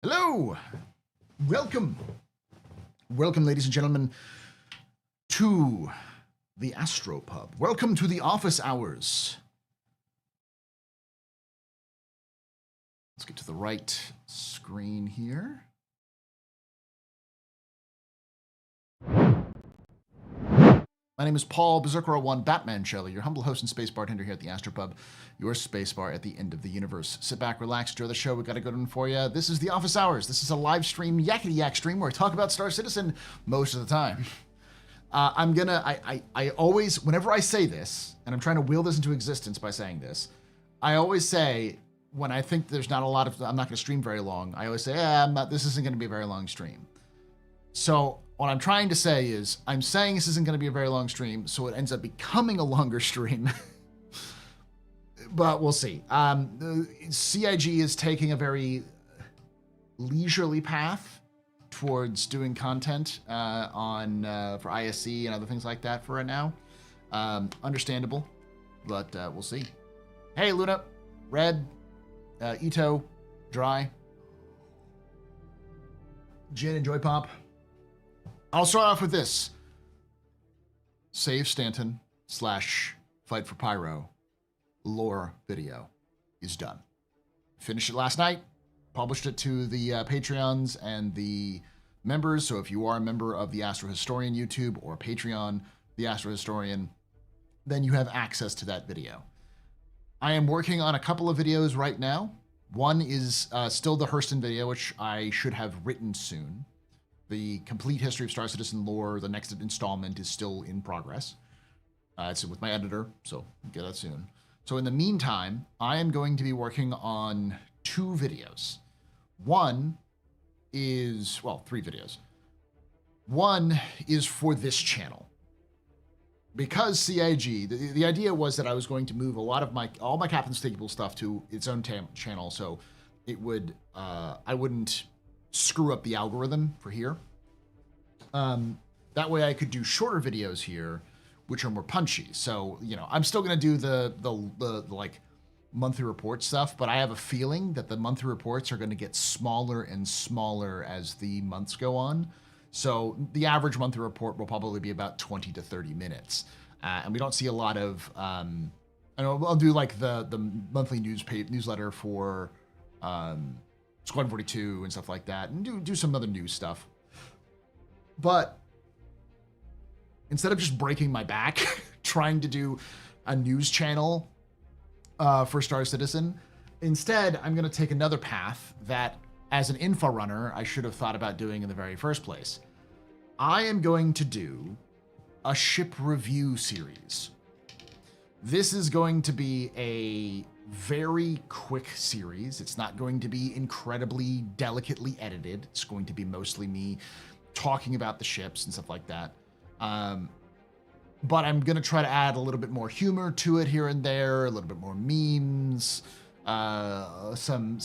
Hello! Welcome, ladies and gentlemen, to the AstroPub. Welcome to the office hours. Let's get to the right screen here. My name is Paul Berserker01 Batman Shelley, your humble host and space bartender here at the AstroPub, your space bar at the end of the universe. Sit back, relax, enjoy the show. We got a good one for you. This is the office hours. This is a live stream, yakety yak stream where I talk about Star Citizen most of the time. I always, whenever I say this, and I'm trying to will this into existence by saying this, I always say, when I think there's not a lot of, I'm not going to stream very long, I always say, this isn't going to be a very long stream. So what I'm trying to say is, I'm saying this isn't going to be a very long stream, so it ends up becoming a longer stream. But we'll see. CIG is taking a very leisurely path towards doing content for ISC and other things like that for right now. Understandable, but we'll see. Hey, Luna, Red, Ito, Dry, Jin and Joy Pop. I'll start off with this. Save Stanton / Fight for Pyro lore video is done. Finished it last night. Published it to the Patreons and the members. So if you are a member of the Astro Historian YouTube or Patreon, the Astro Historian, then you have access to that video. I am working on a couple of videos right now. One is still the Hurston video, which I should have written soon. The complete history of Star Citizen lore, the next installment, is still in progress. It's with my editor, so we'll get that soon. So in the meantime, I am going to be working on 2 videos. One is, well, 3 videos. One is for this channel. Because CIG, the idea was that I was going to move a lot of all my Captain's Table stuff to its own channel, so it would, I wouldn't screw up the algorithm for here. That way I could do shorter videos here, which are more punchy. So, you know, I'm still going to do the like monthly report stuff, but I have a feeling that the monthly reports are going to get smaller and smaller as the months go on. So the average monthly report will probably be about 20 to 30 minutes. And we don't see a lot of, I'll do like the monthly newsletter for Squad 42 and stuff like that, and do some other news stuff. But instead of just breaking my back trying to do a news channel for Star Citizen, instead I'm going to take another path that, as an info runner, I should have thought about doing in the very first place. I am going to do a ship review series. This is going to be a very quick series. It's not going to be incredibly delicately edited. It's going to be mostly me talking about the ships and stuff like that. But I'm going to try to add a little bit more humor to it here and there, a little bit more memes, some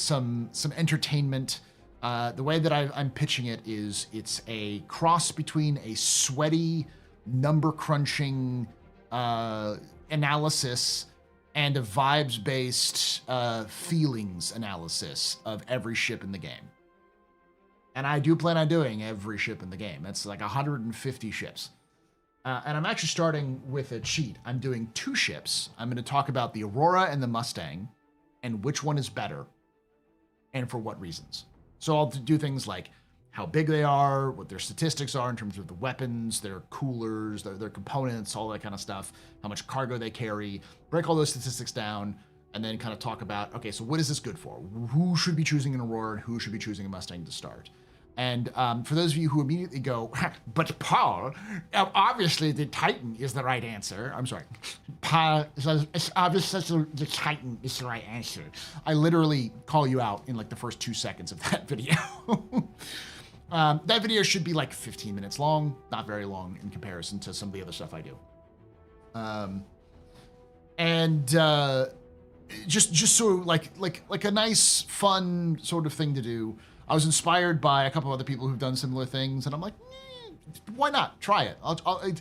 entertainment. The way that I'm pitching it is it's a cross between a sweaty, number-crunching analysis and a vibes-based feelings analysis of every ship in the game. And I do plan on doing every ship in the game. That's like 150 ships. And I'm actually starting with a cheat. I'm doing 2 ships. I'm going to talk about the Aurora and the Mustang, and which one is better, and for what reasons. So I'll do things like how big they are, what their statistics are in terms of the weapons, their coolers, their components, all that kind of stuff, how much cargo they carry, break all those statistics down, and then kind of talk about, okay, so what is this good for? Who should be choosing an Aurora and who should be choosing a Mustang to start? And for those of you who immediately go, but Paul, obviously the Titan is the right answer. I'm sorry. Paul, it's obvious the Titan is the right answer. I literally call you out in like the first 2 seconds of that video. That video should be like 15 minutes long, not very long in comparison to some of the other stuff I do. Just so like a nice, fun sort of thing to do. I was inspired by a couple of other people who've done similar things, and I'm like, why not? Try it.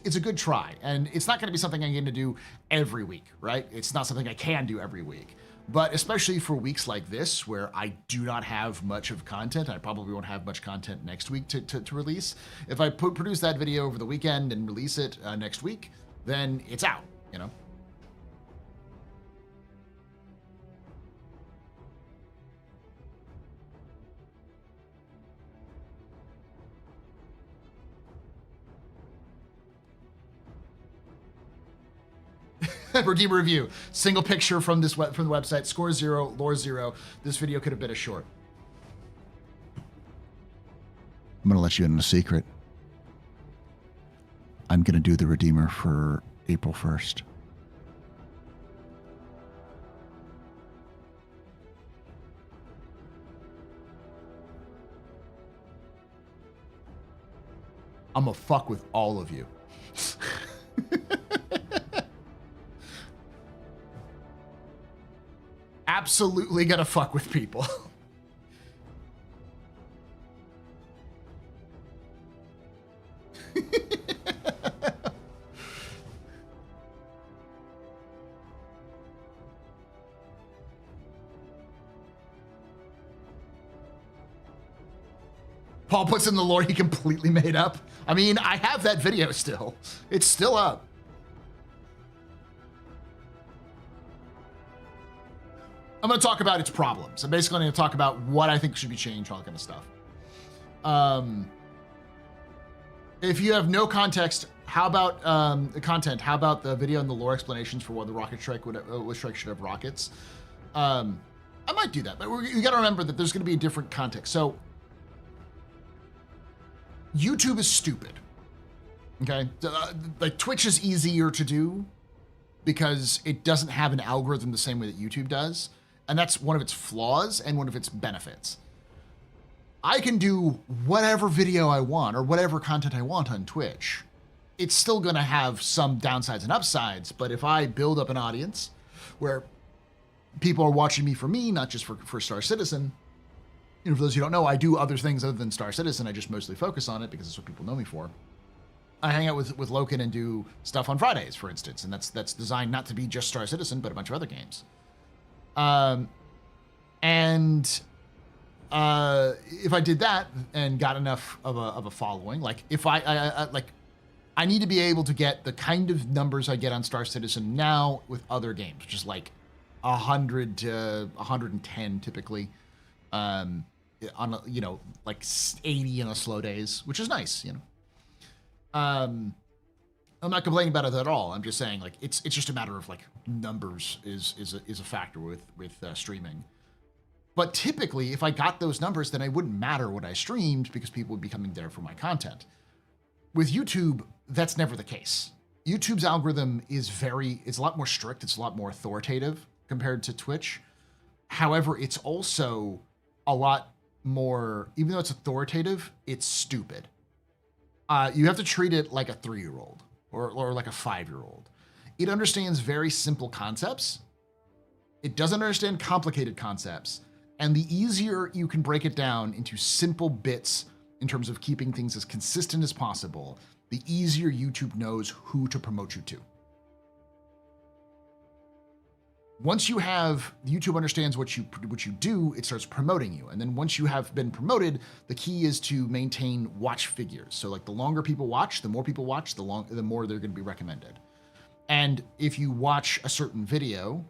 It's a good try, and it's not going to be something I'm going to do every week, right? It's not something I can do every week, But especially for weeks like this, where I do not have much of content, I probably won't have much content next week to release. If I produce that video over the weekend and release it next week, then it's out, you know? Redeemer review. Single picture from this from the website. Score 0, lore 0. This video could have been a short. I'm gonna let you in on a secret. I'm gonna do the Redeemer for April 1st. I'm gonna fuck with all of you. Absolutely gonna fuck with people. Paul puts in the lore he completely made up. I mean, I have that video still. It's still up. I'm going to talk about its problems. I'm basically going to talk about what I think should be changed, all that kind of stuff. If you have no context, how about the content? How about the video and the lore explanations for what the rocket strike strike should have rockets? I might do that, but you got to remember that there's going to be a different context. So YouTube is stupid. Okay, like Twitch is easier to do because it doesn't have an algorithm the same way that YouTube does. And that's one of its flaws and one of its benefits. I can do whatever video I want or whatever content I want on Twitch. It's still going to have some downsides and upsides, but if I build up an audience where people are watching me for me, not just for Star Citizen, you know, for those who don't know, I do other things other than Star Citizen. I just mostly focus on it because that's what people know me for. I hang out with Loken and do stuff on Fridays, for instance, and that's designed not to be just Star Citizen, but a bunch of other games. If I did that and got enough of a following, like if I need to be able to get the kind of numbers I get on Star Citizen now with other games, which is like 100 to 110 typically, on a, you know, like 80 on the slow days, which is nice, you know. I'm not complaining about it at all. I'm just saying, like, it's just a matter of like numbers is a factor with streaming. But typically, if I got those numbers, then it wouldn't matter what I streamed because people would be coming there for my content. With YouTube, that's never the case. YouTube's algorithm is it's a lot more strict. It's a lot more authoritative compared to Twitch. However, it's also a lot more, even though it's authoritative, it's stupid. You have to treat it like a 3-year-old or like a 5-year-old. It understands very simple concepts. It doesn't understand complicated concepts. And the easier you can break it down into simple bits in terms of keeping things as consistent as possible, the easier YouTube knows who to promote you to. Once you have, YouTube understands what you do, it starts promoting you. And then once you have been promoted, the key is to maintain watch figures. So like the longer people watch, the more people watch, the more they're going to be recommended. And if you watch a certain video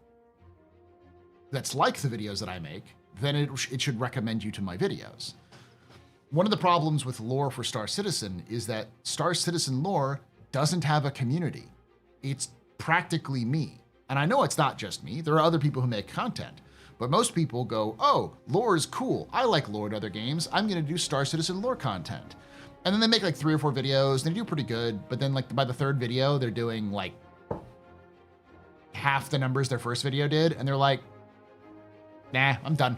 that's like the videos that I make, then it should recommend you to my videos. One of the problems with lore for Star Citizen is that Star Citizen lore doesn't have a community. It's practically me. And I know it's not just me. There are other people who make content. But most people go, oh, lore is cool. I like lore in other games. I'm going to do Star Citizen lore content. And then they make like 3 or 4 videos. And they do pretty good. But then like by the 3rd video, they're doing like half the numbers their first video did. And they're like, nah, I'm done.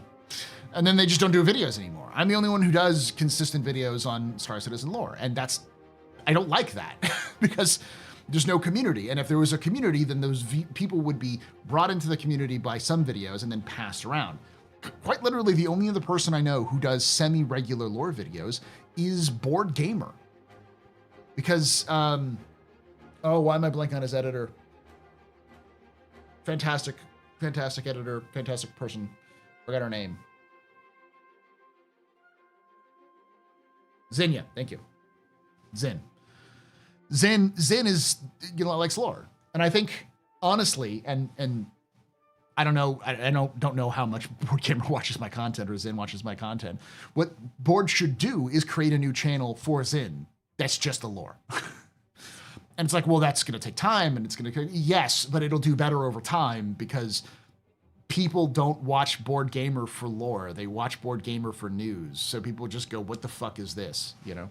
And then they just don't do videos anymore. I'm the only one who does consistent videos on Star Citizen lore. And I don't like that because there's no community. And if there was a community, then those people would be brought into the community by some videos and then passed around. Quite literally, the only other person I know who does semi-regular lore videos is Board Gamer. Because, oh, why am I blanking on his editor? Fantastic fantastic editor, fantastic person. Forgot her name. Zinnia, thank you. Zin is, you know, likes lore. And I think, honestly, and I don't know, I don't know how much Board Gamer watches my content or Zin watches my content. What Board should do is create a new channel for Zin that's just the lore. And it's like, well, that's going to take time, and it's going to, yes, but it'll do better over time because people don't watch Board Gamer for lore. They watch Board Gamer for news. So people just go, what the fuck is this? You know?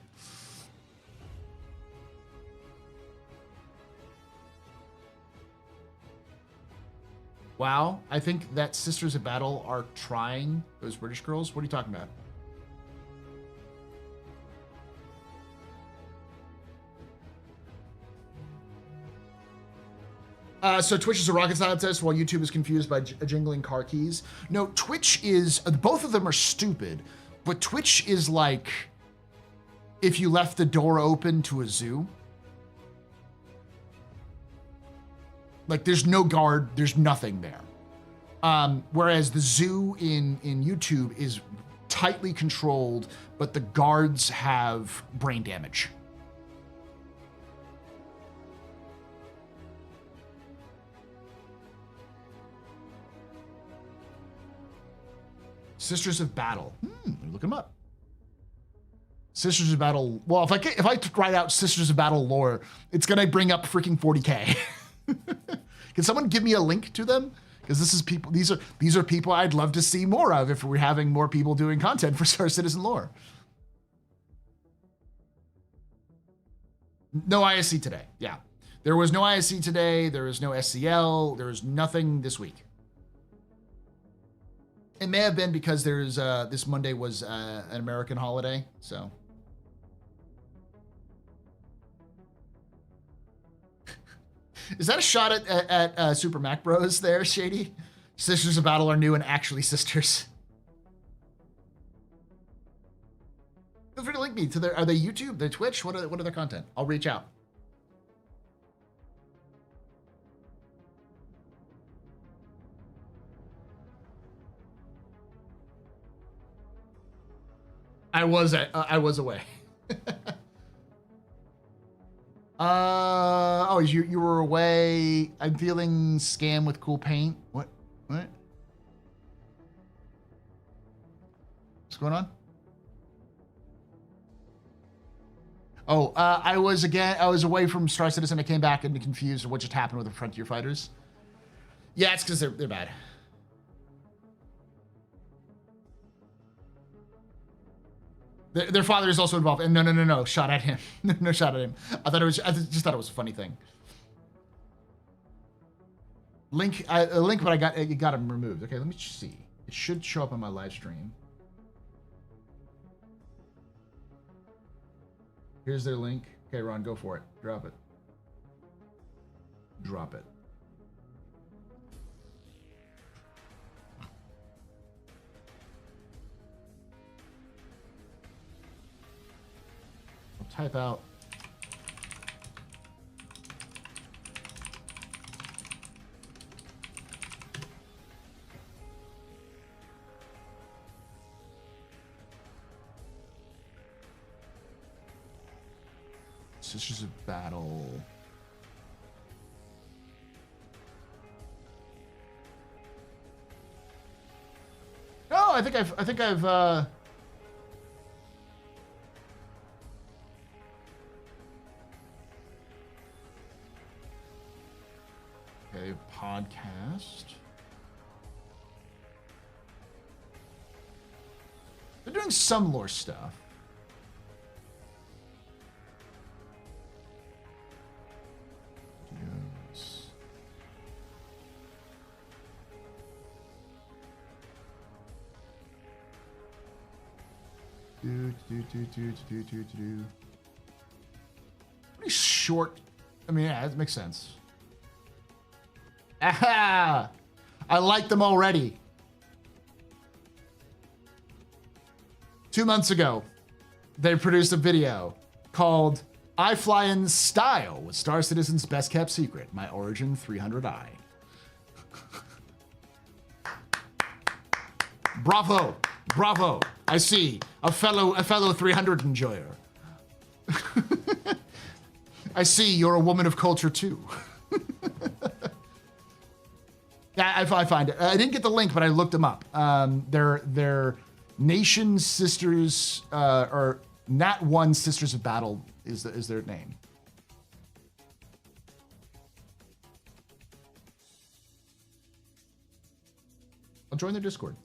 Wow, I think that Sisters of Battle are trying, those British girls. What are you talking about? So Twitch is a rocket scientist while YouTube is confused by jingling car keys. No, Twitch is, both of them are stupid, but Twitch is like if you left the door open to a zoo. Like there's no guard, there's nothing there. Whereas the zoo in YouTube is tightly controlled, but the guards have brain damage. Sisters of Battle. Look them up. Sisters of Battle. Well, if I write out Sisters of Battle lore, it's gonna bring up freaking 40K. Can someone give me a link to them? Because this is people. These are people I'd love to see more of if we're having more people doing content for Star Citizen lore. No ISC today. Yeah, there was no ISC today. There was no SCL. There was nothing this week. It may have been because there's this Monday was an American holiday, so. Is that a shot at Super Mac Bros there, Shady? Sisters of Battle are new and actually sisters. Feel free to link me to their, are they YouTube, their Twitch? What are their content? I'll reach out. I was away. Oh, you were away. I'm feeling scam with cool paint. What? What's going on? Oh, I was away from Star Citizen. I came back and confused what just happened with the Frontier Fighters. Yeah, it's because they're bad. Their father is also involved, and no, shot at him. No shot at him. I just thought it was a funny thing. Link, but it got him removed. Okay, let me see. It should show up on my live stream. Here's their link. Okay, Ron, go for it. Drop it. Drop it. Type out. Sisters of Battle. Oh, I think I've okay, podcast. They're doing some lore stuff. Yes. Pretty short. I mean, yeah, it makes sense. Aha! I like them already. 2 months ago, they produced a video called I Fly in Style with Star Citizen's Best Kept Secret, My Origin 300i. Bravo, bravo. I see a fellow 300 enjoyer. I see you're a woman of culture too. Yeah, I find it. I didn't get the link, but I looked them up. They're Nation Sisters, or Nat One Sisters of Battle is their name. I'll join their Discord.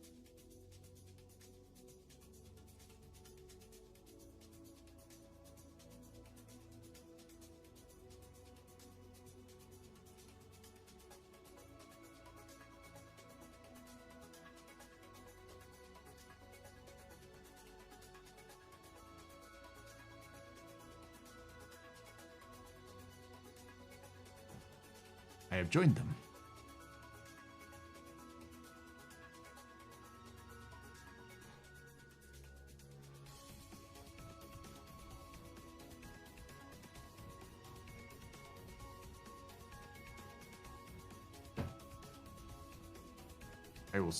I have joined them.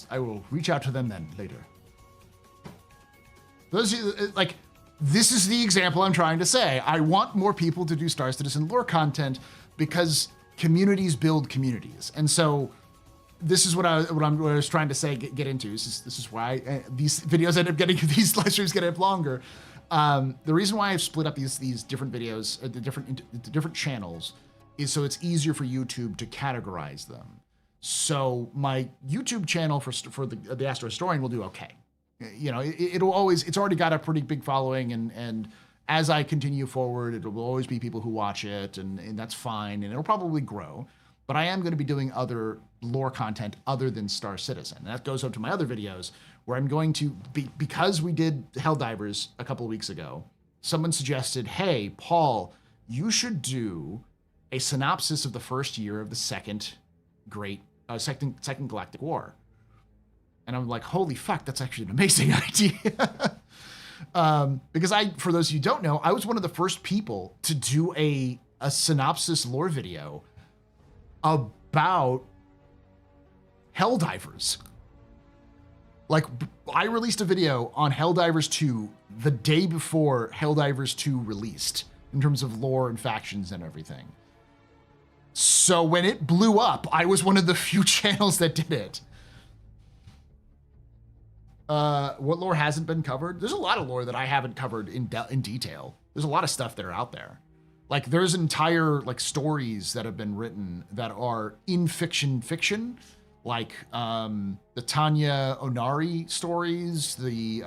I will reach out to them then later. Those like this is the example I'm trying to say. I want more people to do Star Citizen lore content because communities build communities, and so this is what I was trying to say. Get into this is why these videos end up getting these live streams get up longer. The reason why I've split up these different videos, the different channels, is so it's easier for YouTube to categorize them. So my YouTube channel for the Astro Historian will do okay. You know, it's already got a pretty big following, and as I continue forward, it will always be people who watch it, and that's fine, and it'll probably grow. But I am going to be doing other lore content other than Star Citizen. And that goes up to my other videos where I'm going to be, because we did Helldivers a couple of weeks ago, someone suggested, hey, Paul, you should do a synopsis of the first year of the second Galactic War. And I'm like, holy fuck, that's actually an amazing idea. Because for those of you who don't know, I was one of the first people to do a synopsis lore video about Helldivers. Like, I released a video on Helldivers 2 the day before Helldivers 2 released, in terms of lore and factions and everything. So when it blew up, I was one of the few channels that did it. What lore hasn't been covered? There's a lot of lore that I haven't covered in detail. There's a lot of stuff that are out there. Like, there's entire stories that have been written that are in fiction, like the Tanya Onari stories, the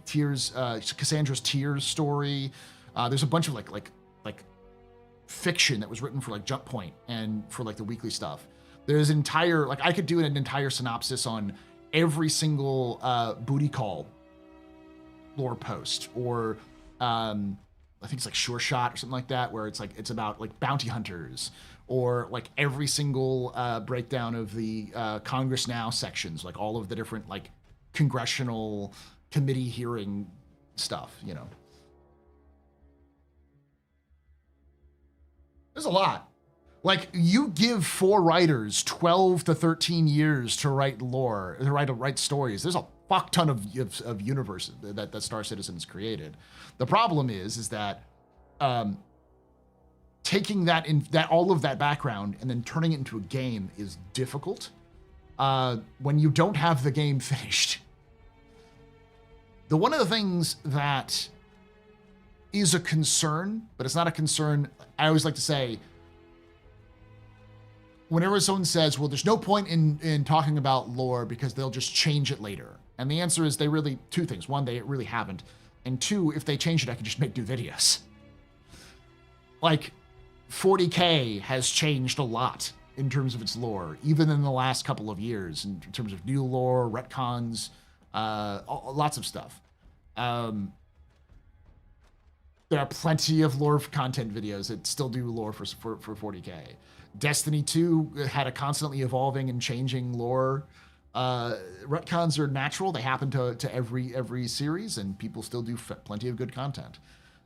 Cassandra's Tears story. There's a bunch of like fiction that was written for Jump Point and for the weekly stuff. There's entire I could do an entire synopsis on every single booty call lore post, or I think it's Sure Shot or something like that, where it's about bounty hunters, or every single breakdown of the Congress Now sections, all of the different congressional committee hearing stuff, you know. There's a lot. You give 4 writers 12 to 13 years to write lore, to write stories. There's a fuck ton of universe that Star Citizen has created. The problem is that taking all of that background and then turning it into a game is difficult when you don't have the game finished. One of the things that is a concern, but it's not a concern, I always like to say, whenever someone says, well, there's no point in talking about lore because they'll just change it later. And the answer is two things. One, they really haven't. And 2, if they change it, I can just make new videos. 40K has changed a lot in terms of its lore, even in the last couple of years, in terms of new lore, retcons, lots of stuff. There are plenty of lore content videos that still do lore for 40K. Destiny 2 had a constantly evolving and changing lore. Retcons are natural. They happen to every series, and people still do plenty of good content.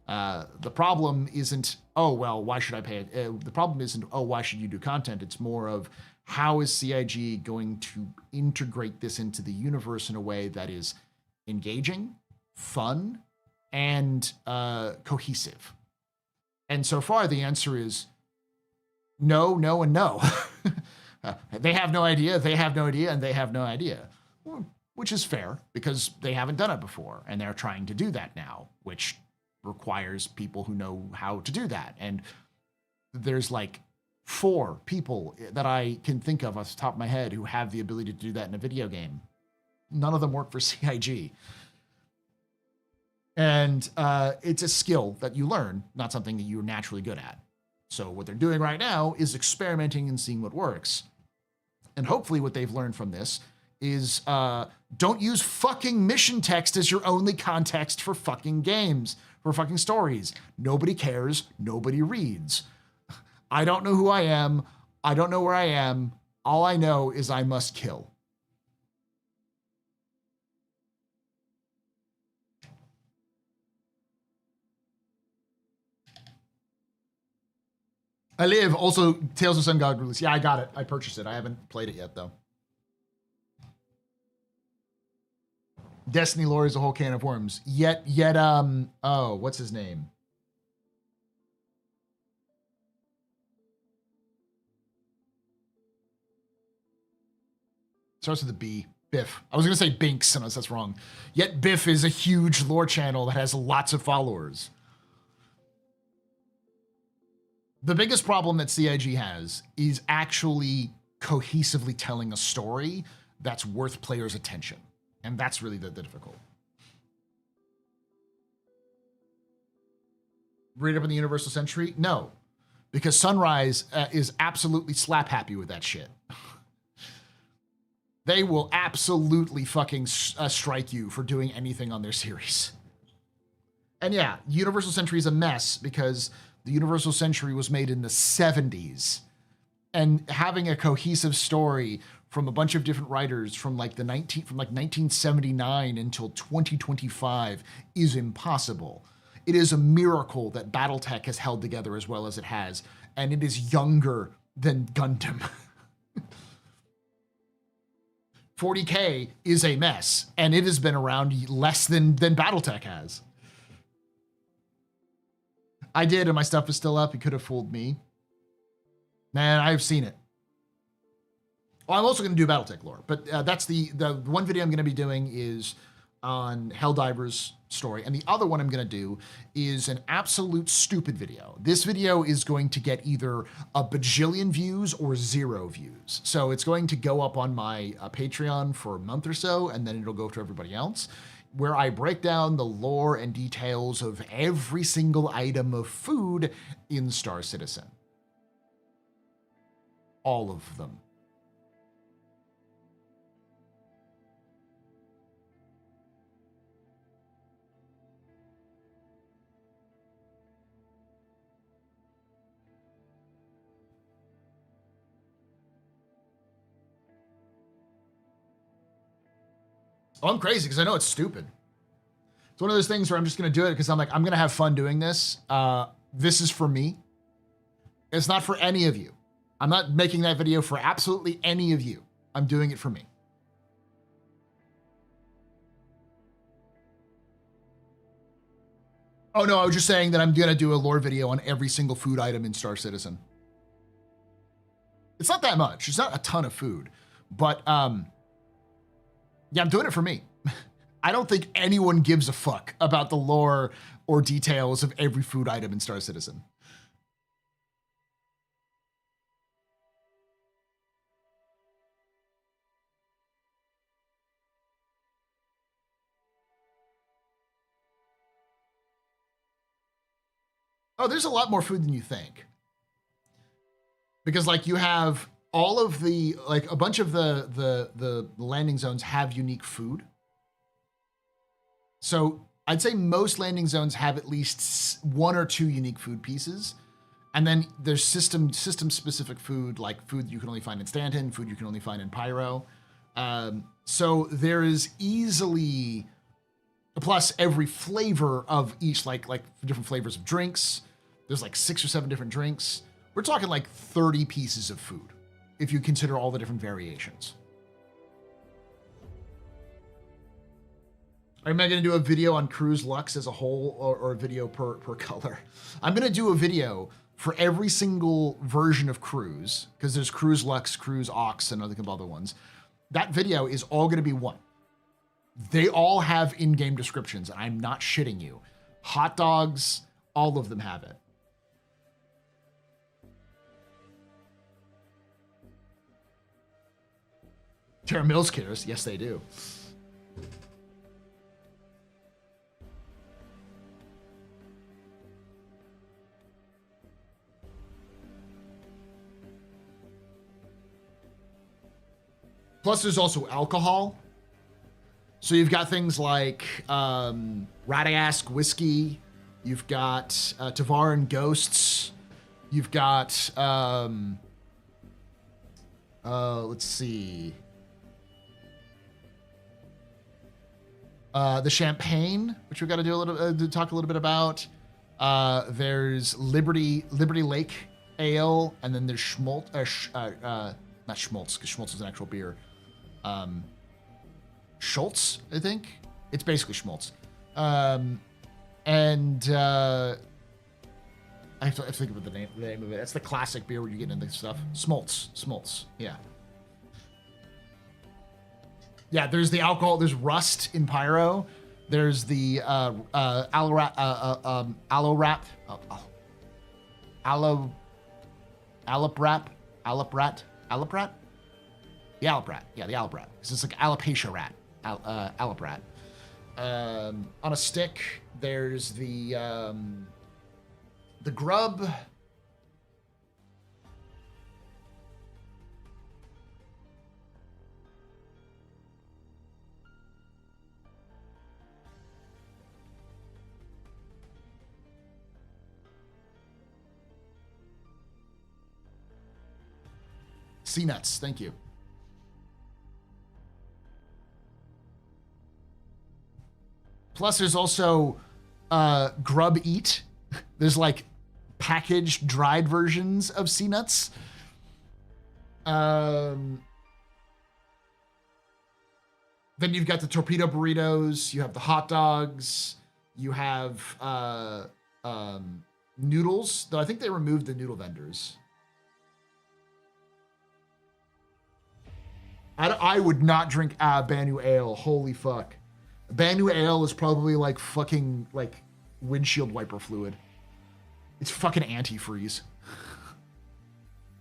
The problem isn't, oh, well, why should I pay it? The problem isn't, oh, why should you do content? It's more of, how is CIG going to integrate this into the universe in a way that is engaging, fun, and cohesive? And so far, the answer is no, no, and no. They have no idea, they have no idea, and they have no idea. Which is fair, because they haven't done it before, and they're trying to do that now, which requires people who know how to do that. And there's like 4 people that I can think of off the top of my head who have the ability to do that in a video game. None of them work for CIG. And it's a skill that you learn, not something that you're naturally good at. So what they're doing right now is experimenting and seeing what works. And hopefully what they've learned from this is don't use fucking mission text as your only context for fucking games, for fucking stories. Nobody cares, nobody reads. I don't know who I am, I don't know where I am, all I know is I must kill. I live, also Tales of Sun God release. Yeah, I got it. I purchased it. I haven't played it yet, though. Destiny lore is a whole can of worms. Yet, oh, what's his name? Starts with a B. Biff. I was going to say Binks, unless that's wrong. Yet Biff is a huge lore channel that has lots of followers. The biggest problem that CIG has is actually cohesively telling a story that's worth players' attention. And that's really the difficult. Read up in the Universal Century? No, because Sunrise is absolutely slap happy with that shit. They will absolutely fucking strike you for doing anything on their series. And yeah, Universal Century is a mess because the Universal Century was made in the 70s. And having a cohesive story from a bunch of different writers from like 1979 until 2025 is impossible. It is a miracle that BattleTech has held together as well as it has, and it is younger than Gundam. 40K is a mess, and it has been around less than BattleTech has. I did, and my stuff is still up. You could have fooled me. Man, I've seen it. Well, I'm also going to do BattleTech lore, but that's the one video I'm going to be doing is on Helldiver's story, and the other one I'm going to do is an absolute stupid video. This video is going to get either a bajillion views or 0 views. So it's going to go up on my Patreon for a month or so, and then it'll go to everybody else, where I break down the lore and details of every single item of food in Star Citizen. All of them. Oh, I'm crazy because I know it's stupid. It's one of those things where I'm just going to do it because I'm like, I'm going to have fun doing this. This is for me. It's not for any of you. I'm not making that video for absolutely any of you. I'm doing it for me. Oh no, I was just saying that I'm going to do a lore video on every single food item in Star Citizen. It's not that much. It's not a ton of food, but yeah, I'm doing it for me. I don't think anyone gives a fuck about the lore or details of every food item in Star Citizen. Oh, there's a lot more food than you think. Because like you have all of the, like a bunch of the landing zones have unique food. So I'd say most landing zones have at least 1 or 2 unique food pieces. And then there's system specific food, like food you can only find in Stanton, food you can only find in Pyro. So there is easily, plus every flavor of each, like different flavors of drinks. There's like 6 or 7 different drinks. We're talking like 30 pieces of food if you consider all the different variations. Am I going to do a video on Cruise Lux as a whole, or a video per color? I'm going to do a video for every single version of Cruise, because there's Cruise Lux, Cruise Ox, and other other ones. That video is all going to be one. They all have in-game descriptions, and I'm not shitting you. Hot dogs, all of them have it. Tara Mills cares. Yes, they do. Plus, there's also alcohol. So you've got things like Radask whiskey. You've got Tavaran Ghosts. You've got, let's see. The champagne, which we've got to do a little, to talk a little bit about. There's Liberty Lake Ale, and then there's Schmaltz, not Schmaltz, because Schmaltz is an actual beer. Schultz, I think. It's basically Schmaltz. And I have to think of the name of it. That's the classic beer where you get into stuff. Smoltz, yeah. Yeah, there's the alcohol. There's rust in Pyro. There's the aloe wrap. The Alaprat. Yeah, the Alaprat. It's like alopecia rat. Alaprat. On a stick, there's the grub. Sea nuts, thank you. Plus, there's also Grub Eat. There's like packaged, dried versions of sea nuts. Then you've got the torpedo burritos. You have the hot dogs. You have noodles, though I think they removed the noodle vendors. I would not drink Banu Ale. Holy fuck. Banu Ale is probably like fucking like windshield wiper fluid. It's fucking antifreeze.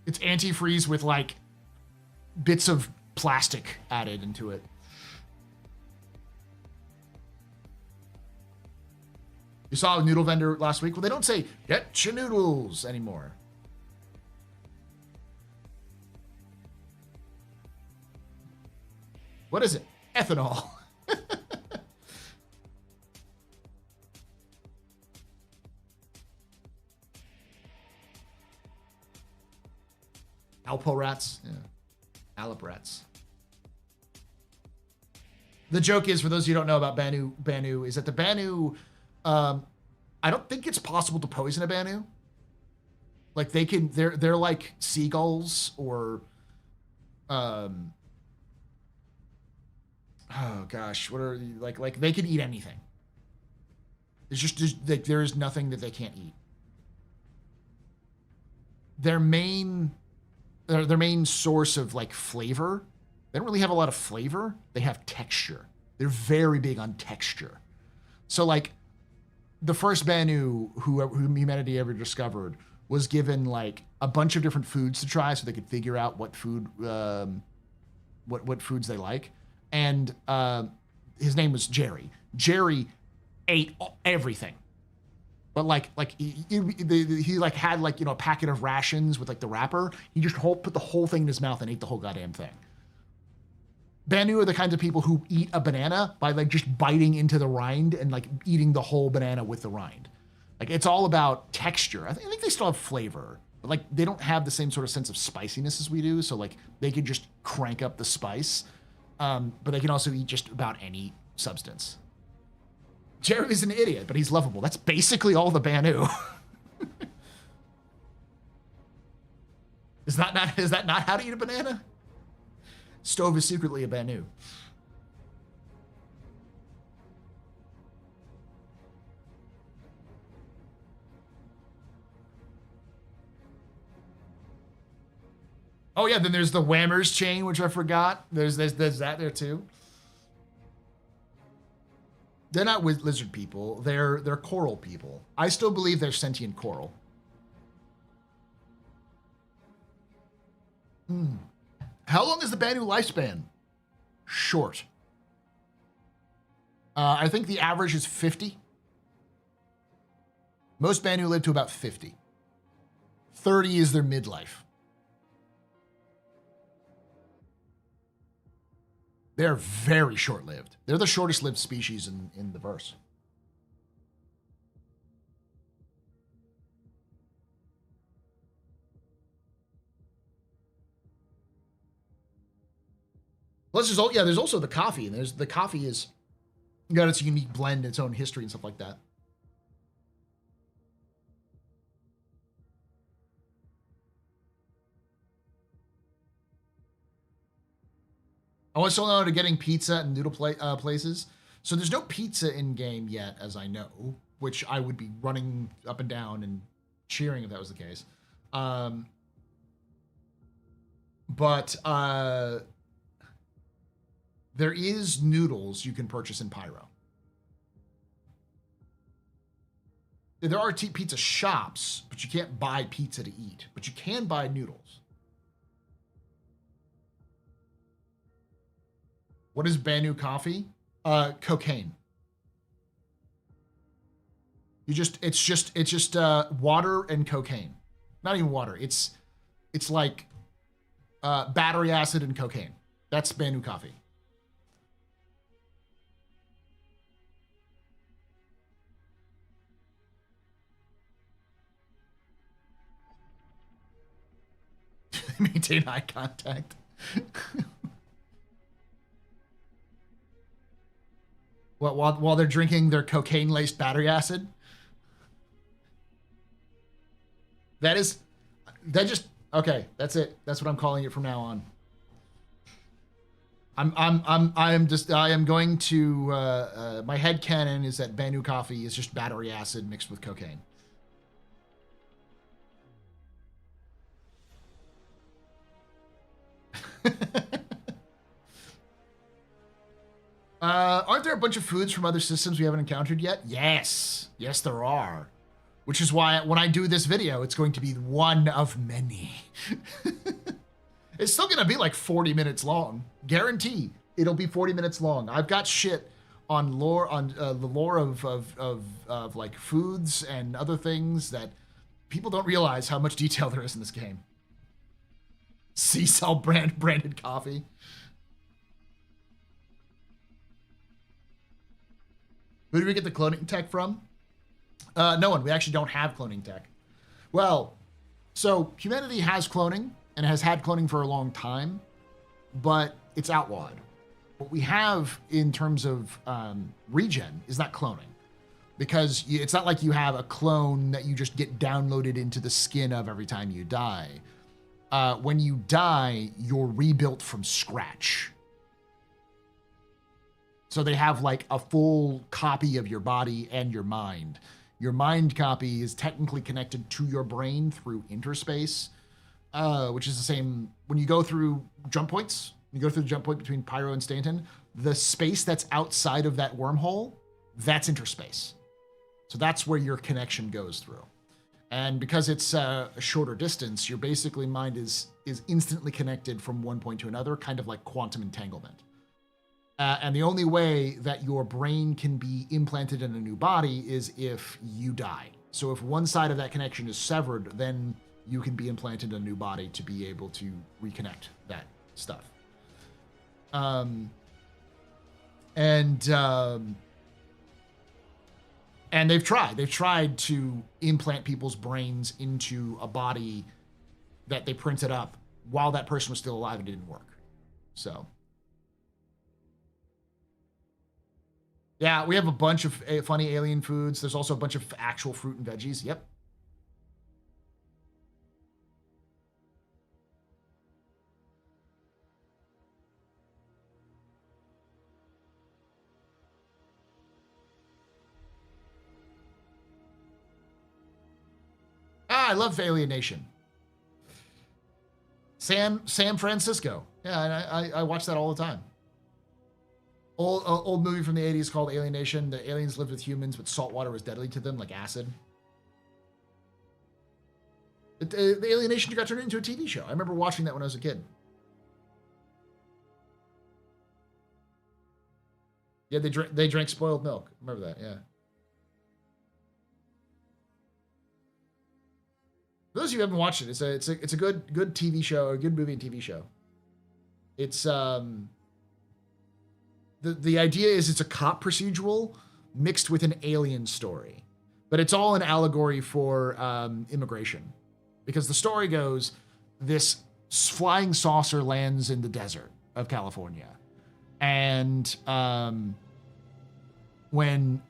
It's antifreeze with like bits of plastic added into it. You saw a noodle vendor last week? Well, they don't say, get your noodles anymore. What is it? Ethanol. Alpo rats? Yeah. Alap rats. The joke is, for those of you who don't know about Banu, is that the Banu, I don't think it's possible to poison a Banu. Like they're like seagulls or, oh gosh, what are like they can eat anything. There's like there is nothing that they can't eat. Their main source of like flavor, they don't really have a lot of flavor. They have texture. They're very big on texture. So like the first Banu who humanity ever discovered was given like a bunch of different foods to try so they could figure out what food, what foods they like. And his name was Jerry. Jerry ate everything, but like he like had like, you know, a packet of rations with like the wrapper. He just put the whole thing in his mouth and ate the whole goddamn thing. Banu are the kinds of people who eat a banana by like just biting into the rind and like eating the whole banana with the rind. Like it's all about texture. I think they still have flavor, but like they don't have the same sort of sense of spiciness as we do. So like they could just crank up the spice. But they can also eat just about any substance. Jerry's an idiot, but he's lovable. That's basically all the Banu. Is that not how to eat a banana? Stove is secretly a Banu. Oh yeah, then there's the Whammers chain, which I forgot. There's that there too. They're not lizard people. They're coral people. I still believe they're sentient coral. How long is the Banu lifespan? Short. I think the average is 50. Most Banu live to about 50. 30 is their midlife. They're very short-lived. They're the shortest-lived species in the verse. Plus, there's also the coffee, and the coffee is got its unique blend, its own history, and stuff like that. I was still on to getting pizza and noodle places. So there's no pizza in game yet, as I know, which I would be running up and down and cheering if that was the case. But there is noodles you can purchase in Pyro. There are pizza shops, but you can't buy pizza to eat. But you can buy noodles. What is Banu coffee? Cocaine. It's just water and cocaine. Not even water. It's like battery acid and cocaine. That's Banu coffee. Maintain eye contact. While they're drinking their cocaine-laced battery acid? Okay, that's it. That's what I'm calling it from now on. I am going to, my headcanon is that Banu coffee is just battery acid mixed with cocaine. Aren't there a bunch of foods from other systems we haven't encountered yet? Yes. Yes, there are. Which is why when I do this video, it's going to be one of many. It's still going to be like 40 minutes long. Guarantee it'll be 40 minutes long. I've got shit on lore, on the lore of like foods and other things that people don't realize how much detail there is in this game. C-Cell branded coffee. Who did we get the cloning tech from? No one. We actually don't have cloning tech. Well, so humanity has cloning and has had cloning for a long time, but it's outlawed. What we have in terms of regen is not cloning, because it's not like you have a clone that you just get downloaded into the skin of every time you die. When you die, you're rebuilt from scratch. So they have like a full copy of your body and your mind. Your mind copy is technically connected to your brain through interspace, which is the same when you go through jump points. You go through the jump point between Pyro and Stanton. The space that's outside of that wormhole, that's interspace. So that's where your connection goes through. And because it's a shorter distance, your basically mind is instantly connected from one point to another, kind of like quantum entanglement. And the only way that your brain can be implanted in a new body is if you die. So if one side of that connection is severed, then you can be implanted in a new body to be able to reconnect that stuff. And they've tried to implant people's brains into a body that they printed up while that person was still alive, and it didn't work. So yeah, we have a bunch of funny alien foods. There's also a bunch of actual fruit and veggies. Yep. I love Alienation. San Francisco. Yeah, and I watch that all the time. Old movie from the 80s called Alienation. The aliens lived with humans, but salt water was deadly to them, like acid. The Alienation got turned into a TV show. I remember watching that when I was a kid. Yeah, they drank spoiled milk. Remember that? Yeah. For those of you who haven't watched it, it's a good TV show, a good movie and TV show. It's the idea is it's a cop procedural mixed with an alien story, but it's all an allegory for immigration, because the story goes, this flying saucer lands in the desert of California, and when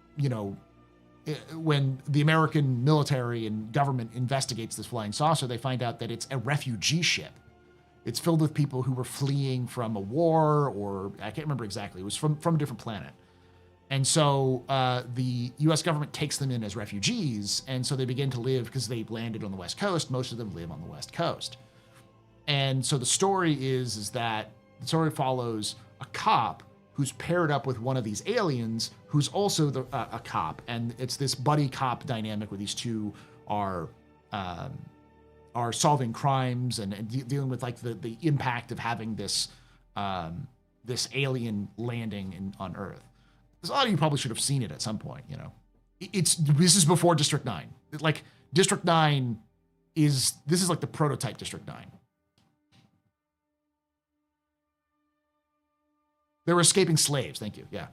the American military and government investigates this flying saucer, they find out that it's a refugee ship. It's filled with people who were fleeing from a war, or I can't remember exactly. It was from a different planet. And so the US government takes them in as refugees. And so they begin to live, because they landed on the West Coast. Most of them live on the West Coast. And so the story is that the story follows a cop who's paired up with one of these aliens who's also a cop. And it's this buddy cop dynamic where these two are solving crimes and dealing with like the impact of having this this alien landing on Earth. Because a lot of you probably should have seen it at some point. This is before District 9. Like District 9 this is like the prototype District 9. They were escaping slaves. Thank you. Yeah.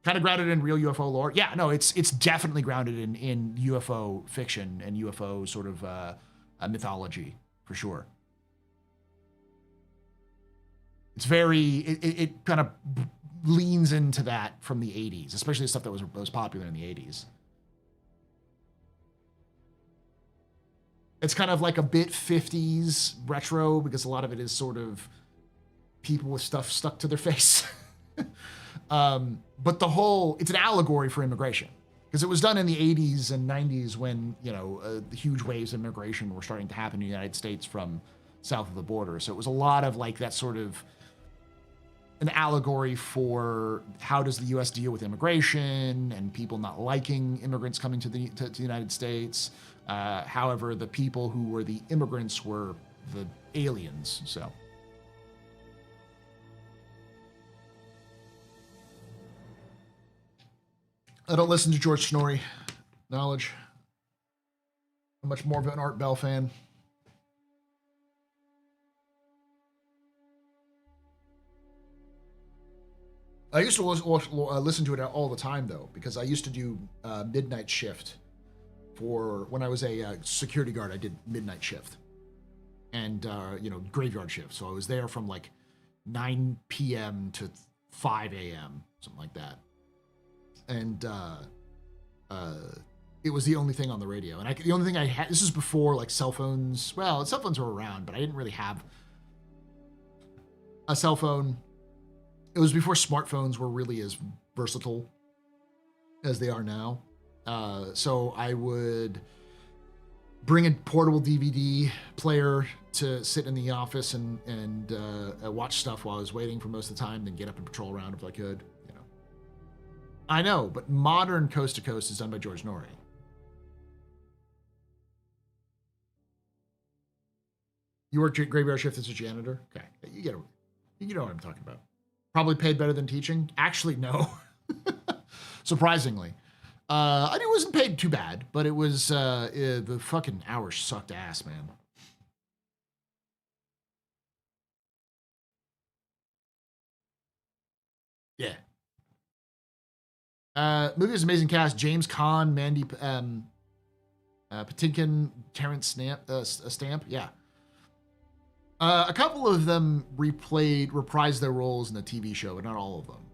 Kind of grounded in real UFO lore. Yeah, no, it's definitely grounded in UFO fiction and UFO sort of mythology, for sure. It's it kind of leans into that from the 80s, especially the stuff that was popular in the 80s. It's kind of like a bit 50s retro, because a lot of it is sort of people with stuff stuck to their face. But it's an allegory for immigration, because it was done in the 80s and 90s when, the huge waves of immigration were starting to happen in the United States from south of the border. So it was a lot of like that sort of an allegory for how does the U.S. deal with immigration and people not liking immigrants coming to the United States. However, the people who were the immigrants were the aliens. So. I don't listen to George Snorri. Knowledge. I'm much more of an Art Bell fan. I used to listen to it all the time, though, because I used to do midnight shift when I was a security guard. I did midnight shift and, graveyard shift. So I was there from like 9 p.m. to 5 a.m., something like that. And it was the only thing on the radio. And the only thing I had, this is before like cell phones. Well, cell phones were around, but I didn't really have a cell phone. It was before smartphones were really as versatile as they are now. So I would bring a portable DVD player to sit in the office and watch stuff while I was waiting for most of the time, then get up and patrol around if I could. I know, but modern Coast to Coast is done by George Norrie. You work graveyard shift as a janitor? Okay, you know what I'm talking about. Probably paid better than teaching? Actually, no. Surprisingly. I mean, it wasn't paid too bad, but it was, the fucking hours sucked ass, man. Yeah. Movie is amazing cast: James Caan, Mandy Patinkin, Terrence Stamp. Yeah. A couple of them reprised their roles in the TV show, but not all of them.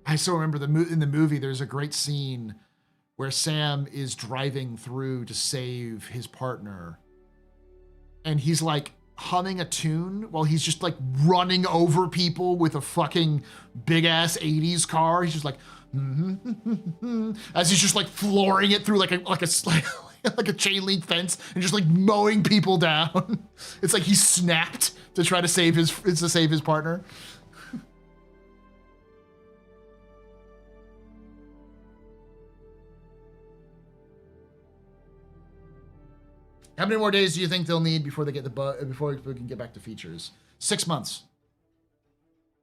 I still remember in the movie, there's a great scene where Sam is driving through to save his partner, and he's like humming a tune while he's just like running over people with a fucking big ass 80s car. He's just like, as he's just like flooring it through like a chain link fence and just like mowing people down. It's like he snapped to try to save his partner. How many more days do you think they'll need before they get before we can get back to features? 6 months.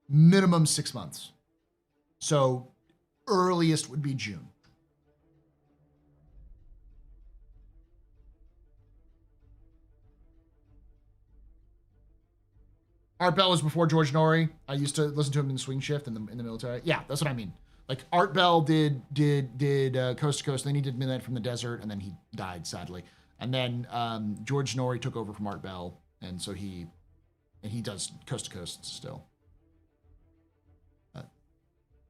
Minimum 6 months. So earliest would be June. Art Bell was before George Norrie. I used to listen to him in Swing Shift in the military. Yeah, that's what I mean. Like Art Bell did Coast to Coast, then he did Midnight from the Desert, and then he died sadly. And then George Norrie took over from Art Bell, and so he does Coast to Coast still.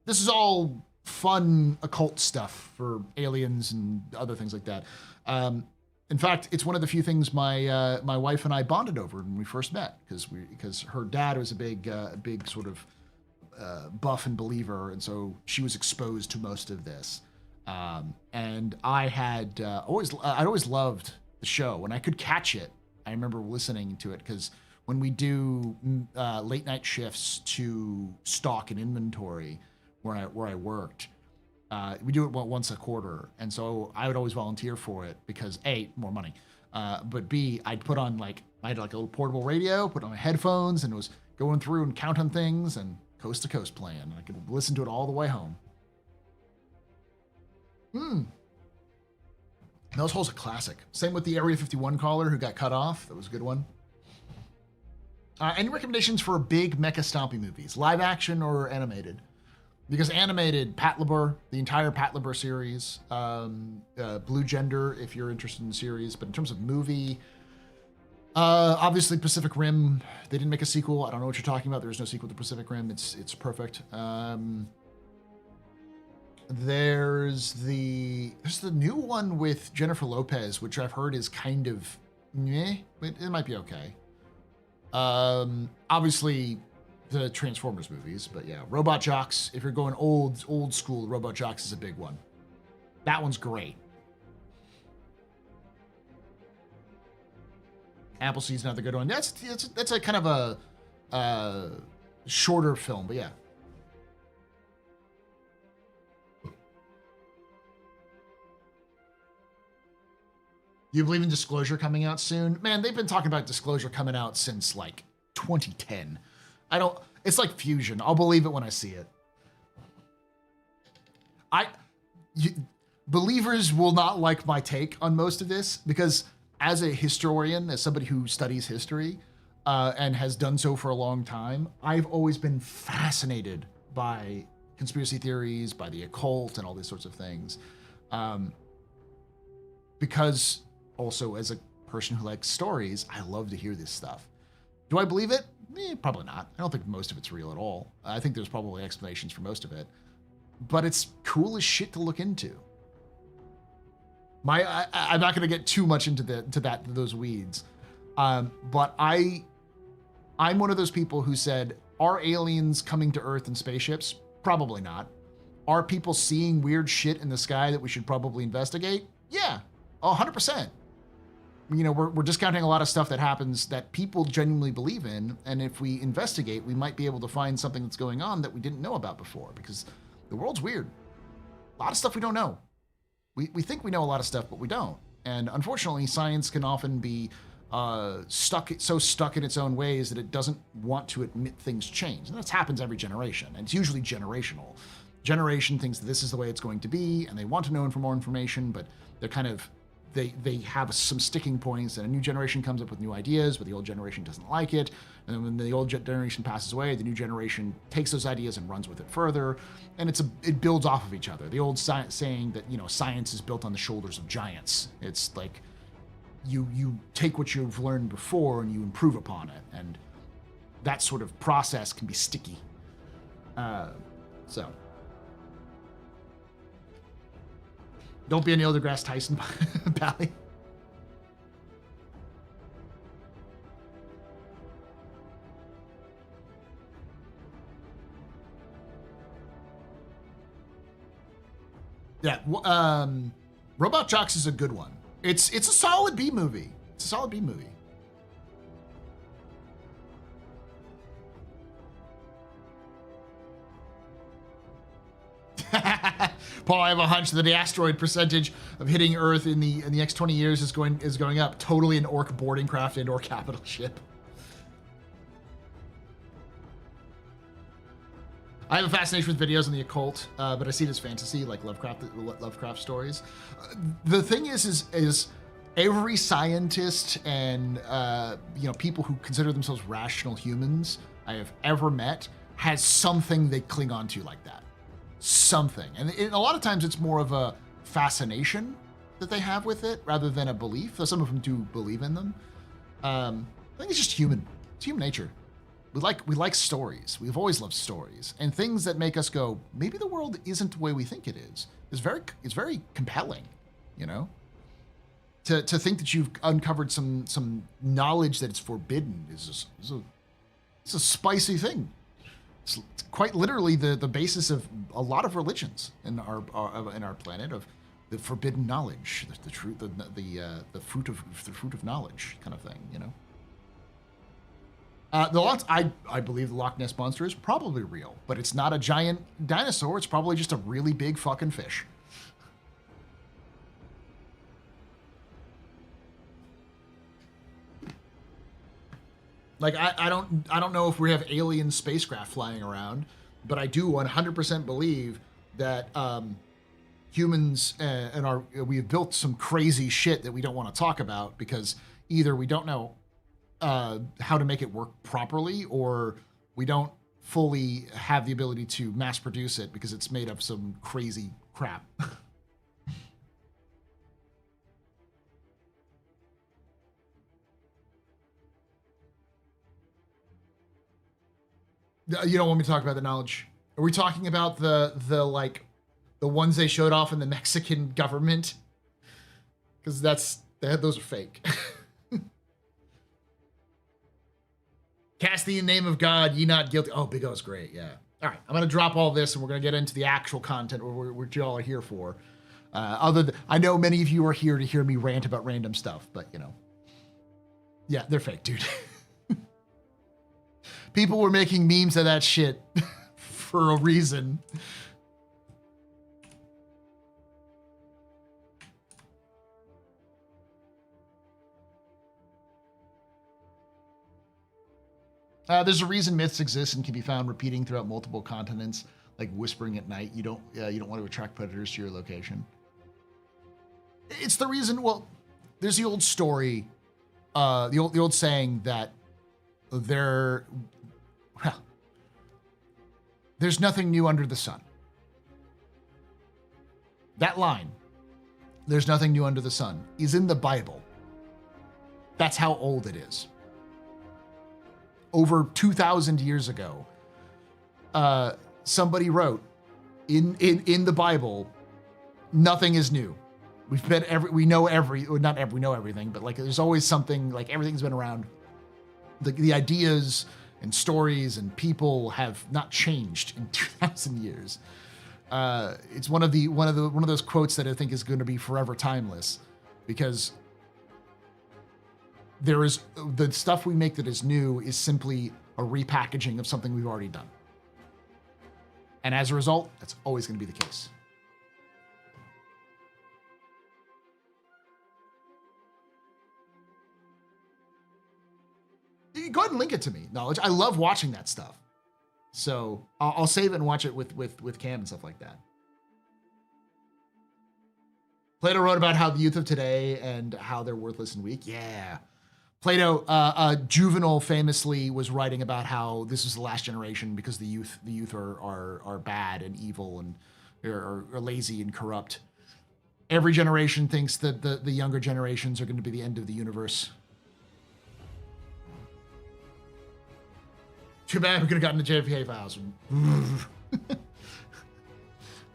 This is all fun occult stuff for aliens and other things like that. In fact, it's one of the few things my wife and I bonded over when we first met, because her dad was a big sort of buff and believer, and so she was exposed to most of this. And I had I'd always loved the show. When I could catch it, I remember listening to it, because when we do late night shifts to stock and inventory where I worked, we do it once a quarter, and so I would always volunteer for it because A, more money, but B, I had like a little portable radio, put on my headphones, and it was going through and counting things, and Coast to Coast playing. I could listen to it all the way home. Those holes a classic. Same with the Area 51 caller who got cut off. That was a good one. Any recommendations for big mecha stompy movies, live action or animated? Because animated, Patlabor, the entire Patlabor series, Blue Gender, if you're interested in the series. But in terms of movie, obviously Pacific Rim. They didn't make a sequel. I don't know what you're talking about. There's no sequel to Pacific Rim. It's perfect. There's the new one with Jennifer Lopez, which I've heard is kind of meh. It might be okay. Obviously the Transformers movies, but yeah, Robot Jox. If you're going old school, Robot Jox is a big one. That one's great. Appleseed's another good one. That's a kind of a shorter film, but yeah. Do you believe in Disclosure coming out soon? Man, they've been talking about Disclosure coming out since like 2010. It's like Fusion. I'll believe it when I see it. Believers will not like my take on most of this, because as a historian, as somebody who studies history, and has done so for a long time, I've always been fascinated by conspiracy theories, by the occult, and all these sorts of things. Because also, as a person who likes stories, I love to hear this stuff. Do I believe it? Probably not. I don't think most of it's real at all. I think there's probably explanations for most of it. But it's cool as shit to look into. I'm not going to get too much into those weeds. But I'm one of those people who said, are aliens coming to Earth in spaceships? Probably not. Are people seeing weird shit in the sky that we should probably investigate? Yeah, 100%. You know, we're discounting a lot of stuff that happens that people genuinely believe in, and if we investigate, we might be able to find something that's going on that we didn't know about before, because the world's weird. A lot of stuff we don't know. We think we know a lot of stuff, but we don't. And unfortunately, science can often be stuck in its own ways that it doesn't want to admit things change. And that happens every generation, and it's usually generational. Generation thinks that this is the way it's going to be, and they want to know more information, but they're kind of they have some sticking points, and a new generation comes up with new ideas, but the old generation doesn't like it. And then when the old generation passes away, the new generation takes those ideas and runs with it further, and it builds off of each other. The old saying that, you know, science is built on the shoulders of giants. It's like you take what you've learned before and you improve upon it, and that sort of process can be sticky. So don't be a Neil deGrasse Tyson, Pally. Yeah, Robot Jox is a good one. It's a solid B movie. It's a solid B movie. Paul, I have a hunch that the asteroid percentage of hitting Earth in the next 20 years is going up. Totally an orc boarding craft and or capital ship. I have a fascination with videos on the occult, but I see it as fantasy, like Lovecraft stories. The thing is every scientist and people who consider themselves rational humans I have ever met has something they cling on to like that. Something, and a lot of times it's more of a fascination that they have with it rather than a belief. Though some of them do believe in them. I think it's just human. It's human nature. We like stories. We've always loved stories and things that make us go, maybe the world isn't the way we think it is. It's very compelling, you know. To think that you've uncovered some knowledge that is forbidden is a spicy thing. It's quite literally the basis of a lot of religions in our planet, of the forbidden knowledge, the truth, the fruit of knowledge kind of thing, you know. I believe the Loch Ness Monster is probably real, but it's not a giant dinosaur. It's probably just a really big fucking fish. Like I don't know if we have alien spacecraft flying around, but I do 100% believe that humans we have built some crazy shit that we don't want to talk about because either we don't know how to make it work properly, or we don't fully have the ability to mass produce it because it's made of some crazy crap. You don't want me to talk about the knowledge? Are we talking about the ones they showed off in the Mexican government? Because those are fake. Casting in the name of God, ye not guilty. Oh, Big O's great, yeah. All right, I'm gonna drop all this and we're gonna get into the actual content what y'all are here for. I know many of you are here to hear me rant about random stuff, but you know, yeah, they're fake, dude. People were making memes of that shit for a reason. There's a reason myths exist and can be found repeating throughout multiple continents, like whispering at night. You don't want to attract predators to your location. It's the reason. Well, there's the old story, the old saying that there's nothing new under the sun. That line, there's nothing new under the sun, is in the Bible. That's how old it is. Over 2,000 years ago, somebody wrote in the Bible, nothing is new. We know everything, but like there's always something, like everything's been around. The ideas and stories and people have not changed in 2,000 years. It's one of those quotes that I think is going to be forever timeless, because there is the stuff we make that is new is simply a repackaging of something we've already done. And as a result, that's always going to be the case. You go ahead and link it to me, Knowledge. I love watching that stuff. So I'll save it and watch it with Cam and stuff like that. Plato wrote about how the youth of today and how they're worthless and weak. Yeah. Plato, Juvenal famously was writing about how this is the last generation because the youth are bad and evil and are lazy and corrupt. Every generation thinks that the younger generations are going to be the end of the universe. Too bad we could have gotten the JFK files.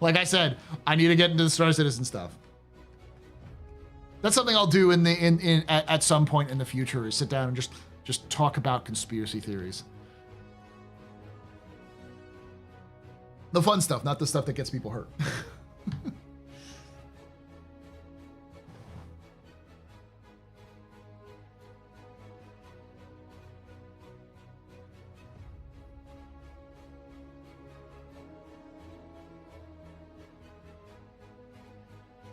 Like I said, I need to get into the Star Citizen stuff. That's something I'll do at some point in the future, is sit down and just talk about conspiracy theories. The fun stuff, not the stuff that gets people hurt.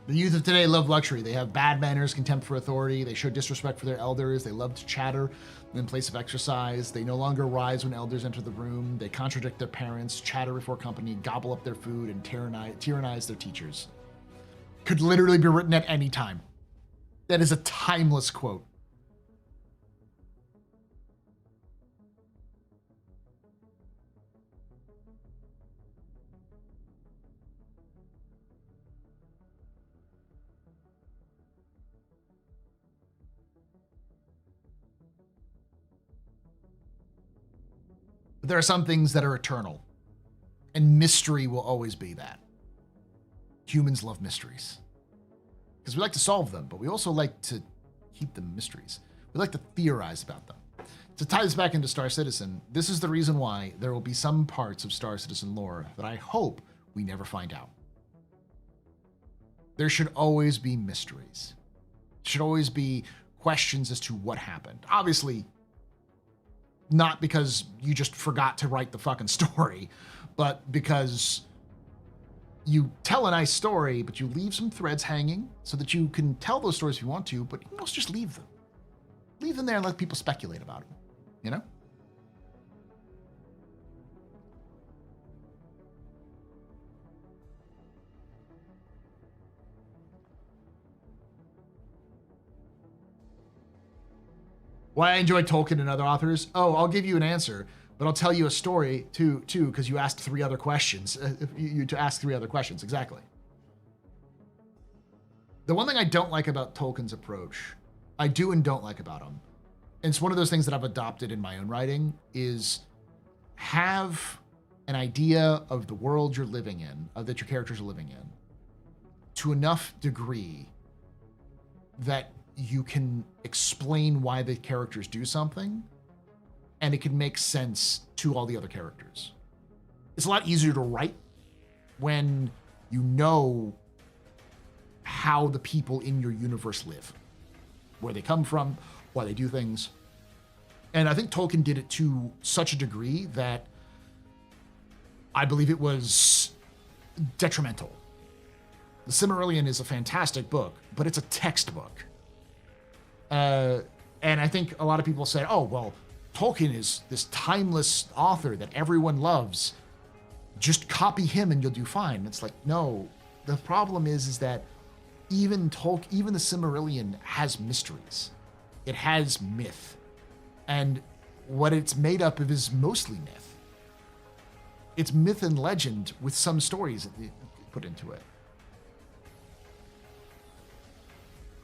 The youth of today love luxury. They have bad manners, contempt for authority. They show disrespect for their elders. They love to chatter in place of exercise. They no longer rise when elders enter the room. They contradict their parents, chatter before company, gobble up their food, and tyrannize their teachers. Could literally be written at any time. That is a timeless quote. But there are some things that are eternal, and mystery will always be that. Humans love mysteries because we like to solve them, but we also like to keep them mysteries. We like to theorize about them. To tie this back into Star Citizen, this is the reason why there will be some parts of Star Citizen lore that I hope we never find out. There should always be mysteries. There should always be questions as to what happened. Obviously, not because you just forgot to write the fucking story, but because you tell a nice story, but you leave some threads hanging so that you can tell those stories if you want to, but you can also just leave them. Leave them there and let people speculate about them, you know? Why I enjoy Tolkien and other authors? Oh, I'll give you an answer, but I'll tell you a story too, because you asked three other questions. To ask three other questions, exactly. The one thing I don't like about Tolkien's approach, I do and don't like about him, and it's one of those things that I've adopted in my own writing, is have an idea of the world you're living in, that your characters are living in, to enough degree that you can explain why the characters do something, and it can make sense to all the other characters. It's a lot easier to write when you know how the people in your universe live, where they come from, why they do things. And I think Tolkien did it to such a degree that I believe it was detrimental. The Silmarillion is a fantastic book, but it's a textbook. And I think a lot of people say, oh, well, Tolkien is this timeless author that everyone loves. Just copy him and you'll do fine. And it's like, no, the problem is that even the Silmarillion has mysteries. It has myth. And what it's made up of is mostly myth. It's myth and legend with some stories put into it.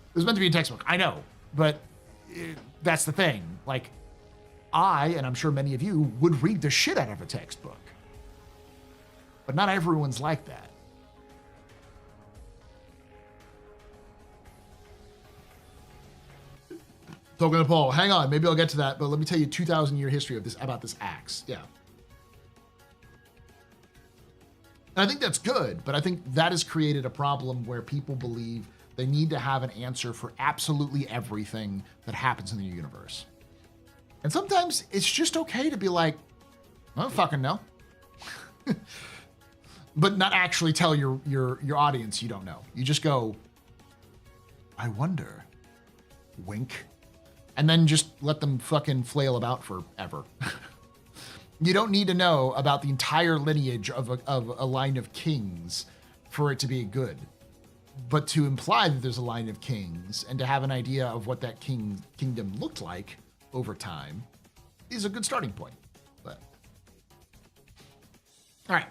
It was meant to be a textbook, I know, but that's the thing. Like, I, and I'm sure many of you, would read the shit out of a textbook. But not everyone's like that. Tolkien Paul, hang on, maybe I'll get to that, but let me tell you 2,000-year history of this about this axe. Yeah. And I think that's good, but I think that has created a problem where people believe they need to have an answer for absolutely everything that happens in the universe. And sometimes it's just okay to be like, I don't fucking know. But not actually tell your audience you don't know. You just go, I wonder. Wink. And then just let them fucking flail about forever. You don't need to know about the entire lineage of a line of kings for it to be good. But to imply that there's a line of kings and to have an idea of what that kingdom looked like over time is a good starting point. But all right.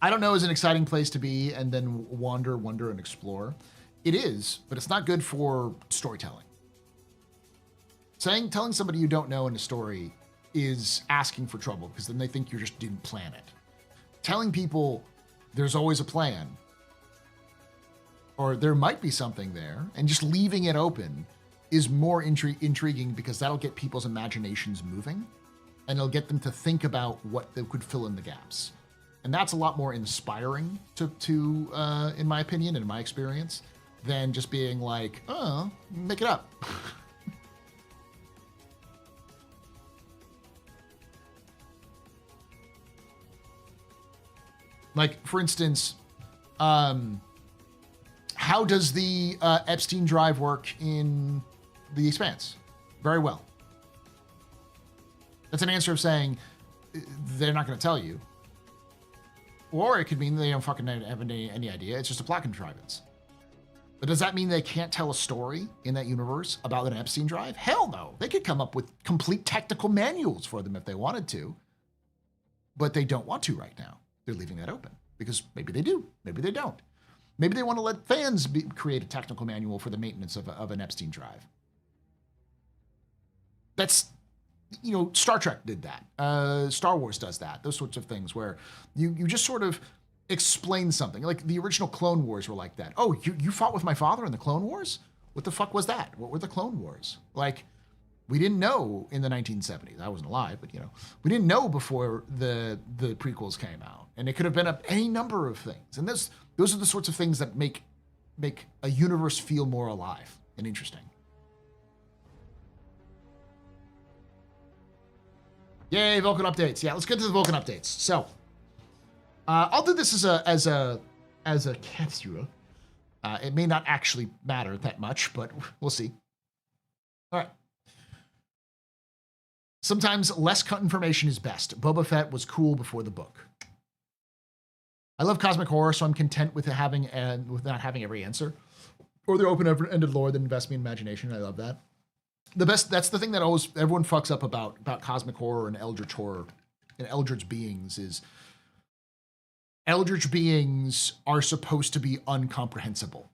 I don't know is an exciting place to be and then wander, wonder, and explore. It is, but it's not good for storytelling. Telling somebody you don't know in a story is asking for trouble because then they think you just didn't plan it. Telling people there's always a plan or there might be something there and just leaving it open is more intriguing because that'll get people's imaginations moving and it'll get them to think about what they could fill in the gaps. And that's a lot more inspiring to in my opinion, in my experience, than just being like, oh, make it up. Like, for instance, how does the Epstein drive work in The Expanse? Very well. That's an answer of saying they're not going to tell you. Or it could mean they don't fucking have any idea. It's just a plot contrivance. But does that mean they can't tell a story in that universe about an Epstein drive? Hell no. They could come up with complete technical manuals for them if they wanted to. But they don't want to right now. They're leaving that open because maybe they do, maybe they don't. Maybe they want to let fans create a technical manual for the maintenance of an Epstein drive. That's, you know, Star Trek did that. Star Wars does that. Those sorts of things where you just sort of explain something. Like the original Clone Wars were like that. Oh, you fought with my father in the Clone Wars? What the fuck was that? What were the Clone Wars? Like, we didn't know in the 1970s. I wasn't alive, but, you know, we didn't know before the prequels came out. And it could have been any number of things. And those are the sorts of things that make a universe feel more alive and interesting. Yay, Vulkan updates. Yeah, let's get to the Vulkan updates. So, I'll do this as a capsule. It may not actually matter that much, but we'll see. All right. Sometimes less information is best. Boba Fett was cool before the book. I love cosmic horror, so I'm content with not having every answer, or the open-ended lore that invests me in imagination. I love that. That's the thing that always everyone fucks up about cosmic horror and eldritch horror and eldritch beings is eldritch beings are supposed to be incomprehensible,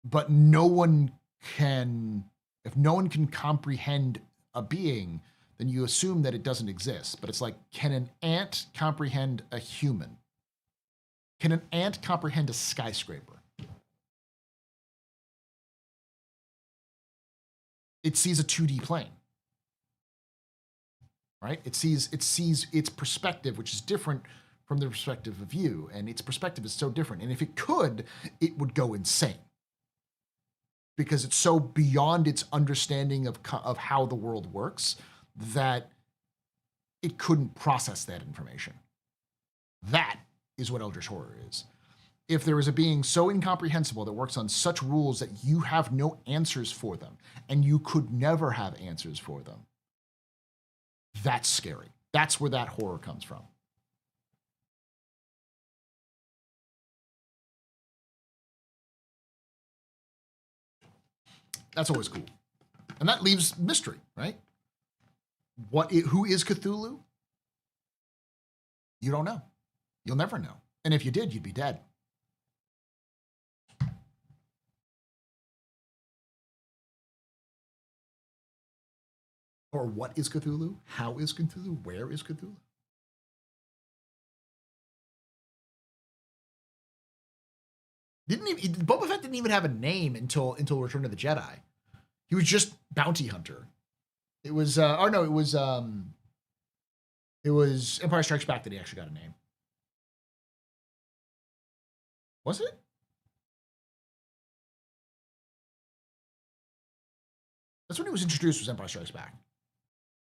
but if no one can comprehend a being, then you assume that it doesn't exist. But it's like, can an ant comprehend a human? Can an ant comprehend a skyscraper? It sees a 2D plane, right? It sees its perspective, which is different from the perspective of you, and its perspective is so different. And if it could, it would go insane because it's so beyond its understanding of how the world works that it couldn't process that information. That is what eldritch horror is. If there is a being so incomprehensible that works on such rules that you have no answers for them, and you could never have answers for them, that's scary. That's where that horror comes from. That's always cool. And that leaves mystery, right? Who is Cthulhu? You don't know. You'll never know. And if you did, you'd be dead. Or what is Cthulhu? How is Cthulhu? Where is Cthulhu? Boba Fett didn't even have a name until Return of the Jedi. He was just bounty hunter. It was it was Empire Strikes Back that he actually got a name. Was it? That's when he was introduced, was Empire Strikes Back.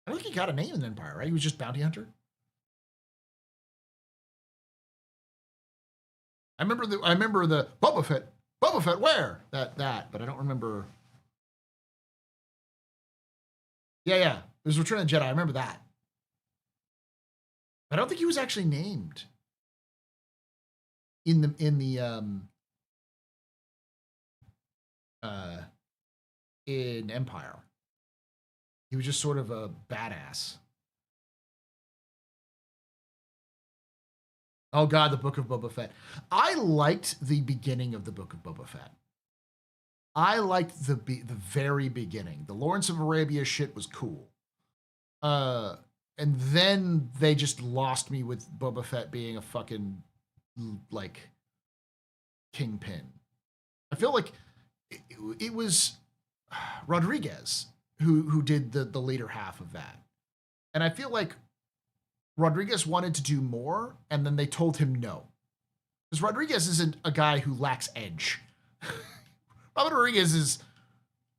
I don't think he got a name in Empire, right? He was just bounty hunter. I remember the Boba Fett. Boba Fett where? That, but I don't remember. Yeah. It was Return of the Jedi. I remember that. I don't think he was actually named in Empire. He was just sort of a badass. Oh God, the Book of Boba Fett. I liked the beginning of the Book of Boba Fett. I liked the very beginning. The Lawrence of Arabia shit was cool. And then they just lost me with Boba Fett being a fucking, like, kingpin. I feel like it was Rodriguez who did the later half of that. And I feel like Rodriguez wanted to do more, and then they told him no. Because Rodriguez isn't a guy who lacks edge. Robert Rodriguez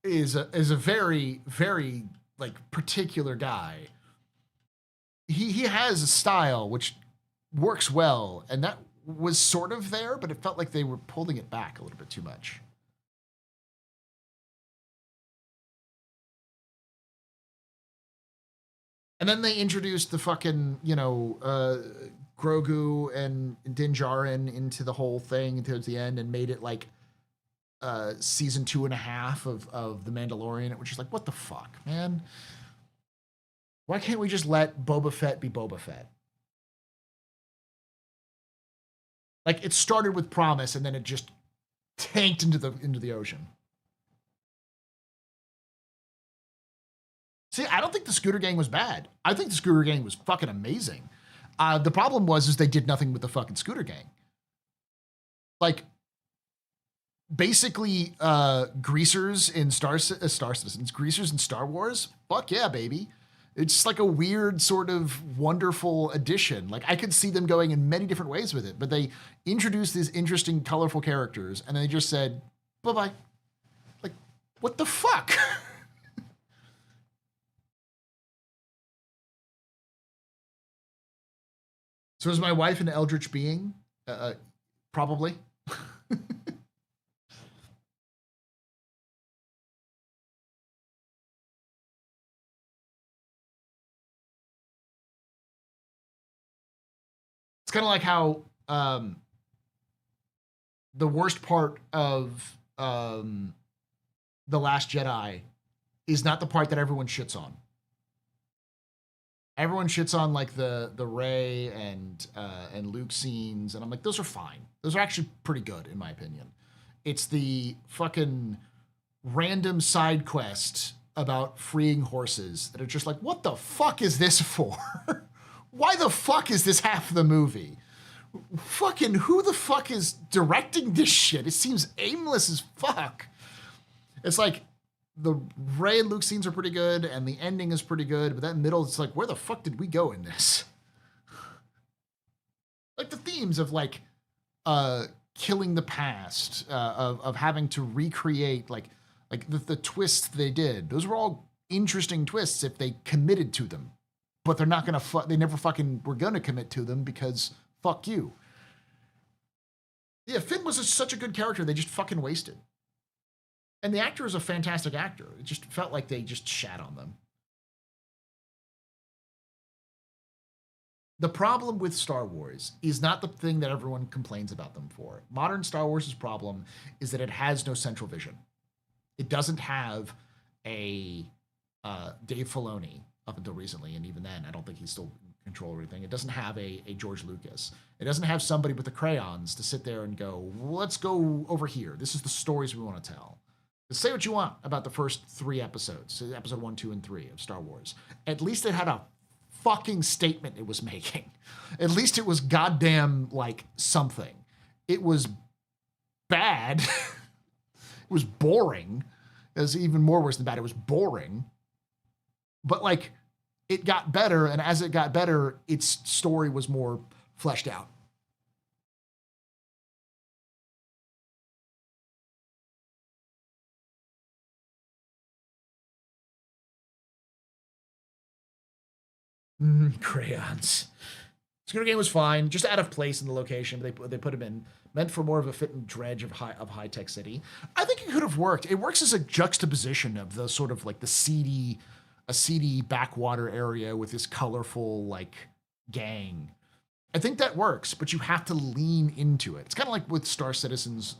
is a very, very, like, particular guy. He has a style which works well, and that was sort of there, but it felt like they were pulling it back a little bit too much. And then they introduced the fucking, Grogu and Din Djarin into the whole thing towards the end and made it like season 2.5 of The Mandalorian, which is like, what the fuck, man? Why can't we just let Boba Fett be Boba Fett? Like, it started with promise and then it just tanked into the ocean. See, I don't think the Scooter Gang was bad. I think the Scooter Gang was fucking amazing. The problem was they did nothing with the fucking Scooter Gang. Like, basically, greasers in Star Citizens, greasers in Star Wars. Fuck yeah, baby. It's just like a weird sort of wonderful addition. Like, I could see them going in many different ways with it, but they introduced these interesting, colorful characters, and they just said, bye-bye. Like, what the fuck? So is my wife an eldritch being? Probably. It's kind of like how the worst part of The Last Jedi is not the part that everyone shits on. Everyone shits on like the Rey and Luke scenes, and I'm like, those are fine. Those are actually pretty good in my opinion. It's the fucking random side quest about freeing horses that are just like, what the fuck is this for? Why the fuck is this half of the movie? Fucking who the fuck is directing this shit? It seems aimless as fuck. It's like the Rey and Luke scenes are pretty good, and the ending is pretty good, but that middle, it's like, where the fuck did we go in this? Like the themes of like killing the past, of having to recreate like the twists they did. Those were all interesting twists if they committed to them, but they're not gonna. They never fucking were gonna commit to them because fuck you. Yeah, Finn was such a good character. They just fucking wasted. And the actor is a fantastic actor. It just felt like they just shat on them. The problem with Star Wars is not the thing that everyone complains about them for. Modern Star Wars' problem is that it has no central vision. It doesn't have a Dave Filoni up until recently, and even then, I don't think he's still in control of everything. It doesn't have a George Lucas. It doesn't have somebody with the crayons to sit there and go, well, let's go over here. This is the stories we want to tell. Say what you want about the first 3 episodes, episode 1, 2, and 3 of Star Wars. At least it had a fucking statement it was making. At least it was goddamn like something. It was bad. It was boring. It was even more worse than bad. It was boring. But like, it got better, and as it got better, its story was more fleshed out. Crayons. Scooter Game was fine, just out of place in the location. They put him in, meant for more of a fit and dredge of high tech city. I think it could have worked. It works as a juxtaposition of the sort of like a seedy backwater area with this colorful like gang. I think that works, but you have to lean into it. It's kind of like with Star Citizen's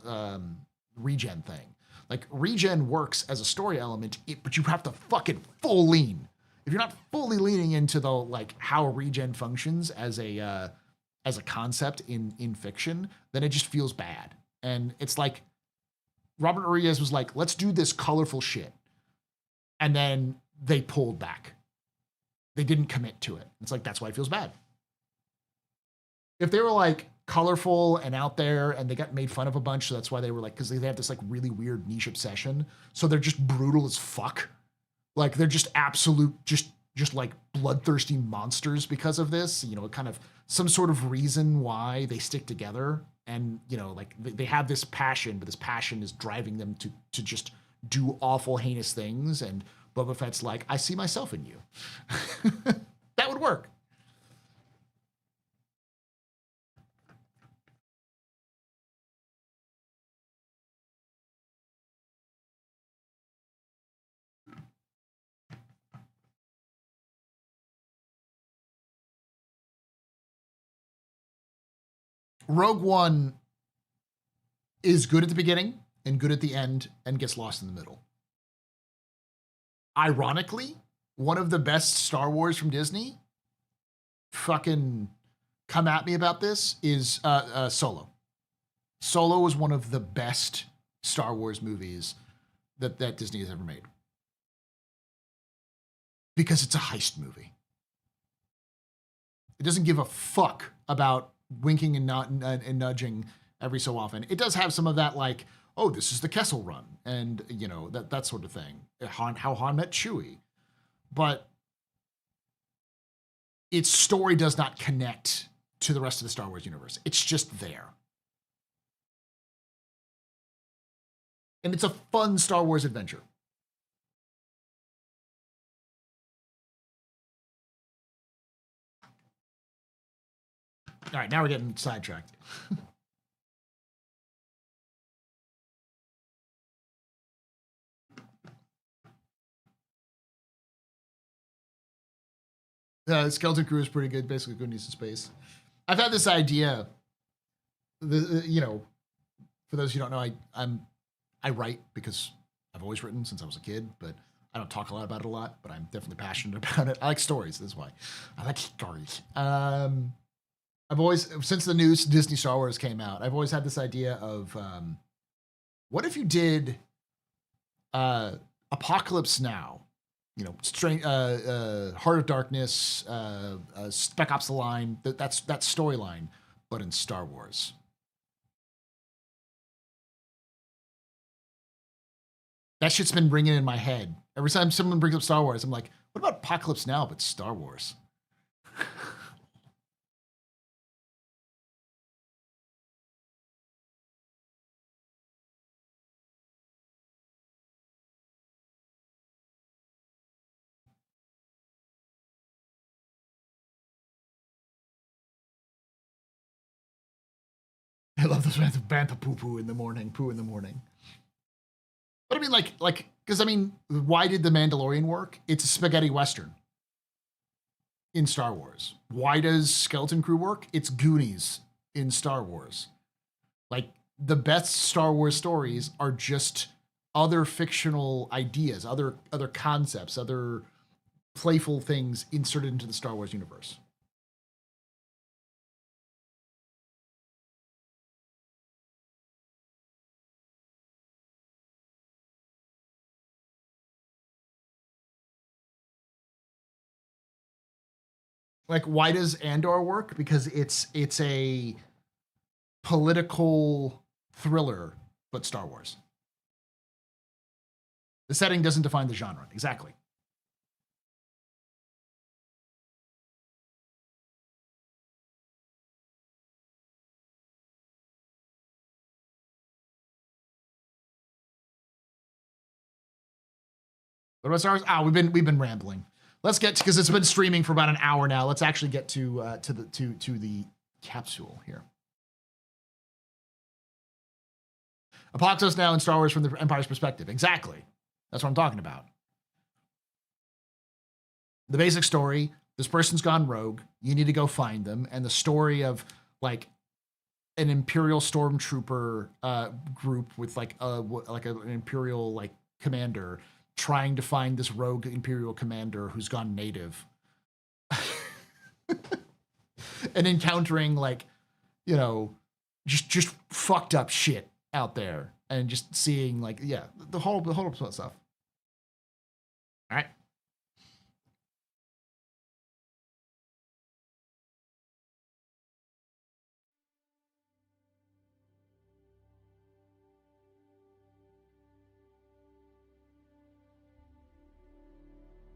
regen thing. Like regen works as a story element, but you have to fucking full lean. If you're not fully leaning into the like how regen functions as a concept in fiction, then it just feels bad. And it's like Robert Rodriguez was like, let's do this colorful shit. And then they pulled back. They didn't commit to it. It's like, that's why it feels bad. If they were like colorful and out there and they got made fun of a bunch, so that's why they were like, because they have this like really weird niche obsession. So they're just brutal as fuck. Like they're just absolute, just like bloodthirsty monsters because of this, kind of some sort of reason why they stick together. And, like they have this passion, but this passion is driving them to just do awful, heinous things. And Boba Fett's like, I see myself in you. That would work. Rogue One is good at the beginning and good at the end and gets lost in the middle. Ironically, one of the best Star Wars from Disney, fucking come at me about this, is Solo. Solo was one of the best Star Wars movies that Disney has ever made. Because it's a heist movie. It doesn't give a fuck about winking and nudging every so often. It does have some of that, like, oh, this is the Kessel Run, and you know that sort of thing. How Han met Chewie, but its story does not connect to the rest of the Star Wars universe. It's just there, and it's a fun Star Wars adventure. All right, now we're getting sidetracked. Skeleton Crew is pretty good. Basically, good needs in space. I've had this idea. You know, for those who don't know, I write because I've always written since I was a kid, but I don't talk a lot about it a lot. But I'm definitely passionate about it. I like stories. That's why I like stories. I've always, since the new Disney Star Wars came out, I've always had this idea of what if you did Apocalypse Now, you know, Heart of Darkness, Spec Ops: The Line, that's that storyline, but in Star Wars. That shit's been ringing in my head. Every time someone brings up Star Wars, I'm like, what about Apocalypse Now, but Star Wars? I love those bantha poo in the morning, poo in the morning. But I mean, like, because I mean, why did The Mandalorian work? It's a spaghetti western in Star Wars. Why does Skeleton Crew work? It's Goonies in Star Wars. Like, the best Star Wars stories are just other fictional ideas, other concepts, other playful things inserted into the Star Wars universe. Like, why does Andor work? Because it's a political thriller, but Star Wars. The setting doesn't define the genre. Exactly. What about Star Wars? We've been rambling. Let's get because it's been streaming for about an hour now. Let's actually get to the capsule here. Apocalypse Now in Star Wars from the Empire's perspective. Exactly. That's what I'm talking about. The basic story, this person's gone rogue. You need to go find them. And the story of like an Imperial stormtrooper group with like an Imperial like commander trying to find this rogue Imperial commander who's gone native. And encountering like, you know, just fucked up shit out there and just seeing like, yeah, the whole stuff. All right.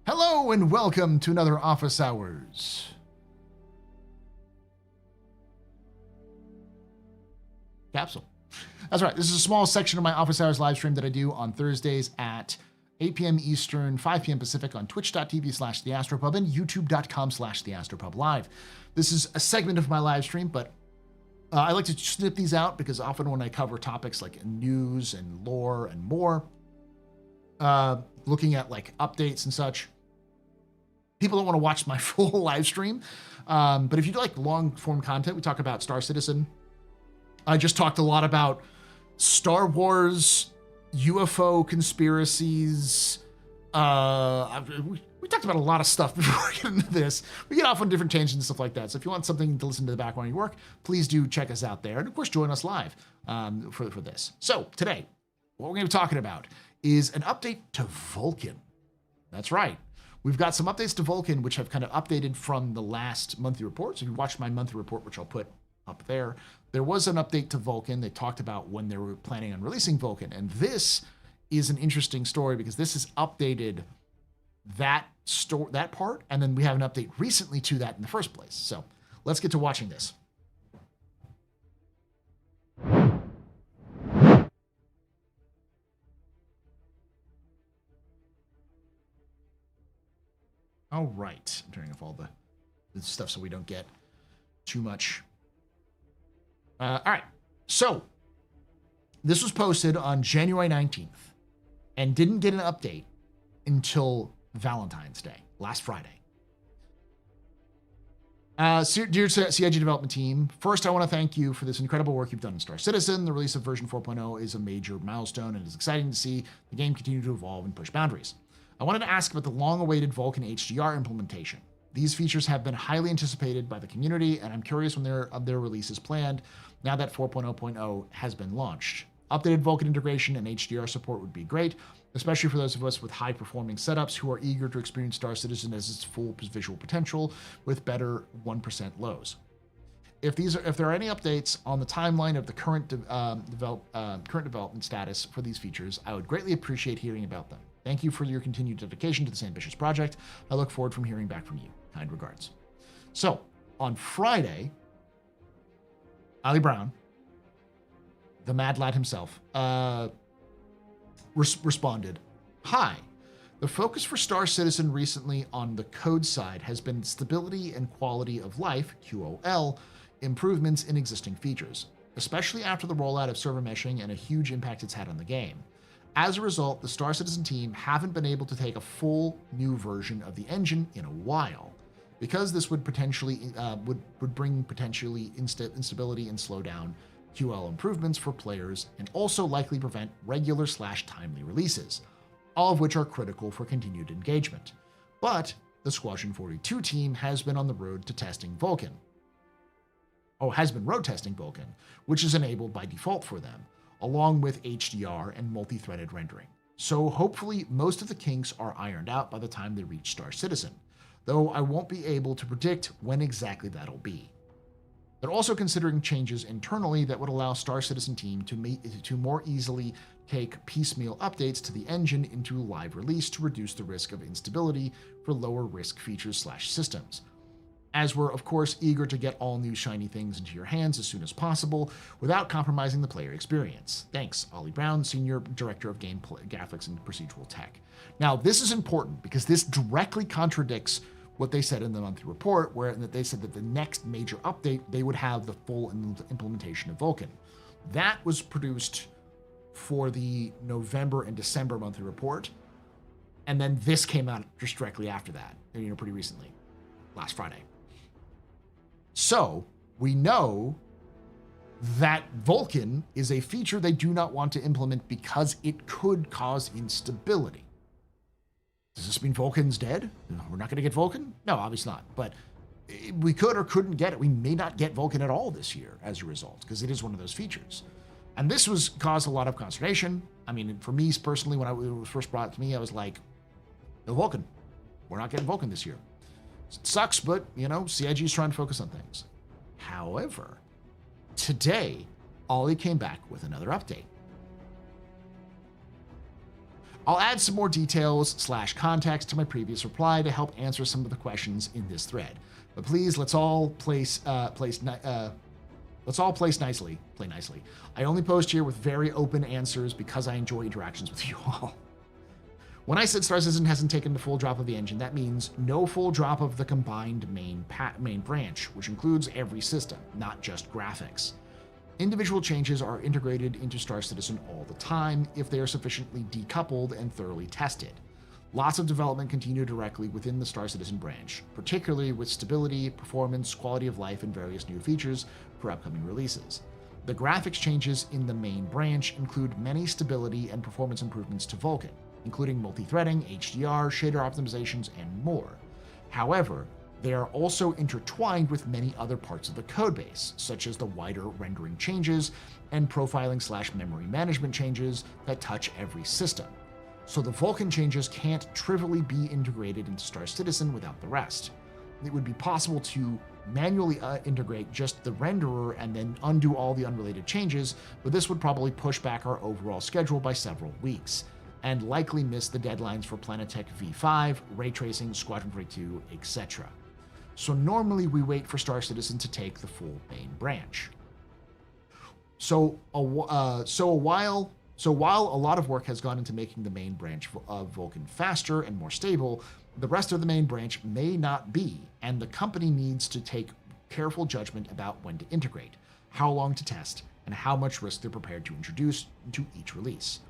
Hello and welcome to another Office Hours. Capsule. That's right. This is a small section of my Office Hours live stream that I do on Thursdays at 8 p.m. Eastern, 5 p.m. Pacific on twitch.tv/TheAstroPub and youtube.com/TheAstroPub live. This is a segment of my live stream, but I like to snip these out because often when I cover topics like news and lore and more, looking at like updates and such, people don't want to watch my full live stream. But if you like long form content, we talk about Star Citizen I just talked a lot about Star Wars, UFO conspiracies. We talked about a lot of stuff before we get into this. We get off on different tangents and stuff like that. So if you want something to listen to the background of your work, please do check us out there. And of course, join us live for this. So today, what we're going to be talking about is an update to Vulkan. That's right. We've got some updates to Vulkan, which have kind of updated from the last monthly report. So if you watched my monthly report, which I'll put up there was an update to Vulkan. They talked about when they were planning on releasing Vulkan. And this is an interesting story because this has updated that part, and then we have an update recently to that in the first place. So let's get to watching this. All right, I'm turning off all the stuff so we don't get too much. All right, so this was posted on January 19th and didn't get an update until Valentine's Day, last Friday. Dear CIG development team, first I want to thank you for this incredible work you've done in Star Citizen. The release of version 4.0 is a major milestone, and it's exciting to see the game continue to evolve and push boundaries. I wanted to ask about the long-awaited Vulkan HDR implementation. These features have been highly anticipated by the community, and I'm curious when their release is planned now that 4.0.0 has been launched. Updated Vulkan integration and HDR support would be great, especially for those of us with high-performing setups who are eager to experience Star Citizen as its full visual potential with better 1% lows. If there are any updates on the timeline of the current development status for these features, I would greatly appreciate hearing about them. Thank you for your continued dedication to this ambitious project. I look forward from hearing back from you. Kind regards. So, on Friday, Ali Brown, the mad lad himself, responded, "Hi. The focus for Star Citizen recently on the code side has been stability and quality of life, QOL, improvements in existing features, especially after the rollout of server meshing and a huge impact it's had on the game. As a result, the Star Citizen team haven't been able to take a full new version of the engine in a while, because this would potentially would bring potentially instability and slow down QL improvements for players, and also likely prevent regular/timely releases, all of which are critical for continued engagement. But the Squadron 42 team has been on the road to testing Vulkan. Has been road testing Vulkan, which is enabled by default for them, along with HDR and multi-threaded rendering. So hopefully most of the kinks are ironed out by the time they reach Star Citizen, though I won't be able to predict when exactly that'll be. They're also considering changes internally that would allow Star Citizen team to more easily take piecemeal updates to the engine into live release to reduce the risk of instability for lower risk features/systems. As we're of course eager to get all new shiny things into your hands as soon as possible without compromising the player experience. Thanks, Ollie Brown, Senior Director of Gameplay Graphics and Procedural Tech." Now, this is important because this directly contradicts what they said in the monthly report, where they said that the next major update, they would have the full implementation of Vulkan. That was produced for the November and December monthly report, and then this came out just directly after that, pretty recently, last Friday. So we know that Vulkan is a feature they do not want to implement because it could cause instability. Does this mean Vulkan's dead? We're not going to get Vulkan? No, obviously not. But we could or couldn't get it. We may not get Vulkan at all this year as a result, because it is one of those features. And this caused a lot of consternation. I mean, for me personally, when it was first brought to me, I was like, no Vulkan. We're not getting Vulkan this year. It sucks, but, CIG is trying to focus on things. However, today, Ollie came back with another update. I'll add some more details/context to my previous reply to help answer some of the questions in this thread. But please, let's all play nicely. I only post here with very open answers because I enjoy interactions with you all. When I said Star Citizen hasn't taken the full drop of the engine, that means no full drop of the combined main branch, which includes every system, not just graphics. Individual changes are integrated into Star Citizen all the time if they are sufficiently decoupled and thoroughly tested. Lots of development continue directly within the Star Citizen branch, particularly with stability, performance, quality of life, and various new features for upcoming releases. The graphics changes in the main branch include many stability and performance improvements to Vulkan, including multi-threading, HDR, shader optimizations, and more. However, they are also intertwined with many other parts of the codebase, such as the wider rendering changes and profiling/memory management changes that touch every system. So the Vulkan changes can't trivially be integrated into Star Citizen without the rest. It would be possible to manually integrate just the renderer and then undo all the unrelated changes, but this would probably push back our overall schedule by several weeks, and likely miss the deadlines for Planetech V5, ray tracing, Squadron 42, etc. So normally we wait for Star Citizen to take the full main branch. So while a lot of work has gone into making the main branch of Vulkan faster and more stable, the rest of the main branch may not be, and the company needs to take careful judgment about when to integrate, how long to test, and how much risk they're prepared to introduce into each release.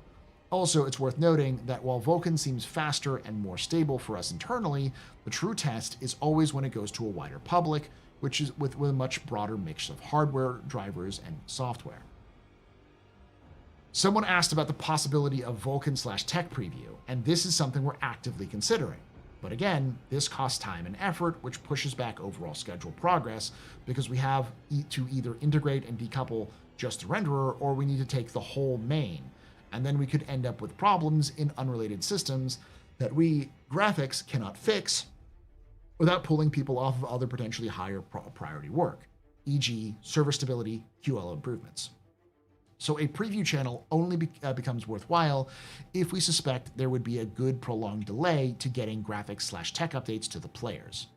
Also, it's worth noting that while Vulkan seems faster and more stable for us internally, the true test is always when it goes to a wider public, which is with a much broader mix of hardware, drivers, and software. Someone asked about the possibility of Vulkan/tech preview, and this is something we're actively considering. But again, this costs time and effort, which pushes back overall schedule progress because we have to either integrate and decouple just the renderer, or we need to take the whole main. And then we could end up with problems in unrelated systems that we, graphics, cannot fix without pulling people off of other potentially higher priority work, e.g. server stability, QL improvements. So a preview channel only becomes worthwhile if we suspect there would be a good prolonged delay to getting graphics/tech updates to the players.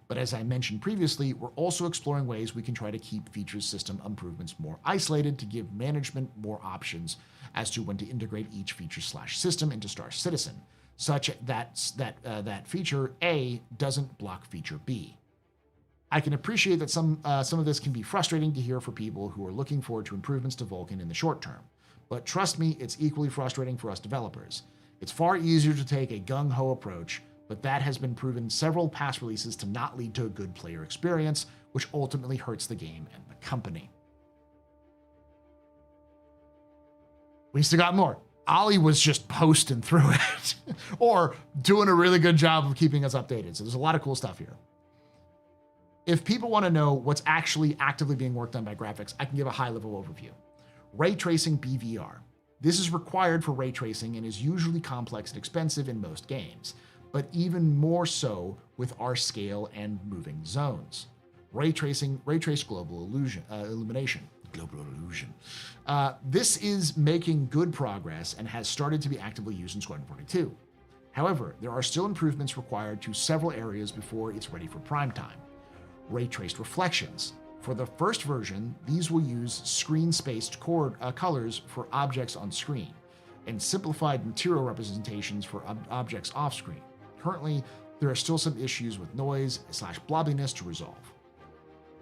But as I mentioned previously, we're also exploring ways we can try to keep features system improvements more isolated to give management more options as to when to integrate each feature/system into Star Citizen, such that feature A doesn't block feature B. I can appreciate that some of this can be frustrating to hear for people who are looking forward to improvements to Vulkan in the short term, but trust me, it's equally frustrating for us developers. It's far easier to take a gung-ho approach, but that has been proven several past releases to not lead to a good player experience, which ultimately hurts the game and the company. We still got more. Ollie was just posting through it, or doing a really good job of keeping us updated. So there's a lot of cool stuff here. If people want to know what's actually actively being worked on by graphics, I can give a high-level overview. Ray tracing BVR. This is required for ray tracing and is usually complex and expensive in most games, but even more so with our scale and moving zones. Ray trace global illumination. This is making good progress and has started to be actively used in Squadron 42. However, there are still improvements required to several areas before it's ready for prime time. Ray traced reflections. For the first version, these will use screen-spaced colors for objects on screen, and simplified material representations for objects off-screen. Currently, there are still some issues with noise/blobbiness to resolve.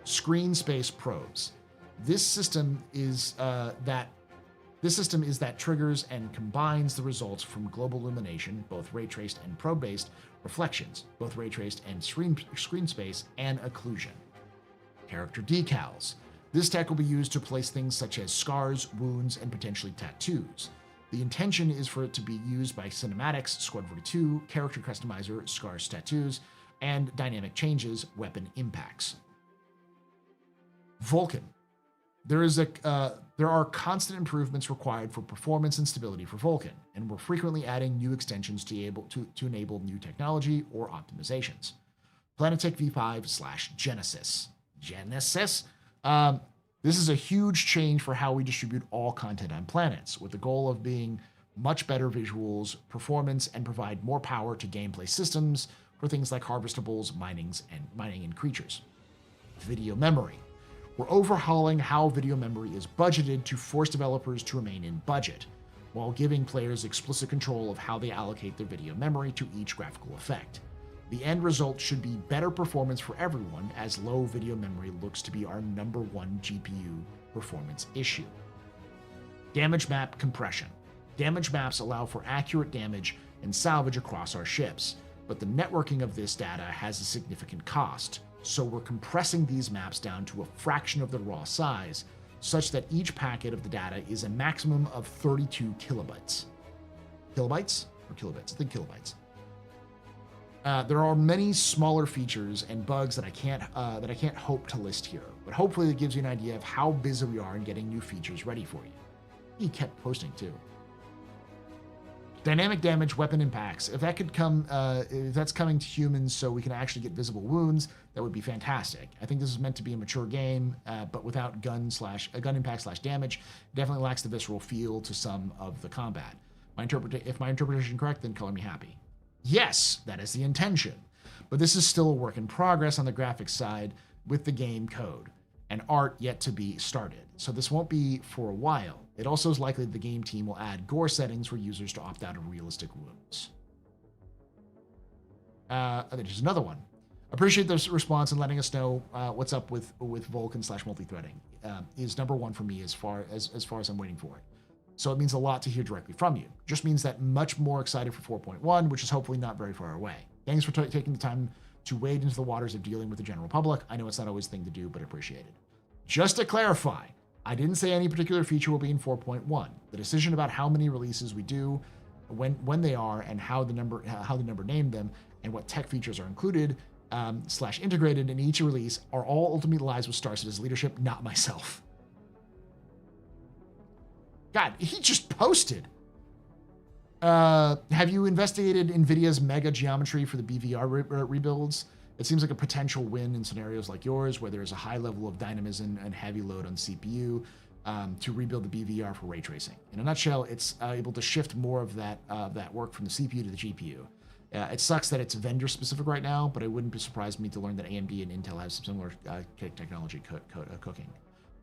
Screen space probes. This system is that triggers and combines the results from global illumination, both ray traced and probe-based, reflections, both ray traced and screen space, and occlusion. Character decals. This tech will be used to place things such as scars, wounds, and potentially tattoos. The intention is for it to be used by cinematics, Squad 42, character customizer, scars, tattoos, and dynamic changes, weapon impacts. Vulkan. There are constant improvements required for performance and stability for Vulkan, and we're frequently adding new extensions to enable new technology or optimizations. Planetech V5/Genesis. This is a huge change for how we distribute all content on planets, with the goal of being much better visuals, performance, and provide more power to gameplay systems for things like harvestables, mining, and creatures. Video memory. We're overhauling how video memory is budgeted to force developers to remain in budget, while giving players explicit control of how they allocate their video memory to each graphical effect. The end result should be better performance for everyone, as low video memory looks to be our #1 GPU performance issue. Damage map compression. Damage maps allow for accurate damage and salvage across our ships, but the networking of this data has a significant cost. So we're compressing these maps down to a fraction of the raw size, such that each packet of the data is a maximum of 32 kilobytes. Kilobytes or kilobits? I think kilobytes. There are many smaller features and bugs that I can't hope to list here, but hopefully it gives you an idea of how busy we are in getting new features ready for you. He kept posting too. Dynamic damage weapon impacts. If that could come, if that's coming to humans so we can actually get visible wounds, that would be fantastic. I think this is meant to be a mature game, but without gun impact / damage, it definitely lacks the visceral feel to some of the combat. If my interpretation is correct, then color me happy. Yes, that is the intention, but this is still a work in progress on the graphics side with the game code and art yet to be started. So this won't be for a while. It also is likely that the game team will add gore settings for users to opt out of realistic wounds. There's another one. Appreciate this response and letting us know what's up with Vulkan / multi-threading. Is number one for me as far as I'm waiting for it. So it means a lot to hear directly from you. Just means that much more excited for 4.1, which is hopefully not very far away. Thanks for taking the time to wade into the waters of dealing with the general public. I know it's not always the thing to do, but appreciate it. Just to clarify, I didn't say any particular feature will be in 4.1. The decision about how many releases we do, when they are, and how the number named them, and what tech features are included / integrated in each release are all ultimately lies with Star Citizen leadership, not myself. God, he just posted. Have you investigated NVIDIA's mega geometry for the BVR rebuilds? It seems like a potential win in scenarios like yours, where there's a high level of dynamism and heavy load on CPU to rebuild the BVR for ray tracing. In a nutshell, it's able to shift more of that work from the CPU to the GPU. It sucks that it's vendor specific right now, but it wouldn't be surprised me to learn that AMD and Intel have some similar technology cooking.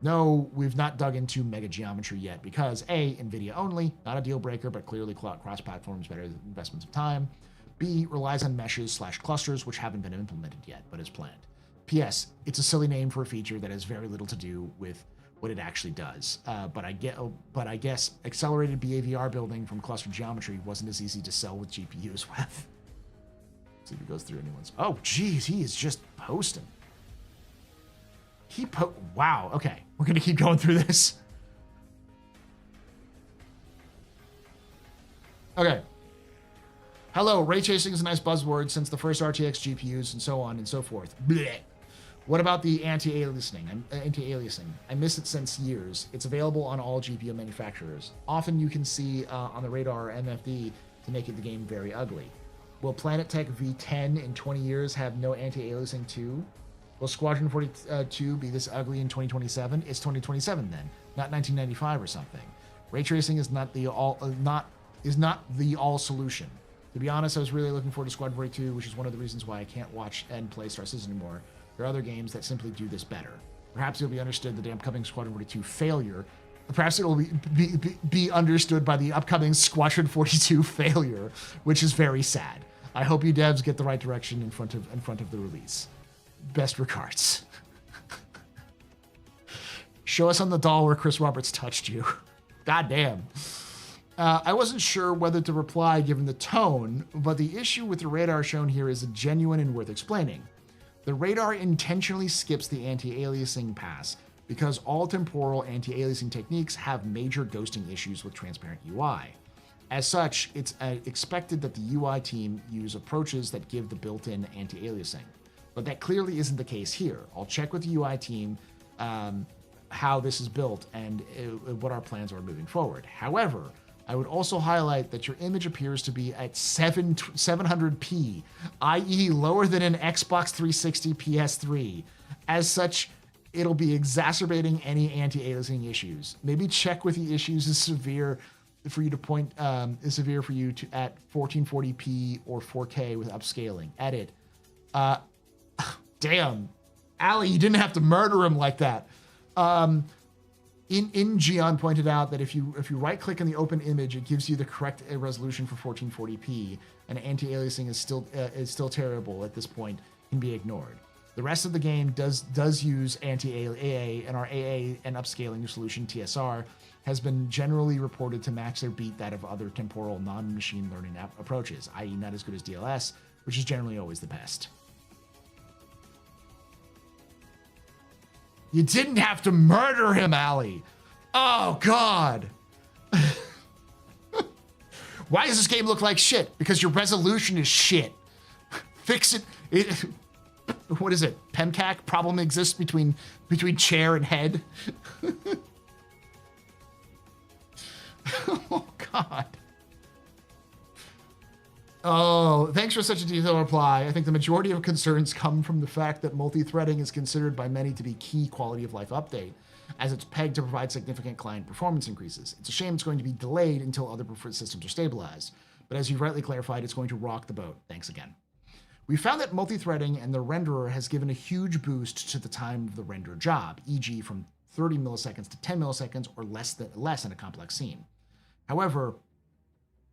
No, we've not dug into mega geometry yet because A, NVIDIA only, not a deal breaker, but clearly cross-platform is better than investments of time. B, relies on meshes / clusters, which haven't been implemented yet, but is planned. P.S., it's a silly name for a feature that has very little to do with what it actually does. But I guess accelerated BAVR building from cluster geometry wasn't as easy to sell with GPUs with. See if he goes through anyone's. Oh, geez, he is just posting. Wow, okay. We're going to keep going through this. Okay. Hello, ray tracing is a nice buzzword since the first RTX GPUs and so on and so forth. Blech. What about the anti-aliasing? I miss it since years. It's available on all GPU manufacturers. Often you can see on the radar or MFD to make the game very ugly. Will Planet Tech V10 in 20 years have no anti-aliasing too? Will Squadron 42 be this ugly in 2027? It's 2027 then, not 1995 or something. Ray tracing is not the all solution. To be honest, I was really looking forward to Squadron 42, which is one of the reasons why I can't watch and play Star Citizen anymore. There are other games that simply do this better. Perhaps it'll be understood that the upcoming Squadron 42 failure. Perhaps it will be understood by the upcoming Squadron 42 failure, which is very sad. I hope you devs get the right direction in front of the release. Best regards. Show us on the doll where Chris Roberts touched you. God damn. I wasn't sure whether to reply given the tone, but the issue with the radar shown here is genuine and worth explaining. The radar intentionally skips the anti-aliasing pass because all temporal anti-aliasing techniques have major ghosting issues with transparent UI. As such, it's expected that the UI team use approaches that give the built-in anti-aliasing. But that clearly isn't the case here. I'll check with the UI team how this is built and what our plans are moving forward. However, I would also highlight that your image appears to be at 700p, i.e. lower than an Xbox 360 PS3. As such, it'll be exacerbating any anti-aliasing issues. Maybe check with the issues is severe for you to at 1440p or 4K with upscaling. Edit. Damn, Ali, you didn't have to murder him like that. Gian pointed out that if you right-click on the open image, it gives you the correct resolution for 1440p, and anti-aliasing is still terrible at this point, can be ignored. The rest of the game does use anti-AA, and our AA and upscaling solution TSR has been generally reported to match or beat that of other temporal non-machine learning approaches, i.e. not as good as DLS, which is generally always the best. You didn't have to murder him, Allie. Oh, God. Why does this game look like shit? Because your resolution is shit. Fix it. What is it? PEMCAC? Problem exists between chair and head? Oh, God. Oh, thanks for such a detailed reply. I think the majority of concerns come from the fact that multi-threading is considered by many to be key quality of life update, as it's pegged to provide significant client performance increases. It's a shame it's going to be delayed until other systems are stabilized. But as you've rightly clarified, it's going to rock the boat. Thanks again. We found that multi-threading and the renderer has given a huge boost to the time of the render job, e.g. from 30 milliseconds to 10 milliseconds or less in a complex scene. However,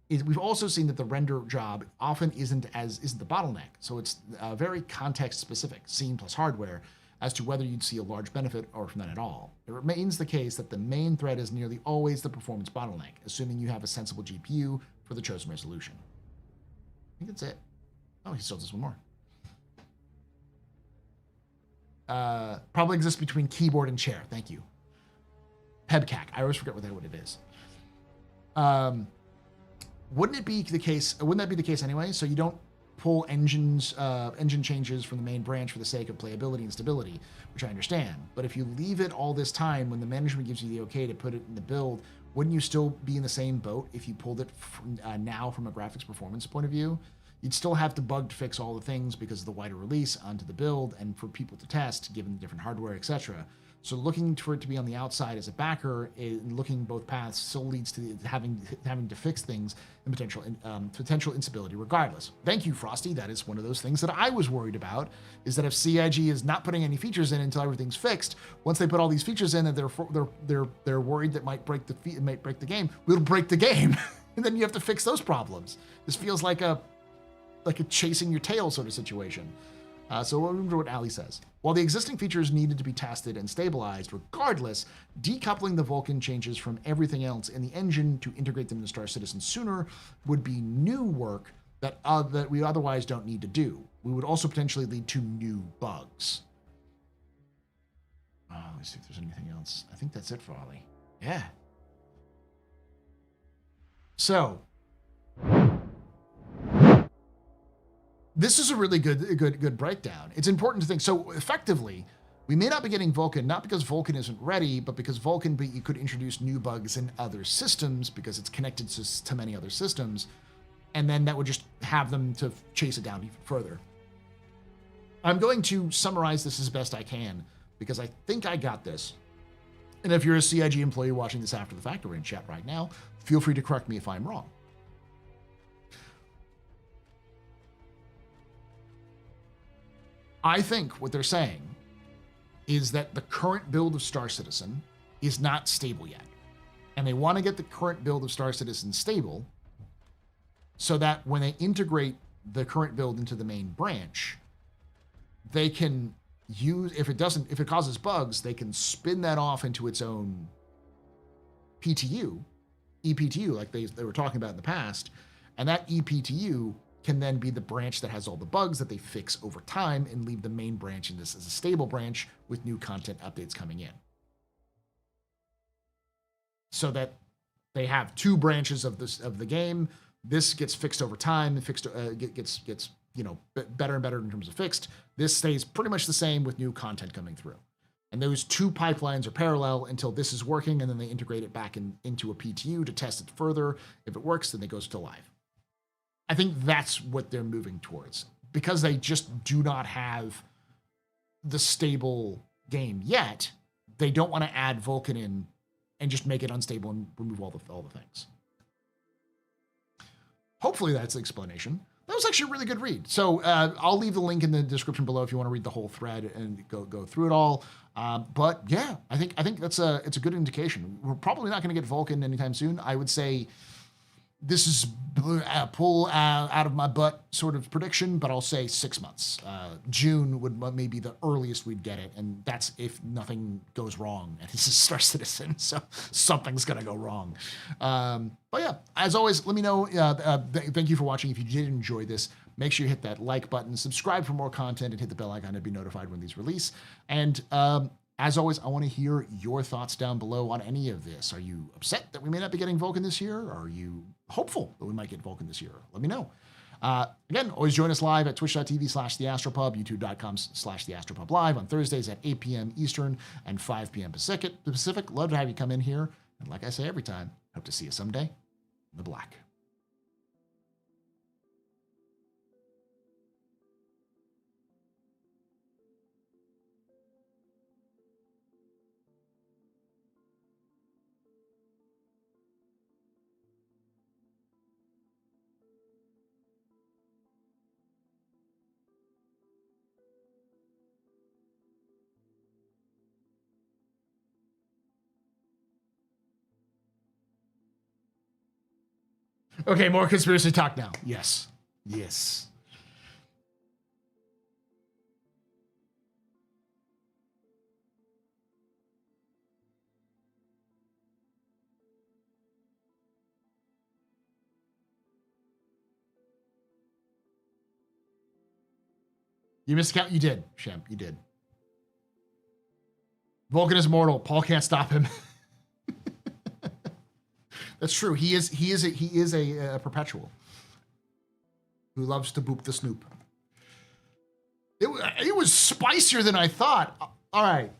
we've also seen that the render job often isn't the bottleneck, so it's very context-specific, scene plus hardware, as to whether you'd see a large benefit or from that at all. It remains the case that the main thread is nearly always the performance bottleneck, assuming you have a sensible GPU for the chosen resolution. I think that's it. Oh, he still does one more. Probably exists between keyboard and chair. Thank you. PEBCAC. I always forget what it is. Wouldn't that be the case anyway? So you don't pull engine changes from the main branch for the sake of playability and stability, which I understand. But if you leave it all this time when the management gives you the okay to put it in the build, wouldn't you still be in the same boat if you pulled it now from a graphics performance point of view? You'd still have to bug fix all the things because of the wider release onto the build and for people to test, given the different hardware, etc. So looking for it to be on the outside as a backer, looking both paths still leads to having to fix things and potential instability regardless. Thank you, Frosty. That is one of those things that I was worried about, is that if CIG is not putting any features in until everything's fixed, once they put all these features in and they're worried that might break the game, we'll break the game. And then you have to fix those problems. This feels like a chasing your tail sort of situation. So we'll remember what Ali says. While the existing features needed to be tested and stabilized, regardless, decoupling the Vulkan changes from everything else in the engine to integrate them into Star Citizen sooner would be new work that we otherwise don't need to do. We would also potentially lead to new bugs. Let's see if there's anything else. I think that's it for Ali. Yeah. So this is a really good breakdown. It's important to think. So effectively, we may not be getting Vulkan, not because Vulkan isn't ready, but because Vulkan could introduce new bugs in other systems because it's connected to many other systems. And then that would just have them to chase it down even further. I'm going to summarize this as best I can because I think I got this. And if you're a CIG employee watching this after the fact or in chat right now, feel free to correct me if I'm wrong. I think what they're saying is that the current build of Star Citizen is not stable yet. And they want to get the current build of Star Citizen stable so that when they integrate the current build into the main branch, they can use, if it causes bugs, they can spin that off into its own PTU, ePTU, like they were talking about in the past. And that ePTU can then be the branch that has all the bugs that they fix over time and leave the main branch in this as a stable branch with new content updates coming in. So that they have two branches of the game. This gets fixed over time and gets better and better in terms of fixed. This stays pretty much the same with new content coming through. And those two pipelines are parallel until this is working, and then they integrate it back into a PTU to test it further. If it works, then it goes to live. I think that's what they're moving towards, because they just do not have the stable game yet. They don't want to add Vulkan in and just make it unstable and remove all the things. Hopefully that's the explanation. That was actually a really good read. So I'll leave the link in the description below if you want to read the whole thread and go through it all. But yeah, I think it's a good indication. We're probably not going to get Vulkan anytime soon. I would say this is a pull out of my butt sort of prediction, but I'll say 6 months. June would maybe the earliest we'd get it, and that's if nothing goes wrong. And this is Star Citizen, so something's gonna go wrong. But yeah, as always, let me know. Thank you for watching. If you did enjoy this, make sure you hit that like button, subscribe for more content, and hit the bell icon to be notified when these release. And As always, I want to hear your thoughts down below on any of this. Are you upset that we may not be getting Vulkan this year? Are you hopeful that we might get Vulkan this year? Let me know. Again, always join us live at twitch.tv/TheAstroPub, youtube.com/TheAstroPub live on Thursdays at 8 p.m. Eastern and 5 p.m. Pacific. Love to have you come in here. And like I say every time, hope to see you someday in the black. Okay, more conspiracy talk now. Yes. Yes. You missed a count? You did, Shem. You did. Vulkan is mortal. Paul can't stop him. That's true. He is a perpetual who loves to boop the snoop. It was spicier than I thought. All right.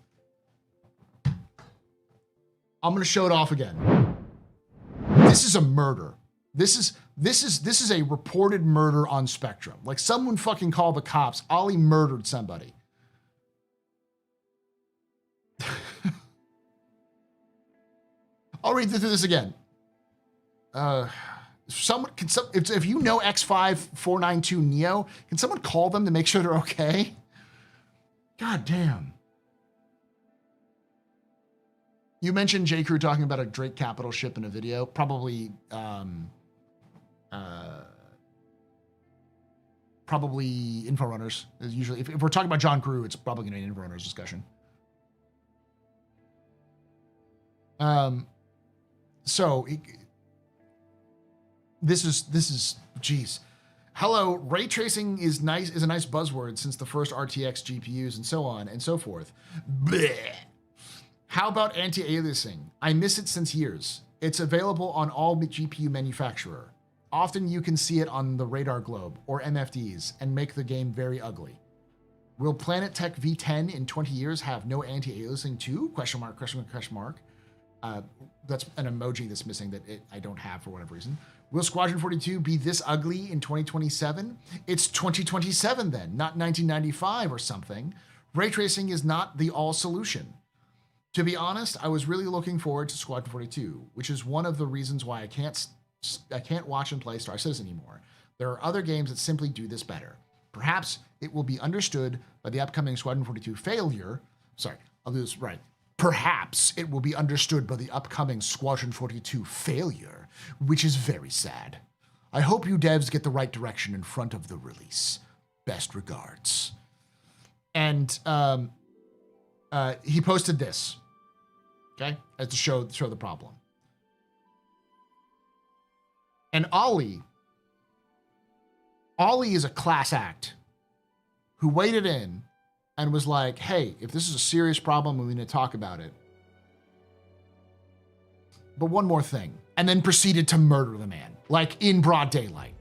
I'm gonna show it off again. This is a murder. This is a reported murder on Spectrum. Like someone fucking called the cops. Ollie murdered somebody. I'll read through this again. If you know X5492 Neo, can someone call them to make sure they're okay? God damn. You mentioned J. Crew talking about a Drake Capital ship in a video. Probably Inforunners. Usually, if we're talking about John Crew, it's probably going to be an Inforunners discussion. This is, geez. Hello, ray tracing is a nice buzzword since the first RTX GPUs and so on and so forth. Blech. How about anti-aliasing? I miss it since years. It's available on all GPU manufacturer. Often you can see it on the radar globe or MFDs and make the game very ugly. Will Planet Tech V10 in 20 years have no anti-aliasing too? Question mark, question mark, question mark. That's an emoji that's missing that I don't have for whatever reason. Will Squadron 42 be this ugly in 2027? It's 2027 then, not 1995 or something. Ray tracing is not the all solution. To be honest, I was really looking forward to Squadron 42, which is one of the reasons why I can't watch and play Star Citizen anymore. There are other games that simply do this better. Perhaps it will be understood by the upcoming Squadron 42 failure. Sorry, I'll do this right. Perhaps it will be understood by the upcoming Squadron 42 failure, which is very sad. I hope you devs get the right direction in front of the release. Best regards. And he posted this, okay, as to show the problem. And Ollie is a class act who waded in and was like, hey, if this is a serious problem, we need to talk about it. But one more thing. And then proceeded to murder the man, like in broad daylight.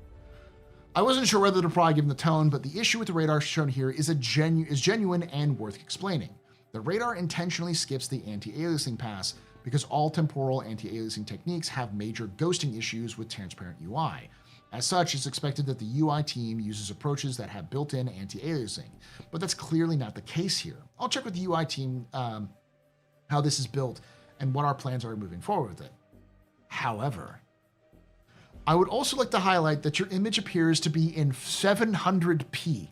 I wasn't sure whether to probably give him the tone, but the issue with the radar shown here is genuine and worth explaining. The radar intentionally skips the anti-aliasing pass because all temporal anti-aliasing techniques have major ghosting issues with transparent UI. As such, it's expected that the UI team uses approaches that have built-in anti-aliasing, but that's clearly not the case here. I'll check with the UI team how this is built and what our plans are moving forward with it. However, I would also like to highlight that your image appears to be in 700p,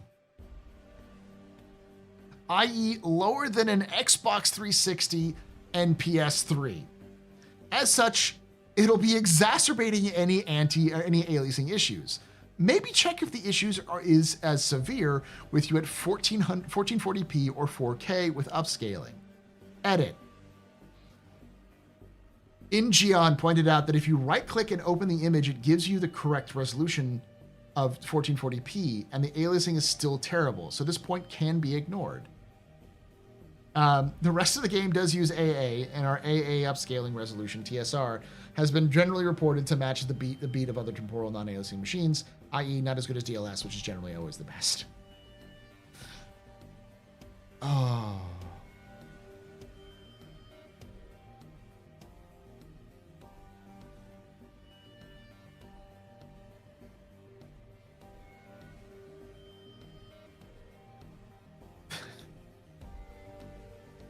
i.e. lower than an Xbox 360 and PS3. As such, it'll be exacerbating any aliasing issues. Maybe check if the issues is as severe with you at 1440p or 4K with upscaling. Edit. Ingeon pointed out that if you right-click and open the image, it gives you the correct resolution of 1440p, and the aliasing is still terrible, so this point can be ignored. The rest of the game does use AA, and our AA upscaling resolution, TSR, has been generally reported to match the beat of other temporal non-aliasing machines, i.e. not as good as DLS, which is generally always the best. Oh.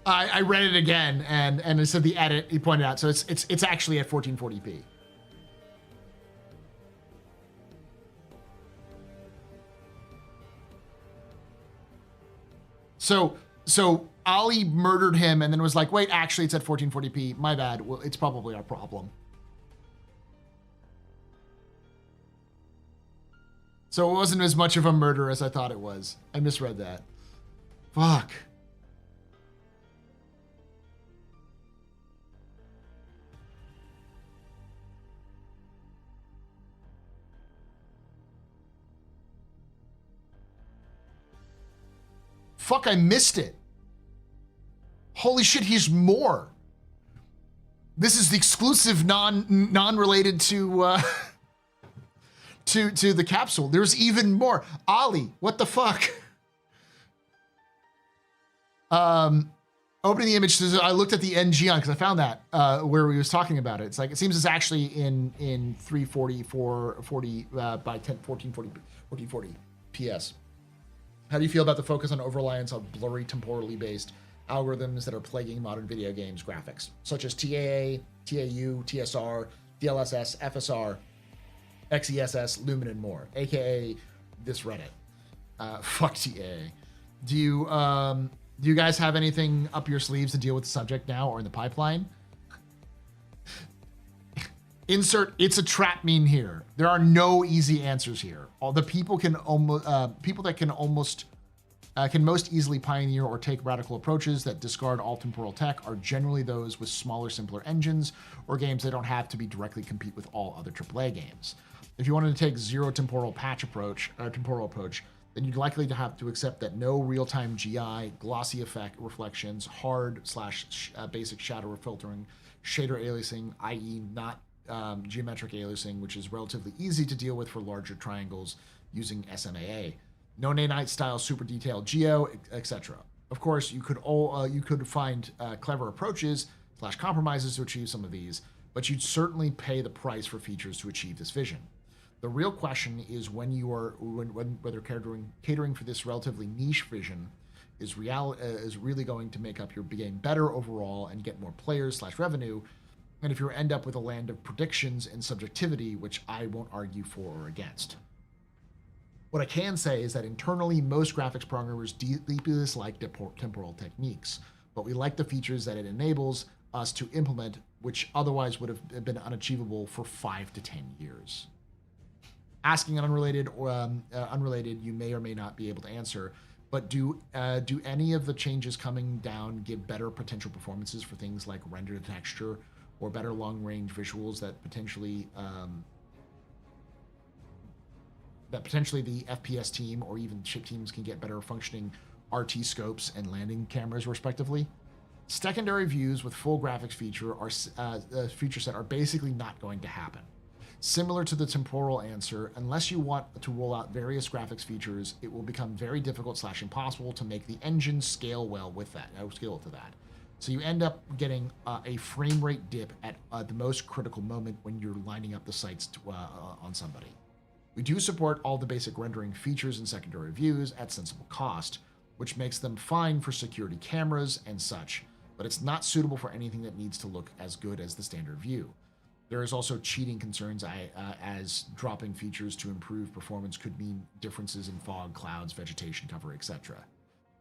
I read it again, and it said the edit he pointed out, so it's actually at 1440p. So Ollie murdered him, and then was like, wait, actually, it's at 1440p. My bad. Well, it's probably our problem. So it wasn't as much of a murder as I thought it was. I misread that. Fuck. Fuck, I missed it. Holy shit, he's more. This is the exclusive non-related to to the capsule. There's even more. Ollie, what the fuck? Opening the image, I looked at the NG on because I found that where we was talking about it. It's like it seems it's actually in 340 440 by 1440 PS. How do you feel about the focus on over-reliance on blurry, temporally based algorithms that are plaguing modern video games graphics, such as TAA, TAU, TSR, DLSS, FSR, XESS, Lumen, and more, aka this Reddit? Fuck TAA. Do you guys have anything up your sleeves to deal with the subject now or in the pipeline? Insert "it's a trap" meme here. There are no easy answers here. All the people can most easily pioneer or take radical approaches that discard all temporal tech are generally those with smaller, simpler engines or games that don't have to be directly compete with all other AAA games. If you wanted to take zero temporal approach, then you'd likely to have to accept that no real-time GI, glossy effect reflections, hard/basic shadow filtering, shader aliasing, i.e. not geometric aliasing, which is relatively easy to deal with for larger triangles using SMAA. No nanite style super detailed geo, etc. Of course, you could find clever approaches / compromises to achieve some of these, but you'd certainly pay the price for features to achieve this vision. The real question is whether catering for this relatively niche vision is really going to make up your game better overall and get more players / revenue, and if you end up with a land of predictions and subjectivity, which I won't argue for or against. What I can say is that internally, most graphics programmers deeply dislike temporal techniques, but we like the features that it enables us to implement, which otherwise would have been unachievable for 5 to 10 years. Asking an unrelated, you may or may not be able to answer, but do any of the changes coming down give better potential performances for things like render to texture or better long-range visuals that potentially the FPS team or even chip teams can get better functioning RT scopes and landing cameras respectively? Secondary views with full graphics feature set are basically not going to happen. Similar to the temporal answer, unless you want to roll out various graphics features, it will become very difficult / impossible to make the engine scale well with that. Scale to that. So you end up getting a frame rate dip at the most critical moment when you're lining up the sights on somebody. We do support all the basic rendering features and secondary views at sensible cost, which makes them fine for security cameras and such, but it's not suitable for anything that needs to look as good as the standard view. There is also cheating concerns as dropping features to improve performance could mean differences in fog, clouds, vegetation cover, etc.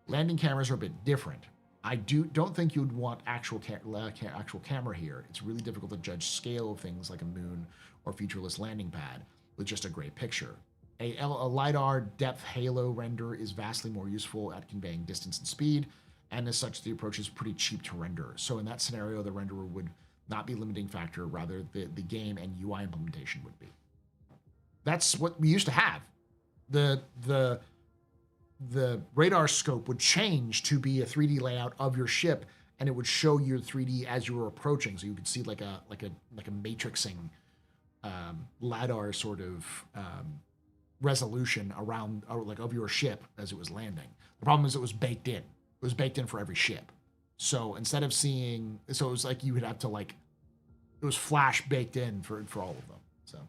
Landing cameras are a bit different. I don't think you'd want actual camera here. It's really difficult to judge scale of things like a moon or featureless landing pad with just a great picture. A LiDAR depth halo render is vastly more useful at conveying distance and speed, and as such, the approach is pretty cheap to render. So in that scenario, the renderer would not be a limiting factor, rather the game and UI implementation would be. That's what we used to have. The the radar scope would change to be a 3D layout of your ship, and it would show your 3D as you were approaching, so you could see like a matrixing lidar sort of resolution around like of your ship as it was landing. The problem is it was baked in. It was baked in for every ship. So instead of seeing, so it was like you would have to like, it was flash baked in for all of them. So.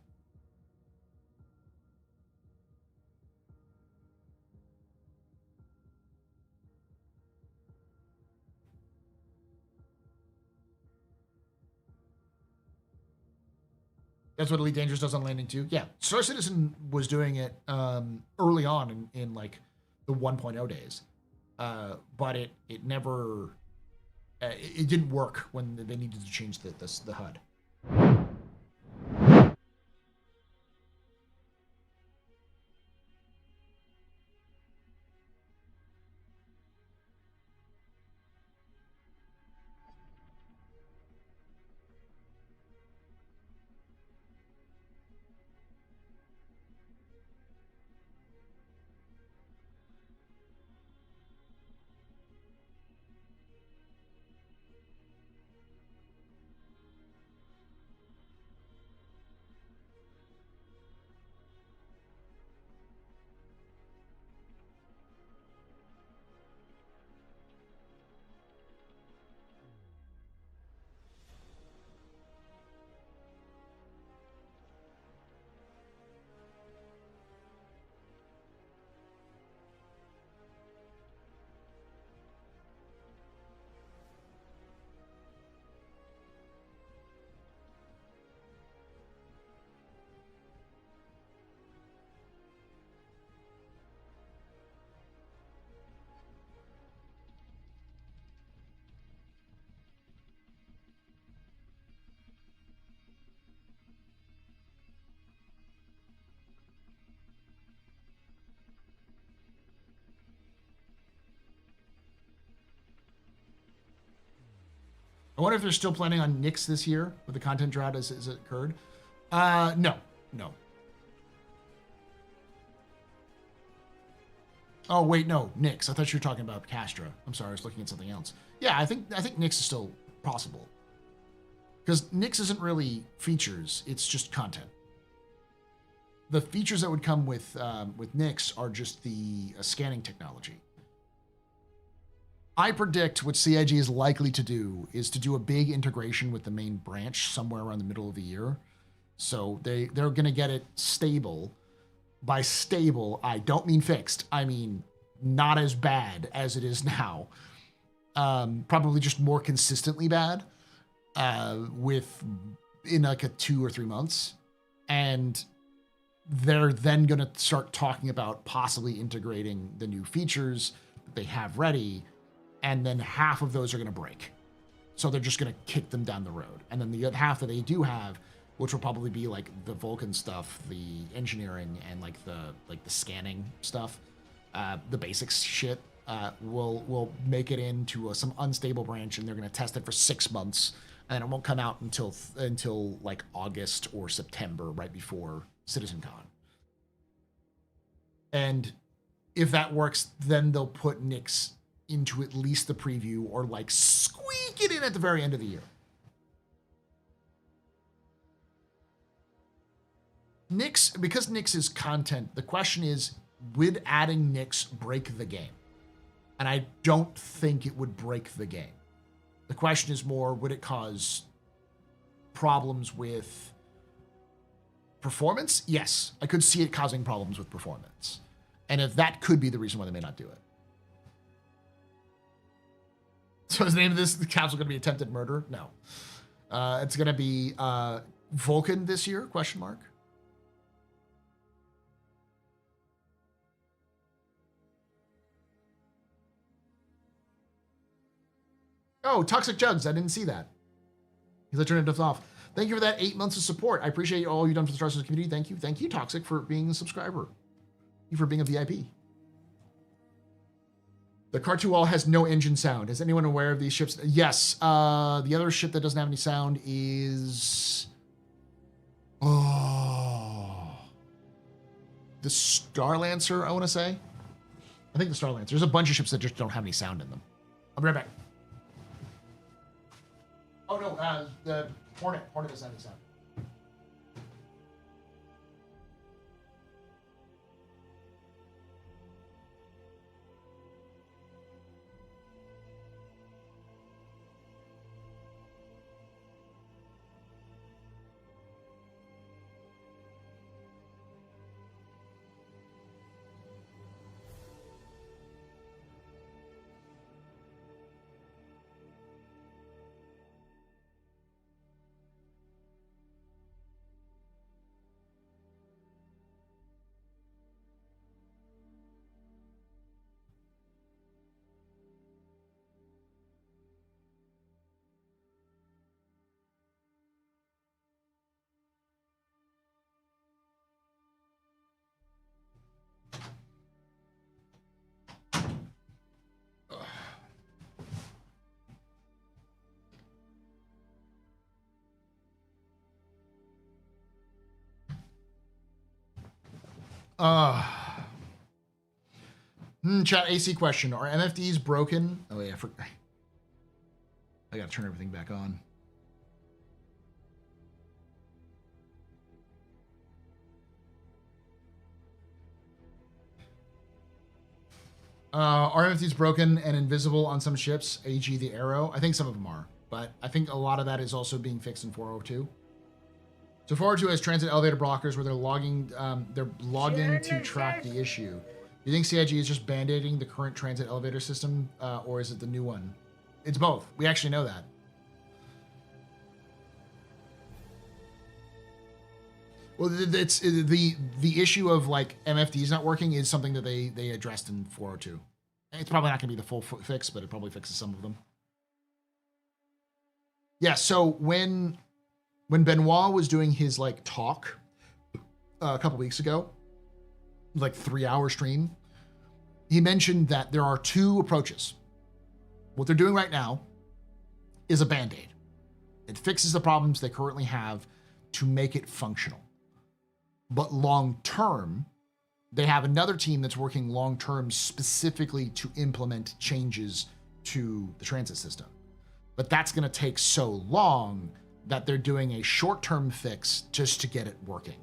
That's what Elite Dangerous does on landing too. Yeah, Star Citizen was doing it early on in like the 1.0 days, but it never it didn't work when they needed to change the HUD. I wonder if they're still planning on Nyx this year with the content drought as it occurred. No. Oh wait, no, Nyx. I thought you were talking about Castra. I'm sorry, I was looking at something else. Yeah, I think Nyx is still possible because Nyx isn't really features; it's just content. The features that would come with Nyx are just the scanning technology. I predict what CIG is likely to do is to do a big integration with the main branch somewhere around the middle of the year. So they're going to get it stable. By stable, I don't mean fixed. I mean not as bad as it is now. Probably just more consistently bad in like a 2 or 3 months. And they're then going to start talking about possibly integrating the new features that they have ready, and then half of those are going to break. So they're just going to kick them down the road. And then the other half that they do have, which will probably be like the Vulkan stuff, the engineering, and like the scanning stuff, the basics shit, will make it into some unstable branch, and they're going to test it for 6 months, and it won't come out until like August or September, right before CitizenCon. And if that works, then they'll put Nyx into at least the preview, or like squeak it in at the very end of the year. Nyx, because Nyx is content, the question is, would adding Nyx break the game? And I don't think it would break the game. The question is more, would it cause problems with performance? Yes, I could see it causing problems with performance. And if that could be the reason why they may not do it. So is the name of this capsule going to be Attempted Murder? No. It's going to be Vulkan this year, question mark. Oh, Toxic Jugs. I didn't see that. He's alternative off. Thank you for that 8 months of support. I appreciate all you've done for the Star Citizen community. Thank you. Thank you, Toxic, for being a subscriber. Thank you for being a VIP. The Cartual has no engine sound. Is anyone aware of these ships? Yes. The other ship that doesn't have any sound is... the Starlancer, I want to say. I think the Starlance. There's a bunch of ships that just don't have any sound in them. I'll be right back. Oh no, the Hornet. Hornet doesn't have any sound. Chat AC question. Are MFDs broken? Oh yeah, I gotta turn everything back on. Are MFDs broken and invisible on some ships? AG the Arrow? I think some of them are, but I think a lot of that is also being fixed in 402. So 402 has transit elevator blockers where they're logging to track the issue. Do you think CIG is just band-aiding the current transit elevator system, or is it the new one? It's both. We actually know that. Well, it's the issue of like MFDs not working is something that they addressed in 402. It's probably not going to be the full fix, but it probably fixes some of them. Yeah. So when Benoit was doing his like talk a couple weeks ago, like 3-hour stream, he mentioned that there are two approaches. What they're doing right now is a band-aid. It fixes the problems they currently have to make it functional. But long term, they have another team that's working long term specifically to implement changes to the transit system. But that's going to take so long that they're doing a short-term fix just to get it working.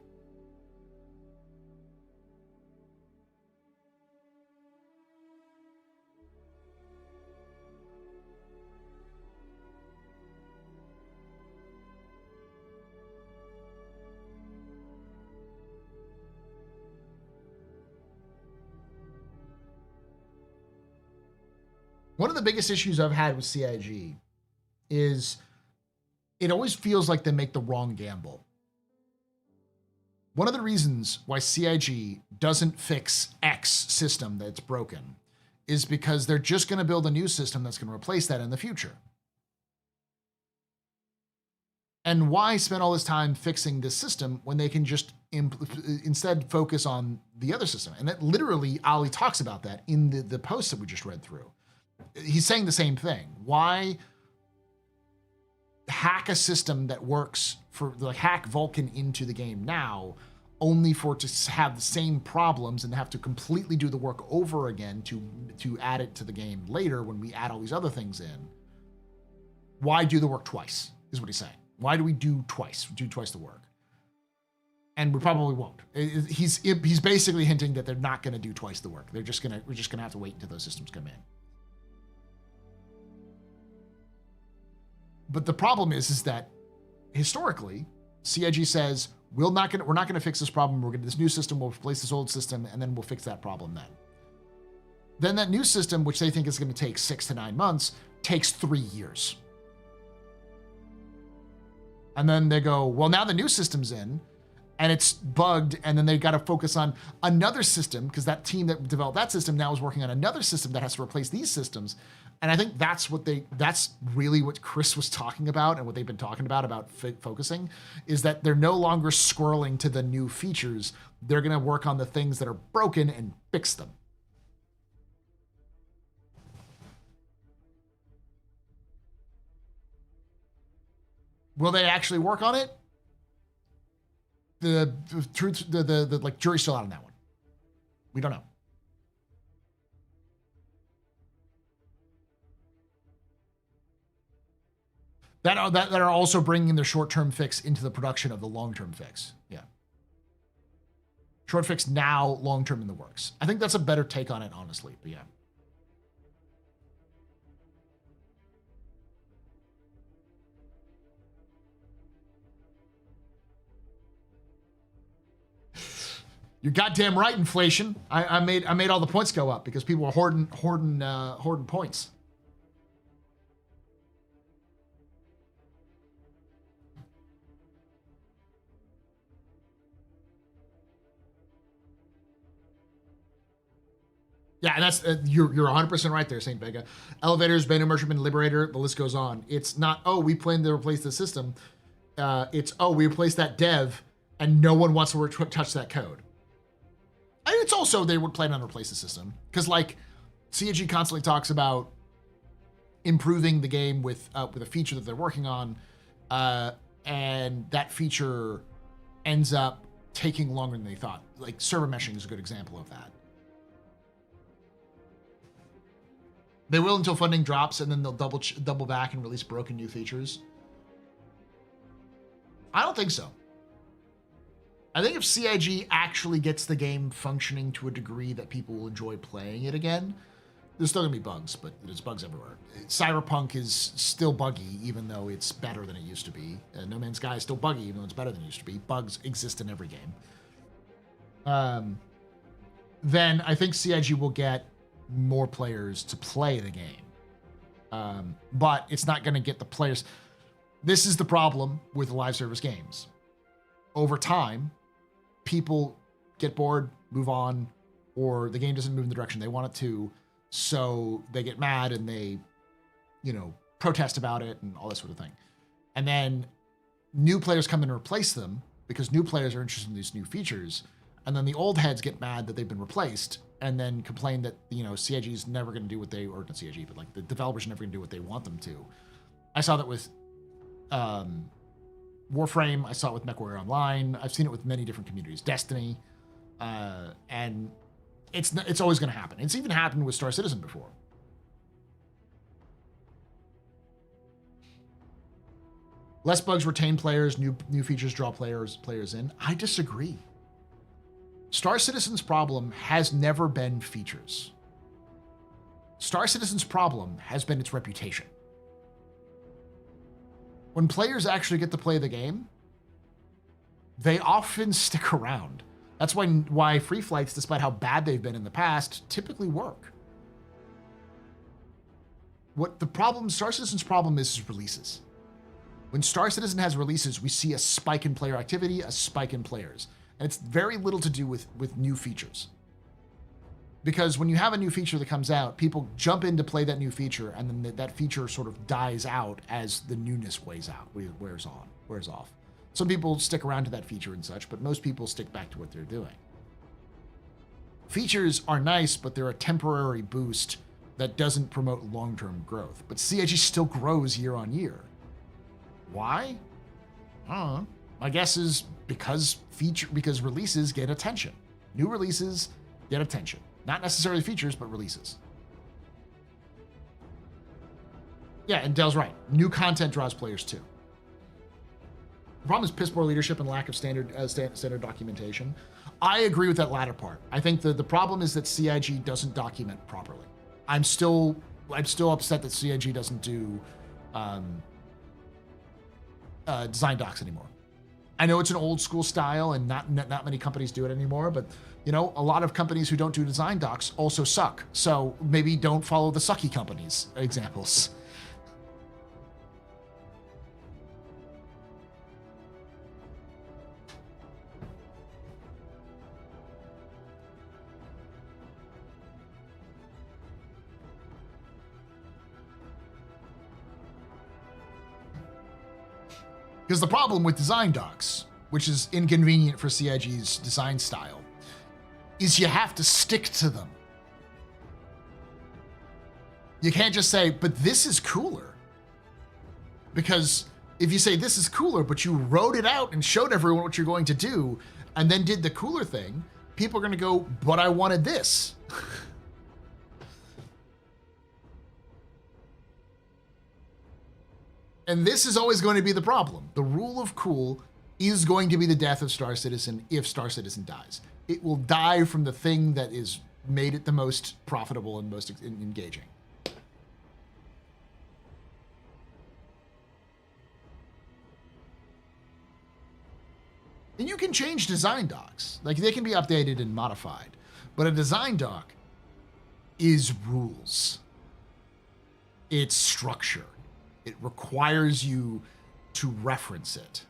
One of the biggest issues I've had with CIG is it always feels like they make the wrong gamble. One of the reasons why CIG doesn't fix X system that's broken is because they're just going to build a new system that's going to replace that in the future. And why spend all this time fixing this system when they can just instead focus on the other system? And that literally, Ali talks about that in the post that we just read through. He's saying the same thing. Why hack a system that works for like hack Vulkan into the game now, only for it to have the same problems and have to completely do the work over again to add it to the game later when we add all these other things in? Why do the work twice? Is what he's saying. Why do we do twice the work? And we probably won't. He's basically hinting that they're not going to do twice the work. We're just gonna have to wait until those systems come in. But the problem is that historically, CIG says we're not gonna fix this problem. This new system will replace this old system, and then we'll fix that problem then. Then that new system, which they think is going to take 6 to 9 months, takes 3 years. And then they go, well, now the new system's in, and it's bugged, and then they got to focus on another system because that team that developed that system now is working on another system that has to replace these systems. And I think that's really what Chris was talking about and what they've been talking about focusing, is that they're no longer squirreling to the new features. They're going to work on the things that are broken and fix them. Will they actually work on it? The truth, the jury's still out on that one. We don't know. that are also bringing the short-term fix into the production of the long-term fix. Yeah. Short fix now, long-term in the works. I think that's a better take on it, honestly, but yeah. You're goddamn right, inflation. I made all the points go up because people were hoarding points. Yeah, and that's you're 100% right there, Saint Vega. Elevators, Bane Merchantman, Liberator, the list goes on. It's not, oh, we plan to replace the system. It's, oh, we replaced that dev, and no one wants to touch that code. And it's also they would plan on replace the system because like CAG constantly talks about improving the game with a feature that they're working on, and that feature ends up taking longer than they thought. Like server meshing is a good example of that. They will until funding drops, and then they'll double back and release broken new features. I don't think so. I think if CIG actually gets the game functioning to a degree that people will enjoy playing it again, there's still gonna be bugs, but there's bugs everywhere. Cyberpunk is still buggy, even though it's better than it used to be. No Man's Sky is still buggy, even though it's better than it used to be. Bugs exist in every game. Then I think CIG will get more players to play the game. But it's not going to get the players. This is the problem with live service games. Over time, people get bored, move on, or the game doesn't move in the direction they want it to, so they get mad and they, protest about it and all that sort of thing. And then new players come in and replace them because new players are interested in these new features. And then the old heads get mad that they've been replaced and then complain that, CIG is never going to do what they, or not CIG, but like the developers are never going to do what they want them to. I saw that with Warframe. I saw it with MechWarrior Online. I've seen it with many different communities. Destiny. And it's always going to happen. It's even happened with Star Citizen before. Less bugs retain players, new features draw players in. I disagree. Star Citizen's problem has never been features. Star Citizen's problem has been its reputation. When players actually get to play the game, they often stick around. That's why free flights, despite how bad they've been in the past, typically work. What the problem, Star Citizen's problem is releases. When Star Citizen has releases, we see a spike in player activity, a spike in players. And it's very little to do with new features. Because when you have a new feature that comes out, people jump in to play that new feature, and then that feature sort of dies out as the newness wears off. Some people stick around to that feature and such, but most people stick back to what they're doing. Features are nice, but they're a temporary boost that doesn't promote long-term growth. But CIG still grows year on year. Why? I don't know. My guess is because releases get attention. New releases get attention. Not necessarily features, but releases. Yeah, and Dell's right. New content draws players too. The problem is piss poor leadership and lack of standard documentation. I agree with that latter part. I think the problem is that CIG doesn't document properly. I'm still upset that CIG doesn't do design docs anymore. I know it's an old school style and not many companies do it anymore, but a lot of companies who don't do design docs also suck. So maybe don't follow the sucky companies examples. Because the problem with design docs, which is inconvenient for CIG's design style, is you have to stick to them. You can't just say, but this is cooler. Because if you say this is cooler, but you wrote it out and showed everyone what you're going to do, and then did the cooler thing, people are going to go, but I wanted this. And this is always going to be the problem. The rule of cool is going to be the death of Star Citizen if Star Citizen dies. It will die from the thing that is made it the most profitable and most engaging. And you can change design docs. Like, they can be updated and modified. But a design doc is rules. It's structure. It requires you to reference it.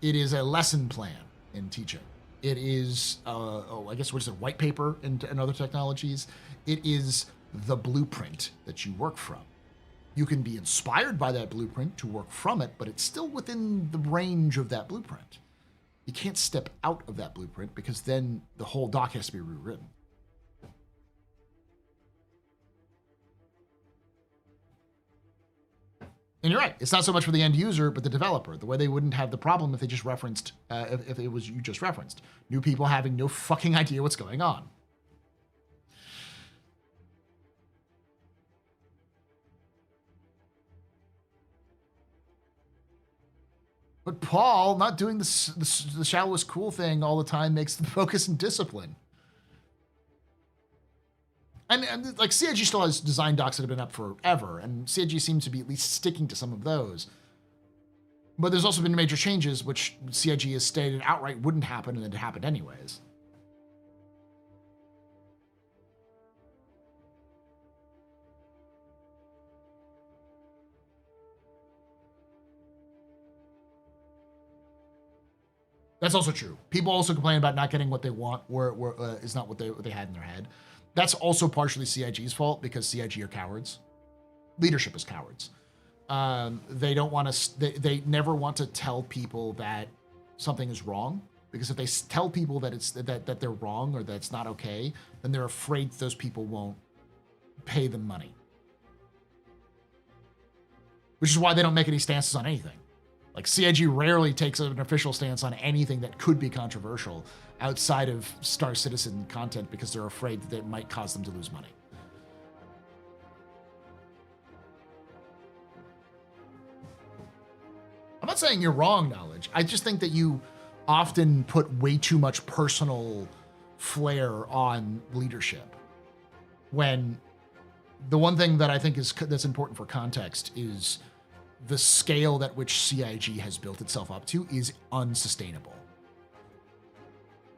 It is a lesson plan in teaching. It is, I guess what is it, white paper and other technologies. It is the blueprint that you work from. You can be inspired by that blueprint to work from it, but it's still within the range of that blueprint. You can't step out of that blueprint because then the whole doc has to be rewritten. And you're right. It's not so much for the end user, but the developer. The way they wouldn't have the problem if they just referenced, if it was you just referenced. New people having no fucking idea what's going on. But Paul, not doing the shallowest cool thing all the time makes the focus and discipline. And like CIG still has design docs that have been up forever, and CIG seems to be at least sticking to some of those. But there's also been major changes, which CIG has stated outright wouldn't happen, and it happened anyways. That's also true. People also complain about not getting what they want, where is not what they had in their head. That's also partially CIG's fault because CIG are cowards. Leadership is cowards. They don't want to. They never want to tell people that something is wrong, because if they tell people that it's that they're wrong or that it's not okay, then they're afraid those people won't pay them money. Which is why they don't make any stances on anything. Like, CIG rarely takes an official stance on anything that could be controversial outside of Star Citizen content because they're afraid that it might cause them to lose money. I'm not saying you're wrong, Knowledge. I just think that you often put way too much personal flair on leadership. When the one thing that I think that's important for context is the scale at which CIG has built itself up to is unsustainable.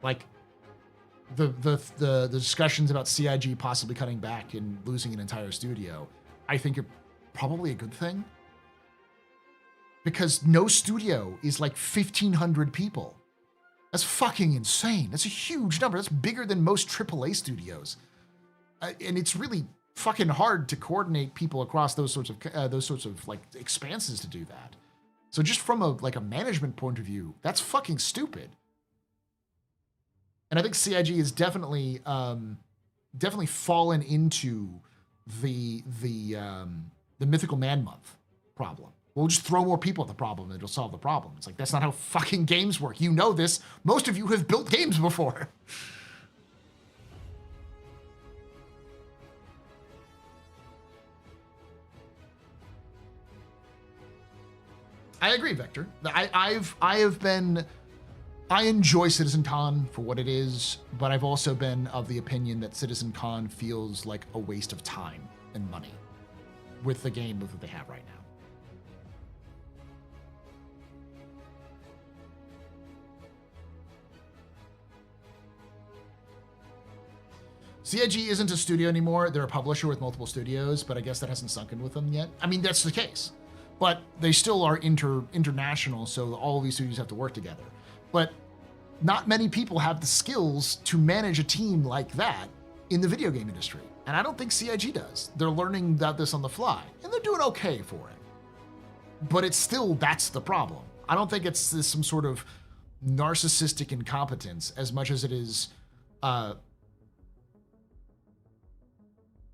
Like, the discussions about CIG possibly cutting back and losing an entire studio, I think are probably a good thing. Because no studio is like 1,500 people. That's fucking insane. That's a huge number. That's bigger than most AAA studios. And it's really fucking hard to coordinate people across those sorts of like expanses to do that. So just from a management point of view, that's fucking stupid. And I think CIG is definitely fallen into the mythical man month problem. We'll just throw more people at the problem and it'll solve the problem. It's like, that's not how fucking games work. You know this. Most of you have built games before. I agree, Vector. I enjoy CitizenCon for what it is, but I've also been of the opinion that CitizenCon feels like a waste of time and money with the game that they have right now. CIG isn't a studio anymore. They're a publisher with multiple studios, but I guess that hasn't sunk in with them yet. I mean, that's the case. But they still are international, so all of these studios have to work together. But not many people have the skills to manage a team like that in the video game industry. And I don't think CIG does. They're learning about this on the fly, and they're doing okay for it. But it's still, that's the problem. I don't think it's some sort of narcissistic incompetence as much as it is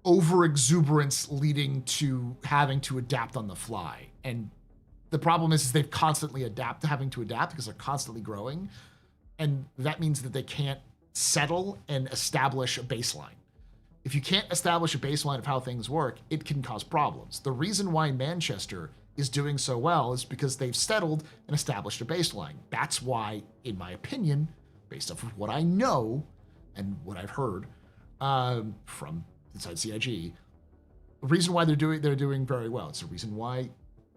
over-exuberance leading to having to adapt on the fly. And the problem is they've constantly having to adapt because they're constantly growing. And that means that they can't settle and establish a baseline. If you can't establish a baseline of how things work, it can cause problems. The reason why Manchester is doing so well is because they've settled and established a baseline. That's why, in my opinion, based off of what I know and what I've heard from inside CIG, the reason why they're doing very well. It's the reason why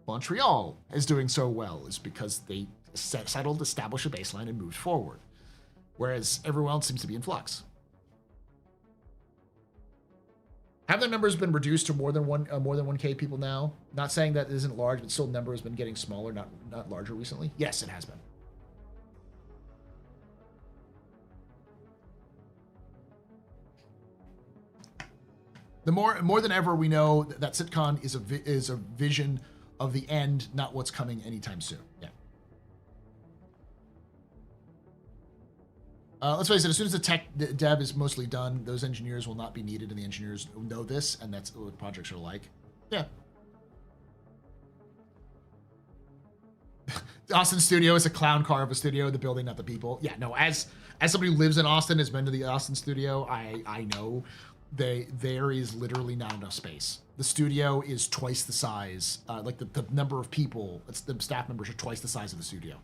Montreal is doing so well is because they settled, established a baseline, and moved forward, whereas everyone else seems to be in flux. Have their numbers been reduced to more than 1K people now? Not saying that isn't large, but still the number has been getting smaller, not larger recently. Yes, it has been. The more than ever, we know that CitCon is a vision of the end, not what's coming anytime soon. Yeah. Let's face it, as soon as the tech dev is mostly done, those engineers will not be needed, and the engineers know this, and that's what projects are like. Yeah. The Austin studio is a clown car of a studio, the building, not the people. Yeah, no, as somebody who lives in Austin, has been to the Austin studio, I know there is literally not enough space. The studio is twice the size, like the number of people, the staff members are twice the size of the studio.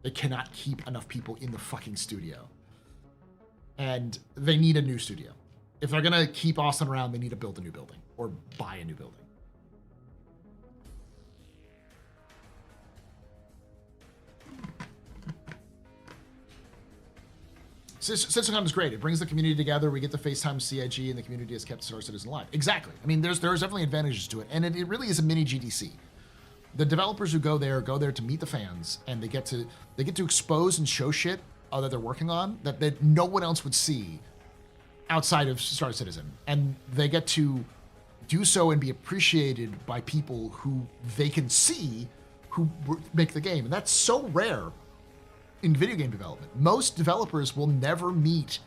They cannot keep enough people in the fucking studio. And they need a new studio. If they're gonna keep Austin around, they need to build a new building or buy a new building. CitCon is great. It brings the community together. We get to FaceTime CIG, and the community has kept Star Citizen alive. Exactly. I mean, there's definitely advantages to it, and it really is a mini GDC. The developers who go there to meet the fans, and they get to expose and show shit that they're working on that no one else would see outside of Star Citizen, and they get to do so and be appreciated by people who they can see who make the game, and that's so rare in video game development. Most developers will never meet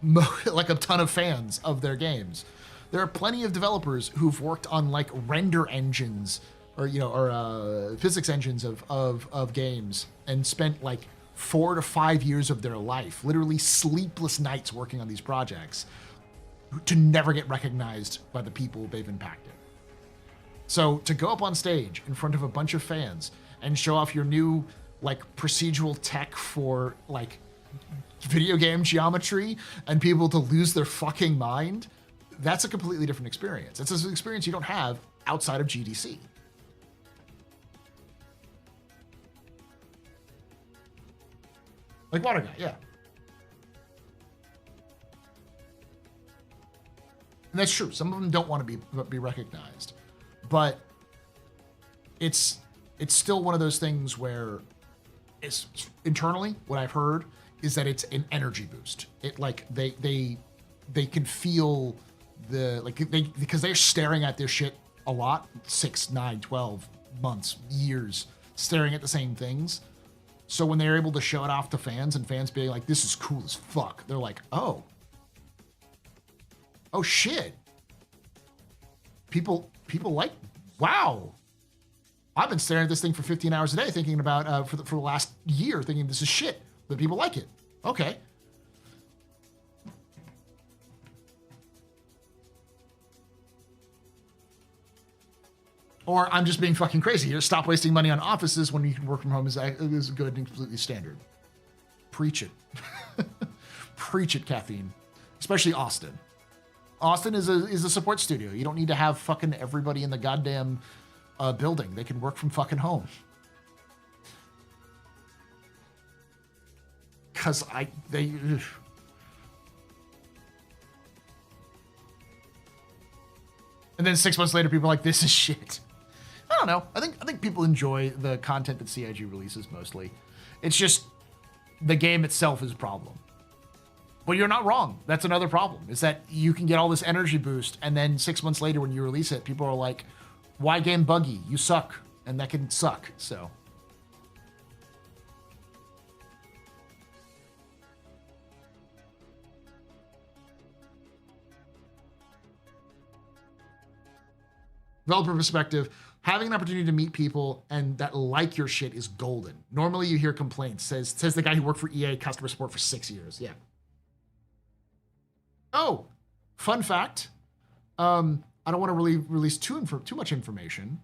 like a ton of fans of their games. There are plenty of developers who've worked on like render engines or physics engines of games and spent like 4 to 5 years of their life, literally sleepless nights working on these projects, to never get recognized by the people they've impacted. So to go up on stage in front of a bunch of fans and show off your new like procedural tech for like video game geometry and people to lose their fucking mind, that's a completely different experience. It's an experience you don't have outside of GDC. Like Water Guy, yeah. And that's true. Some of them don't want to be recognized, but it's still one of those things where it's internally what I've heard is that it's an energy boost. It like they can feel because they're staring at this shit a lot, 6, 9, 12 months, years, staring at the same things. So when they're able to show it off to fans and fans being like, this is cool as fuck, they're like, oh shit. People like, wow. I've been staring at this thing for 15 hours a day thinking about, for the last year, thinking this is shit, but people like it. Okay. Or I'm just being fucking crazy here. Stop wasting money on offices when you can work from home is good and completely standard. Preach it. Preach it, Caffeine. Especially Austin. Austin is a support studio. You don't need to have fucking everybody in the goddamn building. They can work from fucking home. Cause they. And then 6 months later, people are like, this is shit. I don't know. I think people enjoy the content that CIG releases mostly. It's just the game itself is a problem. But you're not wrong. That's another problem. Is that you can get all this energy boost, and then 6 months later when you release it, people are like, why game buggy? You suck. And that can suck, so. Developer perspective, having an opportunity to meet people and that like your shit is golden. Normally you hear complaints, says the guy who worked for EA customer support for 6 years. Yeah. Oh, fun fact. I don't want to really release too much information.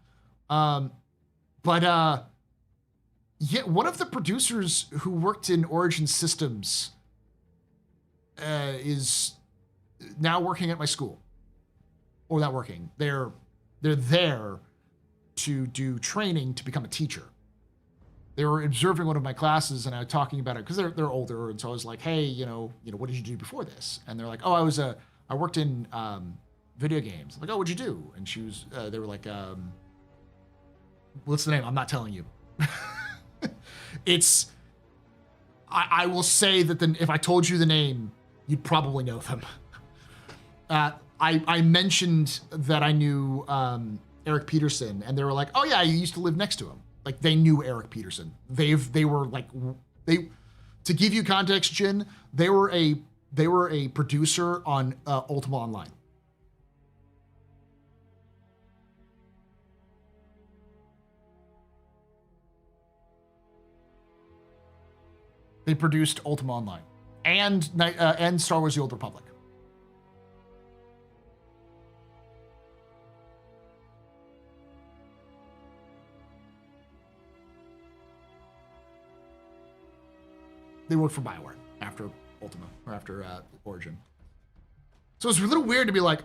But yeah, one of the producers who worked in Origin Systems is now working at my school. Or not working. They're there to do training to become a teacher. They were observing one of my classes, and I was talking about it because they're older, and so I was like, "Hey, what did you do before this?" And they're like, "Oh, I worked in video games." I'm like, "Oh, what'd you do?" And they were like, "What's the name?" I'm not telling you. It's. I will say that if I told you the name, you'd probably know them. I mentioned that I knew Eric Peterson, and they were like, "Oh yeah, I used to live next to him." Like they knew Eric Peterson. They were like to give you context, Jin. They were a producer on Ultima Online. They produced Ultima Online and Star Wars: The Old Republic. They worked for BioWare after Ultima or after Origin. So it's a little weird to be like,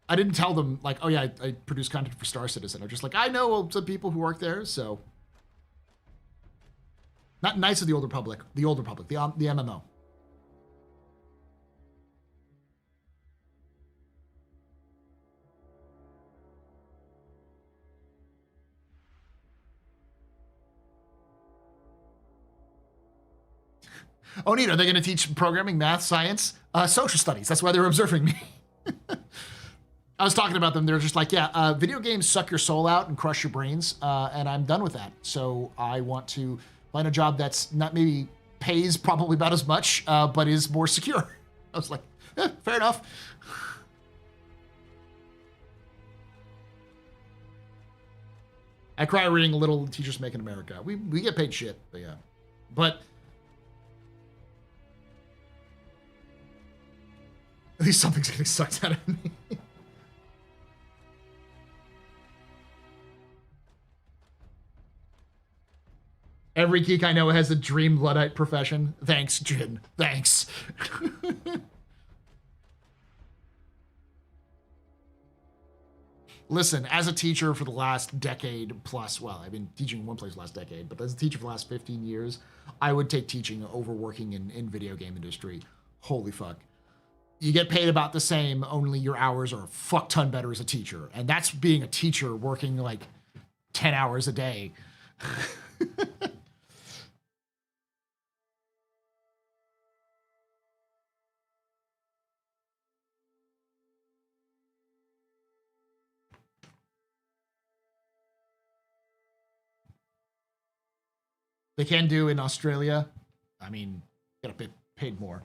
I didn't tell them like, oh yeah, I produce content for Star Citizen. I'm just like, I know some people who work there, so. Not Knights of the Old Republic, the MMO. Oh, neat. Are they going to teach programming, math, science, social studies? That's why they're observing me. I was talking about them. They're just like, yeah, video games suck your soul out and crush your brains, and I'm done with that. So I want to find a job that's not maybe pays probably about as much, but is more secure. I was like, fair enough. I cry reading Little Teachers Make in America. We get paid shit, but yeah. But at least something's getting sucked out of me. Every geek I know has a dream Luddite profession. Thanks, Jin. Thanks. Listen, as a teacher for the last decade plus, well, I've been teaching in one place the last decade, but as a teacher for the last 15 years, I would take teaching over working in video game industry. Holy fuck. You get paid about the same, only your hours are a fuck ton better as a teacher. And that's being a teacher working like 10 hours a day. They can do in Australia. I mean, gotta be paid more.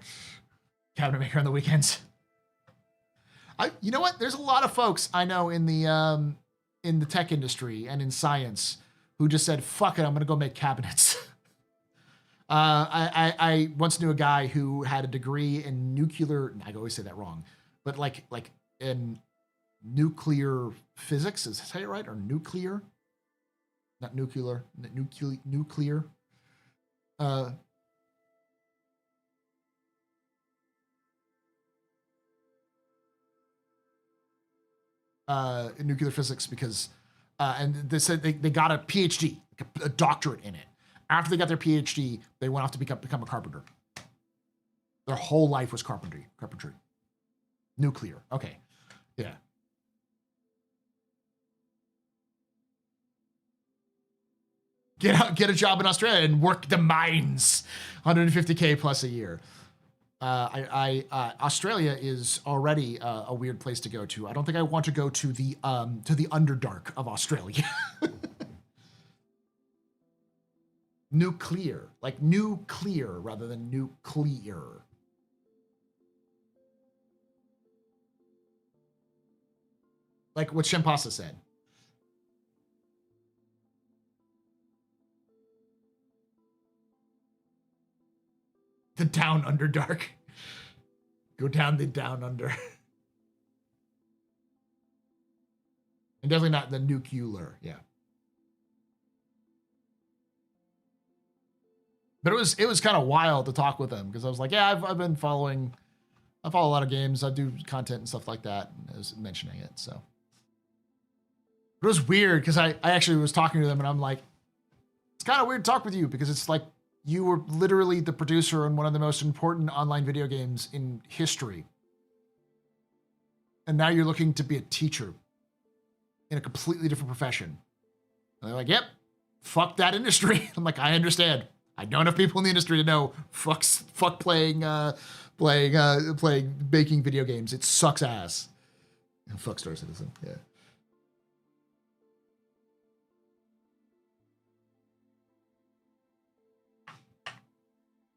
Cabinet maker on the weekends. You know what? There's a lot of folks I know in the tech industry and in science who just said, "Fuck it, I'm gonna go make cabinets." I once knew a guy who had a degree in nuclear. I always say that wrong, but like in nuclear physics. Is that say it right or nuclear? Not nuclear. Nuclear. In nuclear physics because, and they said they got a PhD, a doctorate in it. After they got their PhD, they went off to become a carpenter. Their whole life was carpentry. Nuclear. Okay. Yeah. Get a job in Australia and work the mines. 150K plus a year. Australia is already a weird place to go to. I don't think I want to go to the Underdark of Australia. Nuclear, like nuclear rather than nuclear. Like what Shempasa said. The down underdark. Go down the down under. And definitely not the nuclear, yeah. But it was kind of wild to talk with him because I was like, yeah, I've been following. I follow a lot of games. I do content and stuff like that. And I was mentioning it, so. But it was weird because I actually was talking to them and I'm like, it's kind of weird to talk with you because it's like you were literally the producer on one of the most important online video games in history. And now you're looking to be a teacher in a completely different profession. And they're like, yep, fuck that industry. I'm like, I understand. I know enough people in the industry to know fuck playing making video games. It sucks ass. And fuck Star Citizen. Yeah.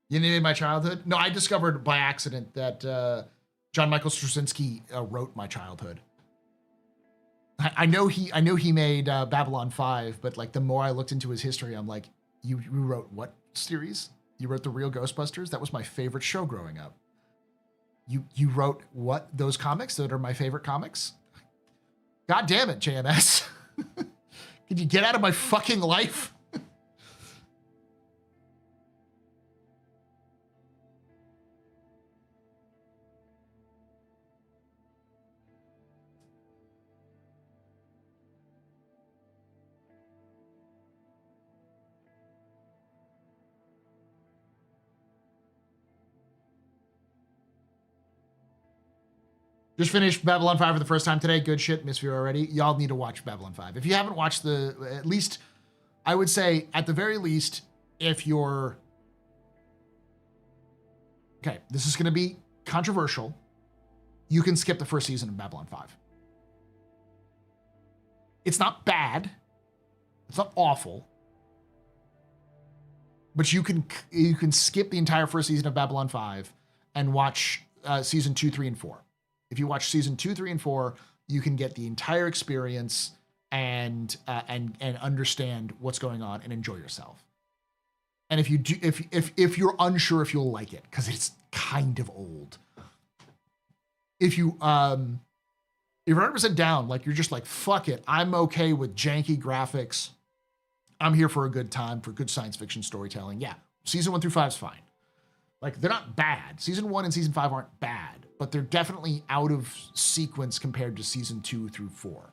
You named my childhood? No, I discovered by accident that John Michael Straczynski wrote my childhood. I know he made Babylon 5, but like the more I looked into his history, I'm like, you wrote what series? You wrote The Real Ghostbusters? That was my favorite show growing up. You wrote what? Those comics that are my favorite comics? God damn it, JMS. Could you get out of my fucking life? Just finished Babylon 5 for the first time today. Good shit. Missed you already. Y'all need to watch Babylon 5. If you haven't watched at least, I would say at the very least, if you're, okay, this is going to be controversial. You can skip the first season of Babylon 5. It's not bad. It's not awful. But you can skip the entire first season of Babylon 5 and watch season 2, 3, and 4. If you watch season 2, 3, and 4, you can get the entire experience and understand what's going on and enjoy yourself. And if you do, if you're unsure if you'll like it, because it's kind of old. If you're 100% down, like you're just like, fuck it, I'm okay with janky graphics. I'm here for a good time, for good science fiction storytelling. Yeah, season 1 through 5 is fine. Like, they're not bad. Season 1 and season 5 aren't bad, but they're definitely out of sequence compared to season 2 through 4.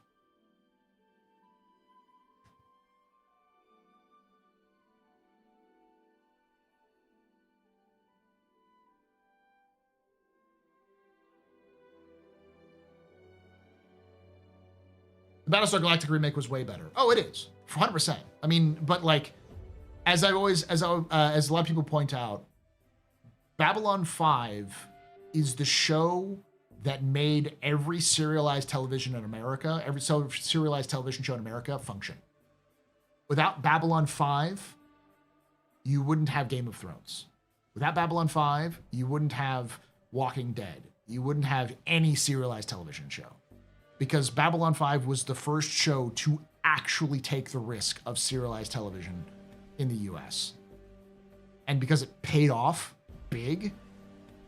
The Battlestar Galactica remake was way better. Oh, it is, 100%. I mean, but like, as a lot of people point out, Babylon 5 is the show that made every serialized television in America, every serialized television show in America function. Without Babylon 5, you wouldn't have Game of Thrones. Without Babylon 5, you wouldn't have Walking Dead. You wouldn't have any serialized television show. Because Babylon 5 was the first show to actually take the risk of serialized television in the US. And because it paid off big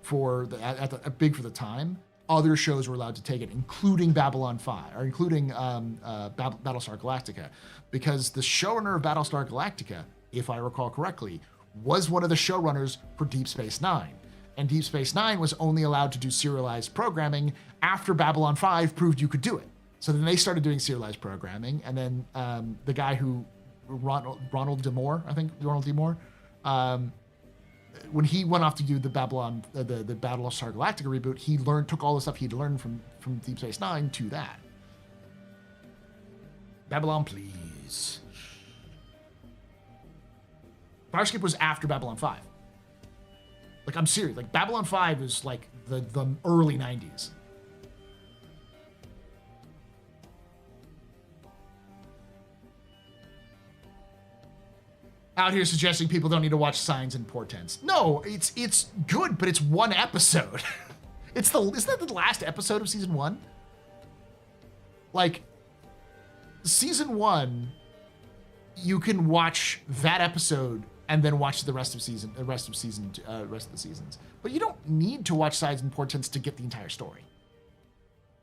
for the time, other shows were allowed to take it, including Babylon 5, or including Battlestar Galactica, because the showrunner of Battlestar Galactica, if I recall correctly, was one of the showrunners for Deep Space Nine. And Deep Space Nine was only allowed to do serialized programming after Babylon 5 proved you could do it. So then they started doing serialized programming, and then the guy who, Ronald D. Moore, when he went off to do the Babylon, the Battlestar Galactica reboot, he took all the stuff he'd learned from Deep Space Nine to that. Babylon, please. Farscape was after Babylon 5. Like, I'm serious. Like, Babylon 5 is like the early 90s. Out here suggesting people don't need to watch Signs and Portents. No, it's good, but it's one episode. Isn't that the last episode of season 1? Like, season 1, you can watch that episode and then watch the rest of the seasons. But you don't need to watch Signs and Portents to get the entire story.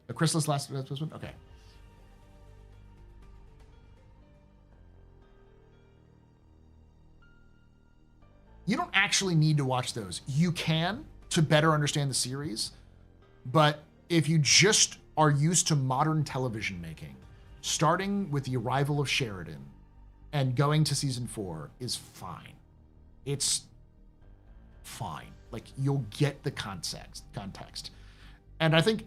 The Chrysalis last episode? Okay. You don't actually need to watch those. You can to better understand the series, but if you just are used to modern television making, starting with the arrival of Sheridan and going to season 4 is fine. It's fine. Like, you'll get the context. And I think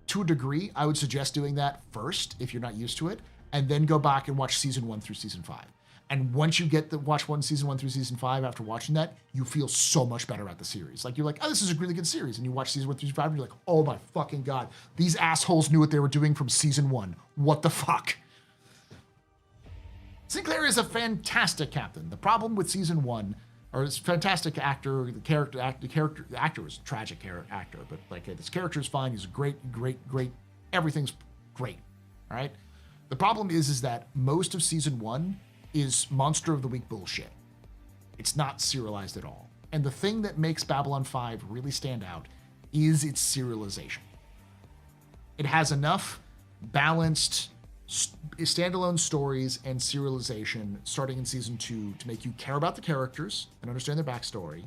to a degree, I would suggest doing that first if you're not used to it, and then go back and watch season 1 through season 5. And once you get season 1 through season 5 after watching that, you feel so much better about the series. Like, you're like, oh, this is a really good series. And you watch season 1 through 5 and you're like, oh my fucking God, these assholes knew what they were doing from season 1. What the fuck? Sinclair is a fantastic captain. The problem with season 1, or this fantastic actor, the actor was a tragic actor, but like, this character is fine. He's great, everything's great. All right. The problem is that most of season 1 is Monster of the Week bullshit. It's not serialized at all. And the thing that makes Babylon 5 really stand out is its serialization. It has enough balanced standalone stories and serialization starting in season 2 to make you care about the characters and understand their backstory,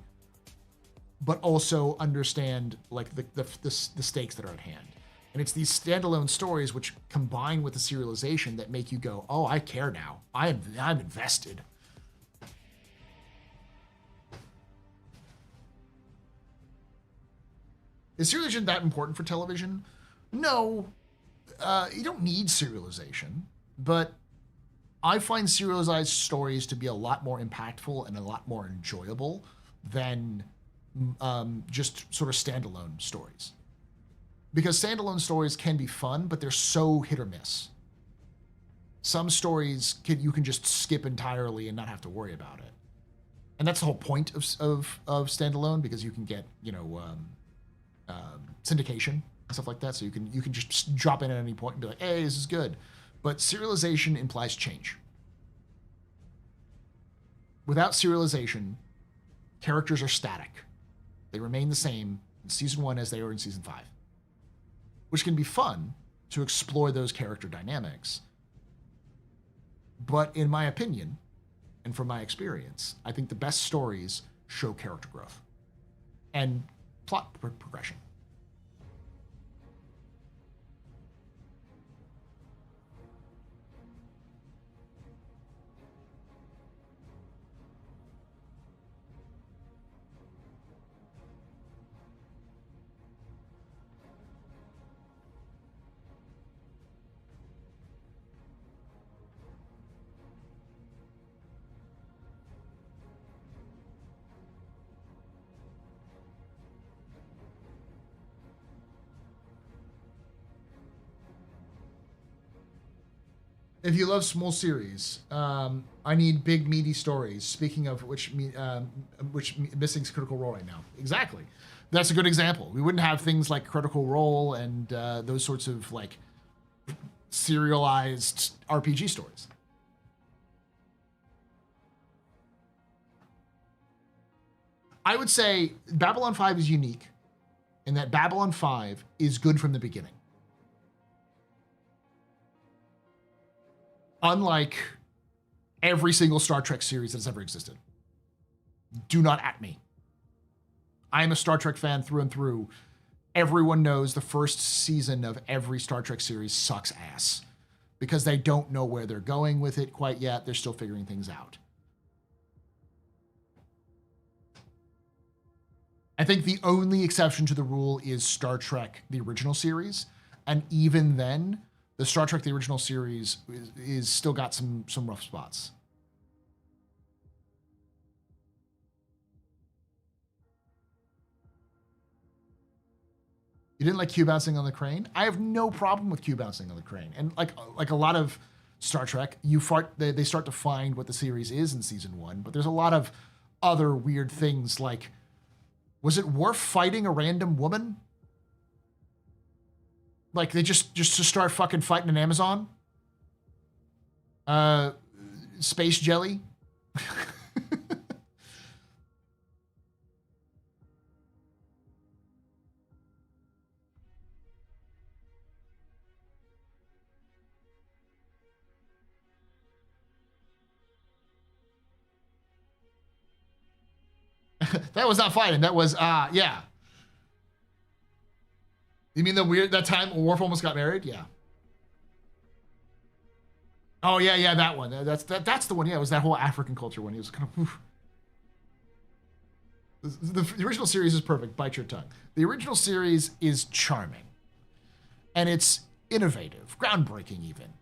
but also understand like the stakes that are at hand. And it's these standalone stories which combine with the serialization that make you go, oh, I care now. I'm invested. Is serialization that important for television? No. You don't need serialization, but I find serialized stories to be a lot more impactful and a lot more enjoyable than just sort of standalone stories. Because standalone stories can be fun, but they're so hit or miss. Some stories you can just skip entirely and not have to worry about it. And that's the whole point of standalone, because you can get, syndication and stuff like that. So you can just drop in at any point and be like, hey, this is good. But serialization implies change. Without serialization, characters are static. They remain the same in season 1 as they were in season 5. Which can be fun to explore those character dynamics. But in my opinion, and from my experience, I think the best stories show character growth and plot progression. If you love small series, I need big meaty stories. Speaking of which missing Critical Role right now. Exactly, that's a good example. We wouldn't have things like Critical Role and those sorts of like serialized RPG stories. I would say Babylon 5 is unique in that Babylon 5 is good from the beginning. Unlike every single Star Trek series that's ever existed. Do not at me. I am a Star Trek fan through and through. Everyone knows the first season of every Star Trek series sucks ass because they don't know where they're going with it quite yet. They're still figuring things out. I think the only exception to the rule is Star Trek, the original series. And even then, the Star Trek, the original series is still got some rough spots. You didn't like Q bouncing on the crane? I have no problem with Q bouncing on the crane. And like a lot of Star Trek, they start to find what the series is in season 1, but there's a lot of other weird things like, was it Worf fighting a random woman? Like they just to start fucking fighting an Amazon? Space jelly? That was not fighting. That was, yeah. You mean that time Worf almost got married? Yeah. Oh, yeah, that one. That's the one. Yeah, it was that whole African culture one. He was kind of, oof. The original series is perfect. Bite your tongue. The original series is charming. And it's innovative, groundbreaking even.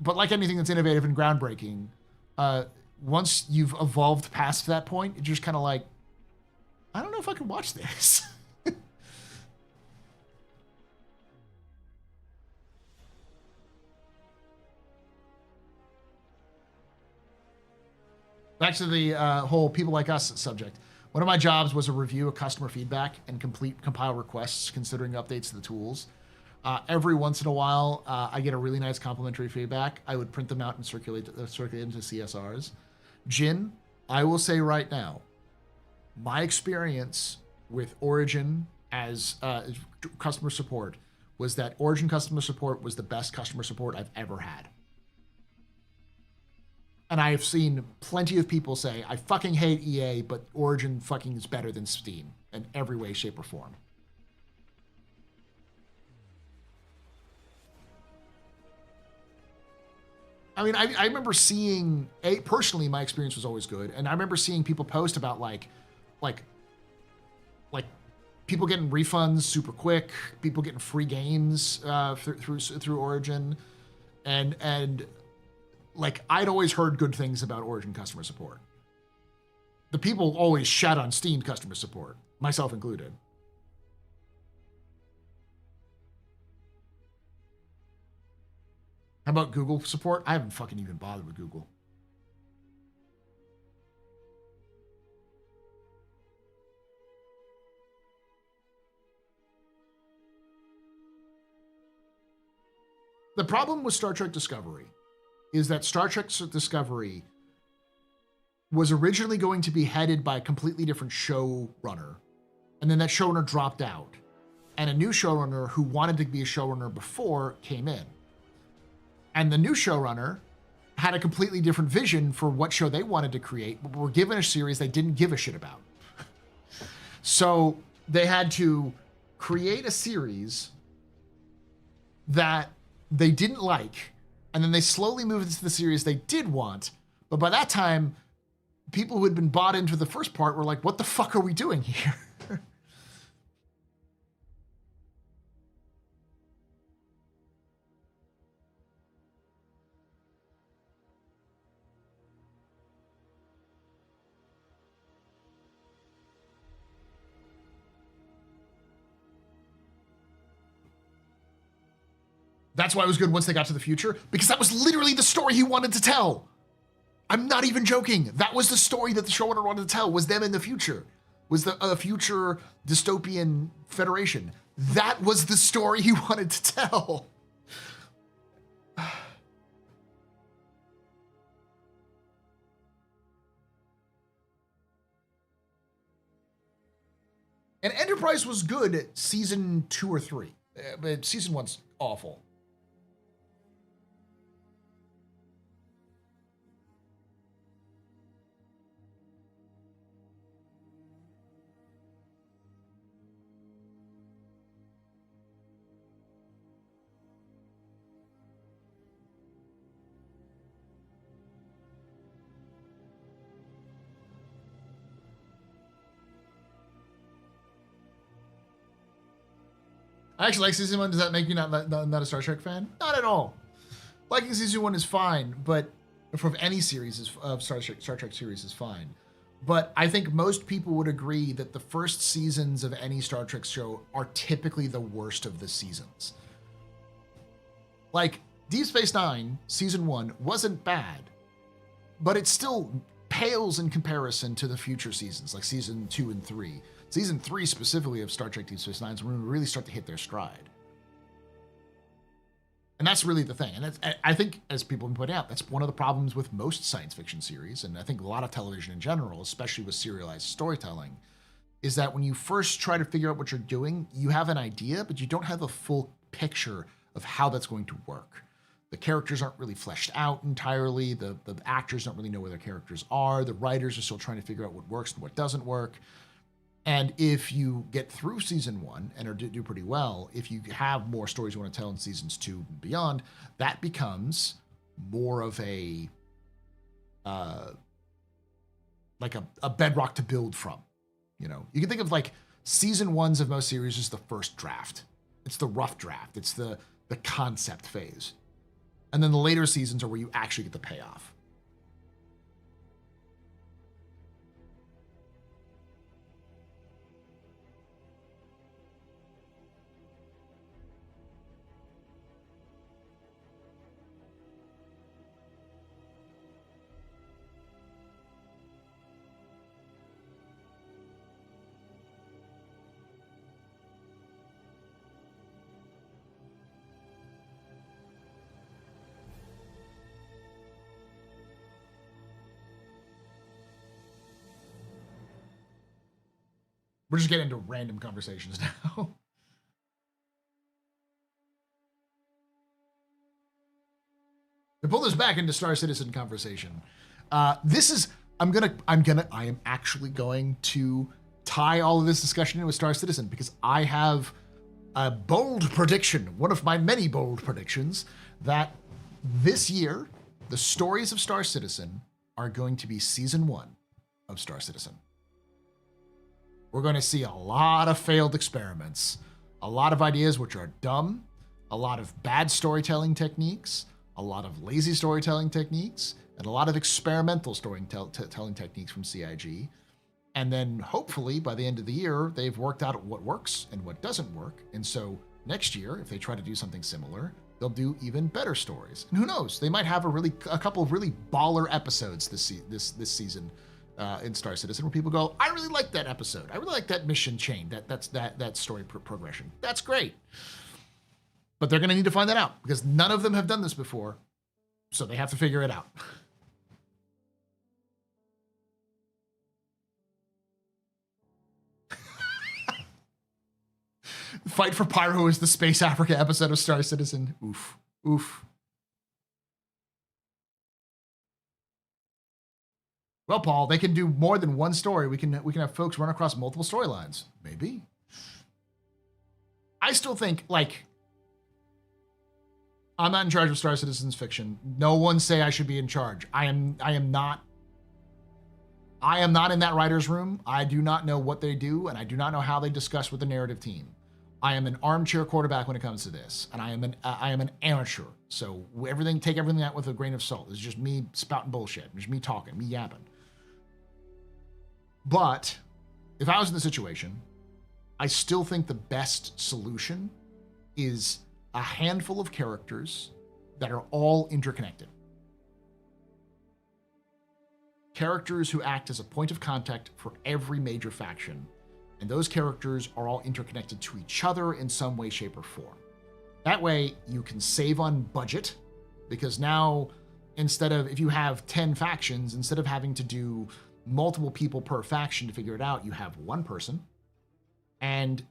But like anything that's innovative and groundbreaking, once you've evolved past that point, you're just kind of like, I don't know if I can watch this. Back to the whole people like us subject. One of my jobs was to review customer feedback and compile requests considering updates to the tools. Every once in a while, I get a really nice complimentary feedback. I would print them out and circulate them to CSRs. Jin, I will say right now, my experience with Origin as customer support was that Origin customer support was the best customer support I've ever had. And I have seen plenty of people say, I fucking hate EA, but Origin fucking is better than Steam in every way, shape, or form. I mean, I remember seeing, personally, my experience was always good. And I remember seeing people post about like people getting refunds super quick, people getting free games through Origin. And like, I'd always heard good things about Origin customer support. The people always shat on Steam customer support, myself included. How about Google support? I haven't fucking even bothered with Google. The problem with Star Trek Discovery is that Star Trek Discovery was originally going to be headed by a completely different showrunner, and then that showrunner dropped out, and a new showrunner who wanted to be a showrunner before came in. And the new showrunner had a completely different vision for what show they wanted to create, but were given a series they didn't give a shit about. So they had to create a series that they didn't like, and then they slowly moved into the series they did want. But by that time, people who had been bought into the first part were like, what the fuck are we doing here? That's why it was good once they got to the future, because that was literally the story he wanted to tell. I'm not even joking. That was the story that the showrunner wanted to tell, was them in the future, was the future dystopian federation. That was the story he wanted to tell. And Enterprise was good at season 2 or 3, but season 1's awful. I actually like season 1. Does that make you not a Star Trek fan? Not at all. Liking season 1 is fine, but from any series of Star Trek series is fine. But I think most people would agree that the first seasons of any Star Trek show are typically the worst of the seasons. Like, Deep Space Nine, season 1, wasn't bad, but it still pales in comparison to the future seasons, like season 2 and 3. Season 3 specifically of Star Trek Deep Space Nine is when we really start to hit their stride. And that's really the thing. And that's, I think, as people have been pointing out, that's one of the problems with most science fiction series, and I think a lot of television in general, especially with serialized storytelling, is that when you first try to figure out what you're doing, you have an idea, but you don't have a full picture of how that's going to work. The characters aren't really fleshed out entirely. The actors don't really know where their characters are. The writers are still trying to figure out what works and what doesn't work. And if you get through season 1 and do pretty well, if you have more stories you want to tell in seasons 2 and beyond, that becomes more of a like a bedrock to build from. You know, you can think of like season 1s of most series as the first draft. It's the rough draft. It's the concept phase. And then the later seasons are where you actually get the payoff. We're just getting into random conversations now. To pull this back into Star Citizen conversation, I am actually going to tie all of this discussion in with Star Citizen because I have a bold prediction, one of my many bold predictions, that this year, the stories of Star Citizen are going to be season 1 of Star Citizen. We're going to see a lot of failed experiments, a lot of ideas which are dumb, a lot of bad storytelling techniques, a lot of lazy storytelling techniques, and a lot of experimental storytelling techniques from CIG. And then hopefully by the end of the year, they've worked out what works and what doesn't work. And so next year, if they try to do something similar, they'll do even better stories. And who knows? They might have a couple of really baller episodes this season. In Star Citizen, where people go, I really like that episode. I really like that mission chain, that story progression. That's great. But they're going to need to find that out because none of them have done this before, so they have to figure it out. Fight for Pyro is the Space Africa episode of Star Citizen. Oof. Oof. Well, Paul, they can do more than one story. We can have folks run across multiple storylines. Maybe. I still think, like, I'm not in charge of Star Citizen's fiction. No one say I should be in charge. I am not in that writer's room. I do not know what they do, and I do not know how they discuss with the narrative team. I am an armchair quarterback when it comes to this, and I am an amateur. So take everything out with a grain of salt. It's just me spouting bullshit. It's just me talking, me yapping. But if I was in the situation, I still think the best solution is a handful of characters that are all interconnected. Characters who act as a point of contact for every major faction, and those characters are all interconnected to each other in some way, shape, or form. That way, you can save on budget, because now, if you have 10 factions, instead of having to do multiple people per faction to figure it out, you have one person. And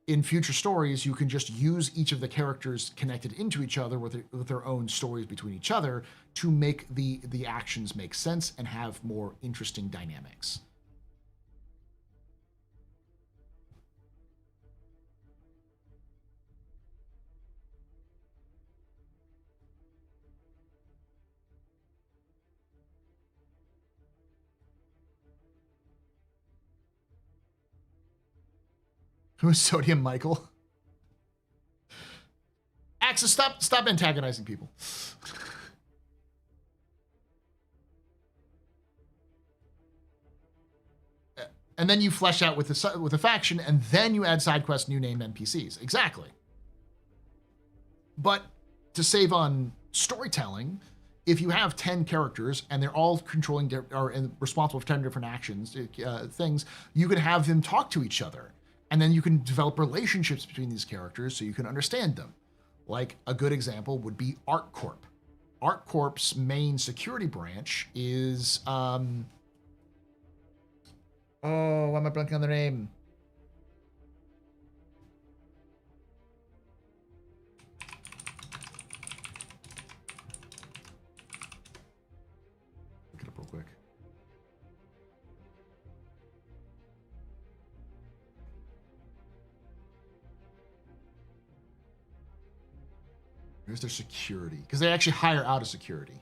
in future stories, you can just use each of the characters connected into each other with their own stories between each other to make the actions make sense and have more interesting dynamics. Who is Sodium Michael? Axis, stop antagonizing people. And then you flesh out with a faction, and then you add side quests, new name NPCs. Exactly. But to save on storytelling, if you have 10 characters and they're all controlling or responsible for 10 different actions, things, you could have them talk to each other. And then you can develop relationships between these characters so you can understand them. Like a good example would be ArcCorp. ArcCorp's main security branch is, why am I blanking on their name? Where's their security? Because they actually hire out a security.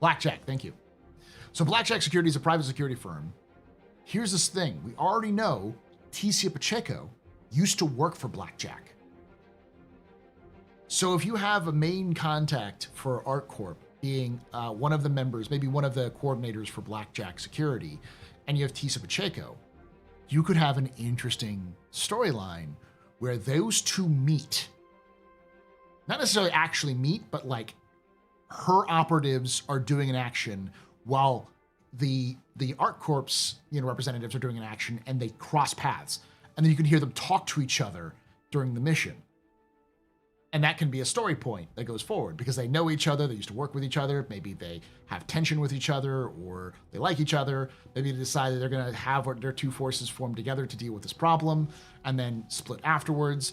Blackjack, thank you. So Blackjack Security is a private security firm. Here's this thing. We already know Ticia Pacheco used to work for Blackjack. So if you have a main contact for ArtCorp being one of the members, maybe one of the coordinators for Blackjack Security, and you have Ticia Pacheco, you could have an interesting storyline where those two meet. Not necessarily actually meet, but like her operatives are doing an action while the ArtCorp's representatives are doing an action, and they cross paths, and then you can hear them talk to each other during the mission. And that can be a story point that goes forward because they know each other, they used to work with each other, maybe they have tension with each other, or they like each other, maybe they decide that they're going to have their two forces form together to deal with this problem and then split afterwards.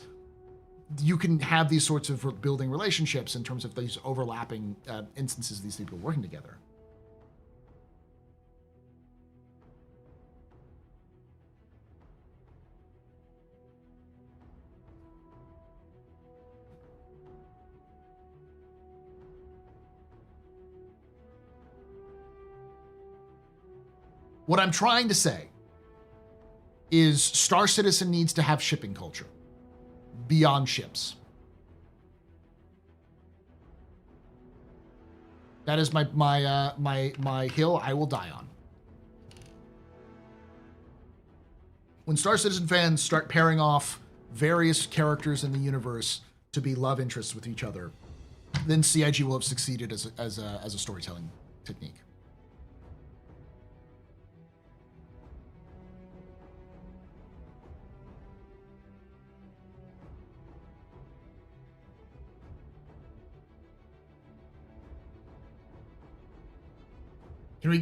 You can have these sorts of building relationships in terms of these overlapping instances of these people working together. What I'm trying to say is Star Citizen needs to have shipping culture beyond ships. That is my hill I will die on. When Star Citizen fans start pairing off various characters in the universe to be love interests with each other, then CIG will have succeeded as a storytelling technique.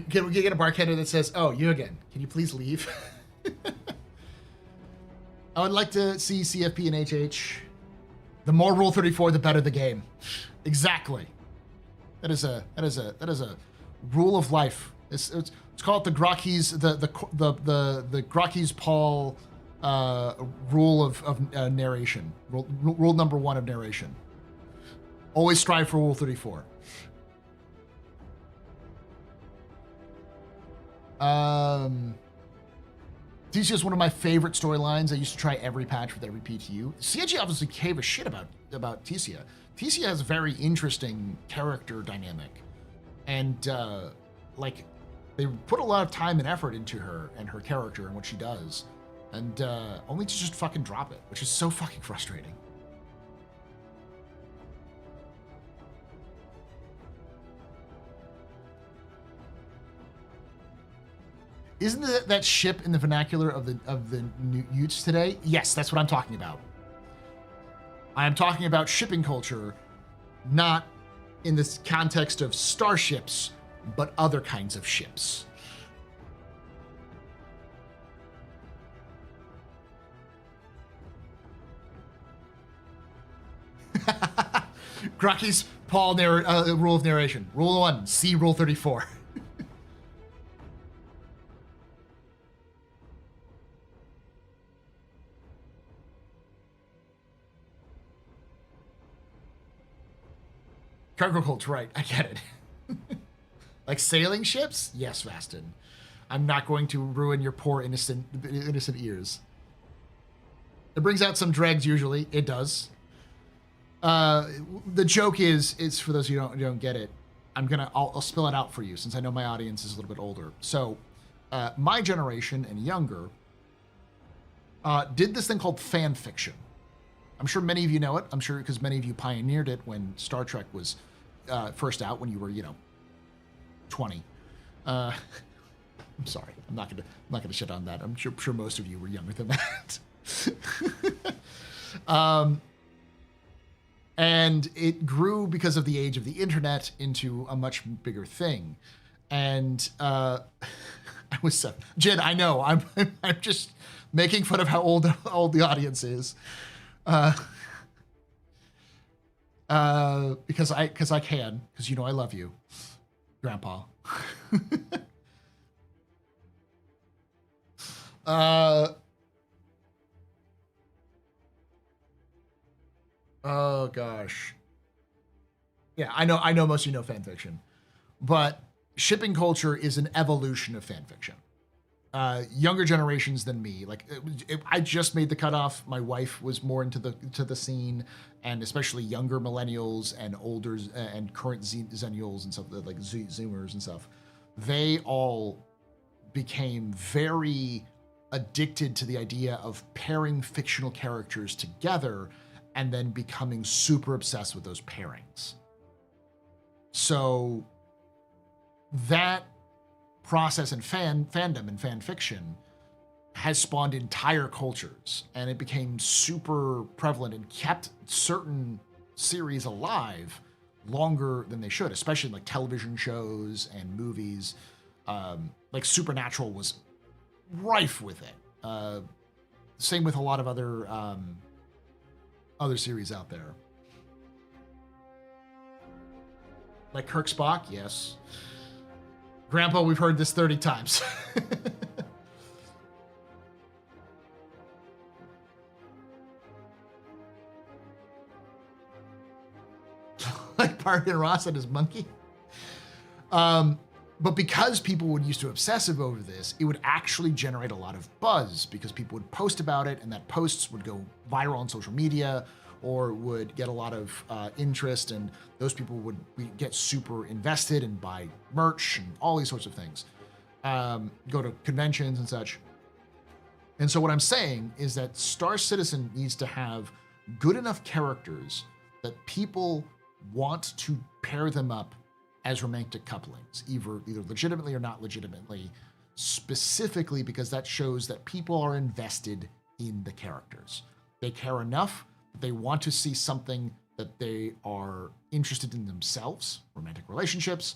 Can we get a bartender that says, "Oh, you again? Can you please leave?" I would like to see CFP and HH. The more Rule 34, the better the game. Exactly. That is a rule of life. Let's call it the Grokkies the Grokkies Paul rule of narration. Rule number 1 of narration. Always strive for Rule 34. Ticia is one of my favorite storylines. I used to try every patch with every PTU. CIG obviously gave a shit about Ticia. Ticia has a very interesting character dynamic, and like they put a lot of time and effort into her and her character and what she does, and only to just fucking drop it, which is so fucking frustrating. Isn't that ship in the vernacular of the new Utes today? Yes, that's what I'm talking about. I am talking about shipping culture, not in this context of starships, but other kinds of ships. Grokkies Paul rule of narration. Rule 1, see Rule 34. Cargo cult's right. I get it. Like sailing ships? Yes, Vastin. I'm not going to ruin your poor innocent ears. It brings out some dregs usually. It does. The joke is for those of you who don't get it, I'll spell it out for you since I know my audience is a little bit older. So my generation and younger did this thing called fan fiction. I'm sure many of you know it. I'm sure because many of you pioneered it when Star Trek was first out, when you were 20. I'm sorry. I'm not gonna shit on that. I'm sure most of you were younger than that. And it grew because of the age of the internet into a much bigger thing. And I was Jed. I know. I'm just making fun of how old the audience is. Uh, because I can, because you know I love you, Grandpa. Oh gosh. Yeah, I know most of you know fan fiction, but shipping culture is an evolution of fan fiction. Younger generations than me, like I just made the cutoff. My wife was more into the scene, and especially younger millennials and older and current zennials and stuff like Zoomers and stuff. They all became very addicted to the idea of pairing fictional characters together and then becoming super obsessed with those pairings. So that process in fandom and fan fiction has spawned entire cultures, and it became super prevalent and kept certain series alive longer than they should, especially in like television shows and movies. Like Supernatural was rife with it. Same with a lot of other series out there. Like Kirk Spock, yes. Grandpa, we've heard this 30 times. Like Parker Ross and his monkey. But because people would used to obsessive over this, it would actually generate a lot of buzz because people would post about it, and that posts would go viral on social media or would get a lot of interest, and those people would get super invested and buy merch and all these sorts of things, go to conventions and such. And so what I'm saying is that Star Citizen needs to have good enough characters that people want to pair them up as romantic couplings, either legitimately or not legitimately, specifically because that shows that people are invested in the characters. They care enough that they want to see something that they are interested in themselves, romantic relationships,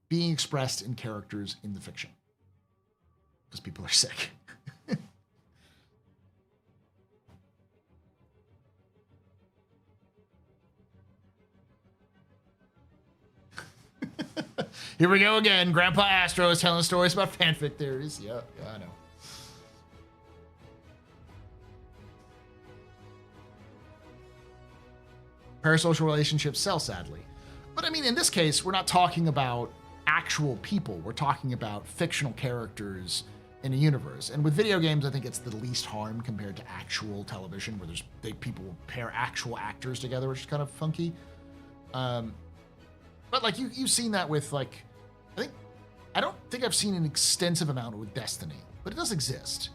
being expressed in characters in the fiction. Because people are sick. Here we go again. Grandpa Astro is telling stories about fanfic theories. Yeah, I know. Parasocial relationships sell, sadly. But I mean, in this case, we're not talking about actual people. We're talking about fictional characters in a universe. And with video games, I think it's the least harm compared to actual television, where people will pair actual actors together, which is kind of funky. But like you've seen that with like, I don't think I've seen an extensive amount with Destiny, but it does exist.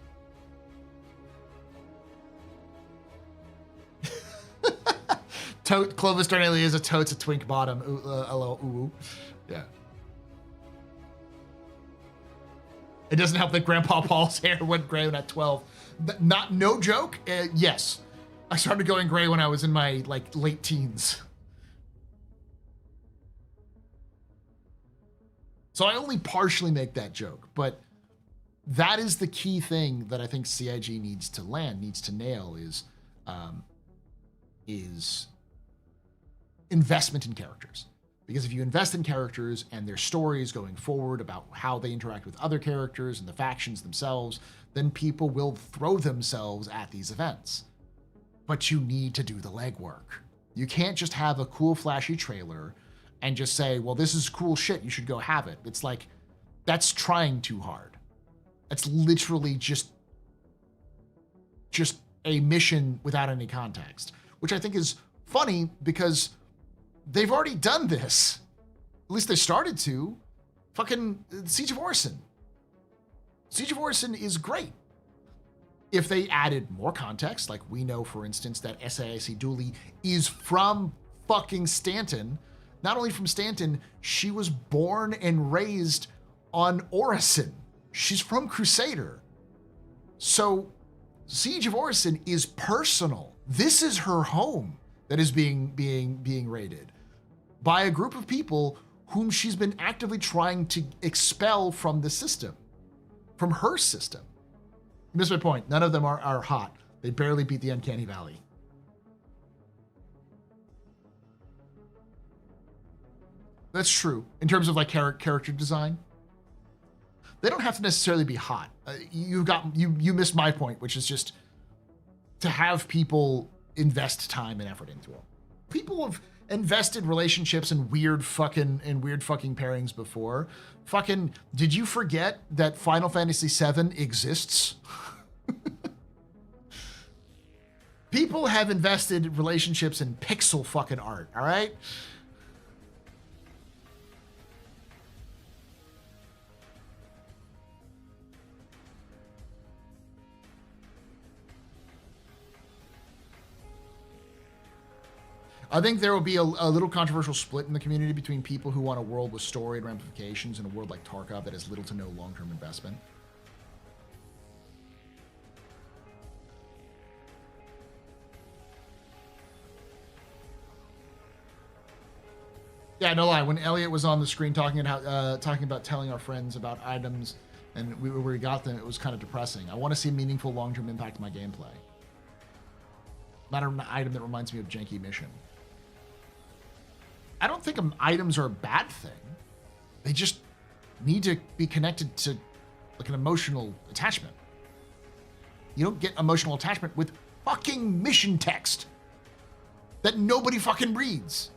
Clovis Darnelli is a totes a twink bottom. Ooh. Yeah. It doesn't help that Grandpa Paul's hair went gray when at 12. No joke. Yes, I started going gray when I was in my like late teens. So I only partially make that joke, but that is the key thing that I think CIG needs to nail is investment in characters. Because if you invest in characters and their stories going forward about how they interact with other characters and the factions themselves, then people will throw themselves at these events. But you need to do the legwork. You can't just have a cool, flashy trailer and just say, well, this is cool shit, you should go have it. It's like, that's trying too hard. That's literally just a mission without any context, which I think is funny because they've already done this. At least they started to. Fucking Siege of Orison. Siege of Orison is great. If they added more context, like we know, for instance, that SAIC Dooley is from fucking Stanton. Not only from Stanton, she was born and raised on Orison. She's from Crusader. So Siege of Orison is personal. This is her home that is being raided by a group of people whom she's been actively trying to expel from the system, from her system. You missed my point. None of them are hot. They barely beat the Uncanny Valley. That's true. In terms of like character design, they don't have to necessarily be hot. You missed my point, which is just to have people invest time and effort into them. People have invested relationships in weird fucking pairings before. Fucking, did you forget that Final Fantasy VII exists? People have invested relationships in pixel fucking art, all right? I think there will be a little controversial split in the community between people who want a world with story and ramifications and a world like Tarkov that has little to no long-term investment. Yeah, no lie. When Elliot was on the screen talking about telling our friends about items and where we got them, it was kind of depressing. I want to see a meaningful long-term impact to my gameplay. Not an item that reminds me of janky mission. I don't think items are a bad thing. They just need to be connected to like an emotional attachment. You don't get emotional attachment with fucking mission text that nobody fucking reads.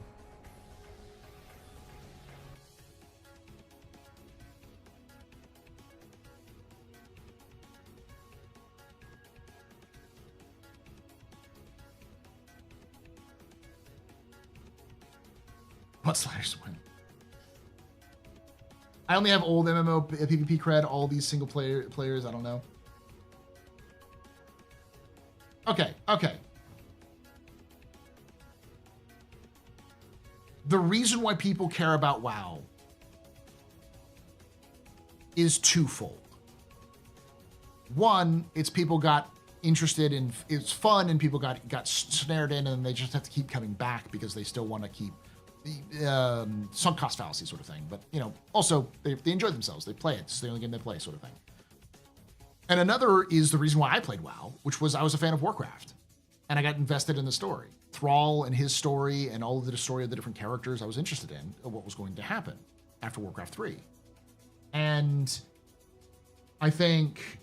Mudsliders win. I only have old MMO PvP cred, all these single players, I don't know. Okay. The reason why people care about WoW is twofold. One, it's people got interested in, it's fun and people got snared in and they just have to keep coming back because they still want to keep sunk cost fallacy sort of thing. But, you know, also they enjoy themselves. They play it. It's the only game they play sort of thing. And another is the reason why I played WoW, which was I was a fan of Warcraft and I got invested in the story. Thrall and his story and all of the story of the different characters I was interested in, what was going to happen after Warcraft 3. And I think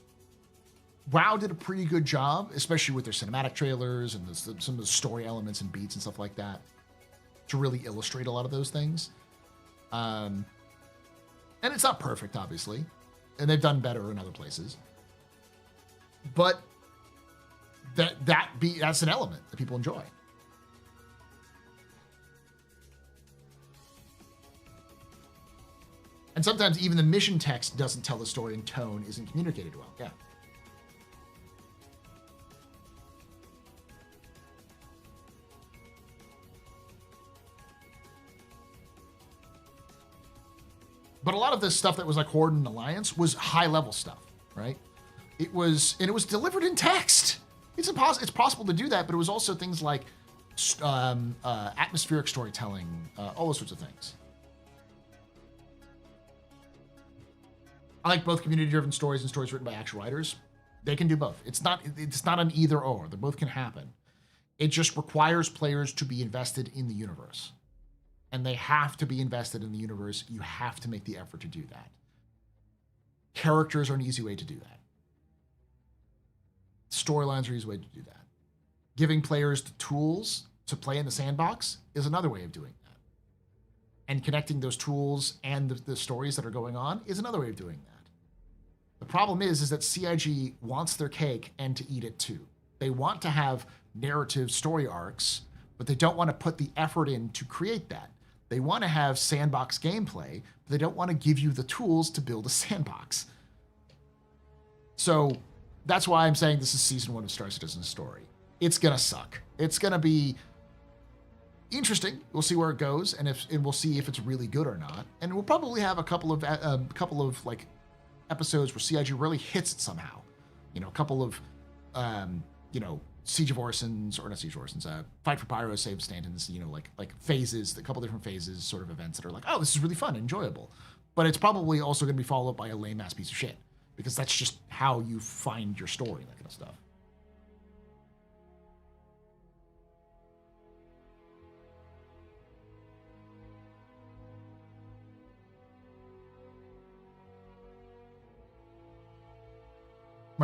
WoW did a pretty good job, especially with their cinematic trailers and some of the story elements and beats and stuff like that, to really illustrate a lot of those things. And it's not perfect, obviously, and they've done better in other places. But that's an element that people enjoy. And sometimes even the mission text doesn't tell the story and tone isn't communicated well. Yeah. But a lot of this stuff that was like Horde and Alliance was high level stuff, right? It was delivered in text. It's possible to do that, but it was also things like atmospheric storytelling, all those sorts of things. I like both community-driven stories and stories written by actual writers. They can do both. It's not an either or. They both can happen. It just requires players to be invested in the universe. And they have to be invested in the universe. You have to make the effort to do that. Characters are an easy way to do that. Storylines are an easy way to do that. Giving players the tools to play in the sandbox is another way of doing that. And connecting those tools and the stories that are going on is another way of doing that. The problem is that CIG wants their cake and to eat it too. They want to have narrative story arcs, but they don't want to put the effort in to create that. They want to have sandbox gameplay, but they don't want to give you the tools to build a sandbox. So that's why I'm saying this is season 1 of Star Citizen's story. It's going to suck. It's going to be interesting. We'll see where it goes, and we'll see if it's really good or not. And we'll probably have a couple of like episodes where CIG really hits it somehow. You know, a couple of Siege of Orisons, or not Siege of Orisons, Fight for Pyro, Save Stantons, like phases, a couple different phases, sort of events that are like, oh, this is really fun, enjoyable. But it's probably also going to be followed by a lame ass piece of shit, because that's just how you find your story, that kind of stuff.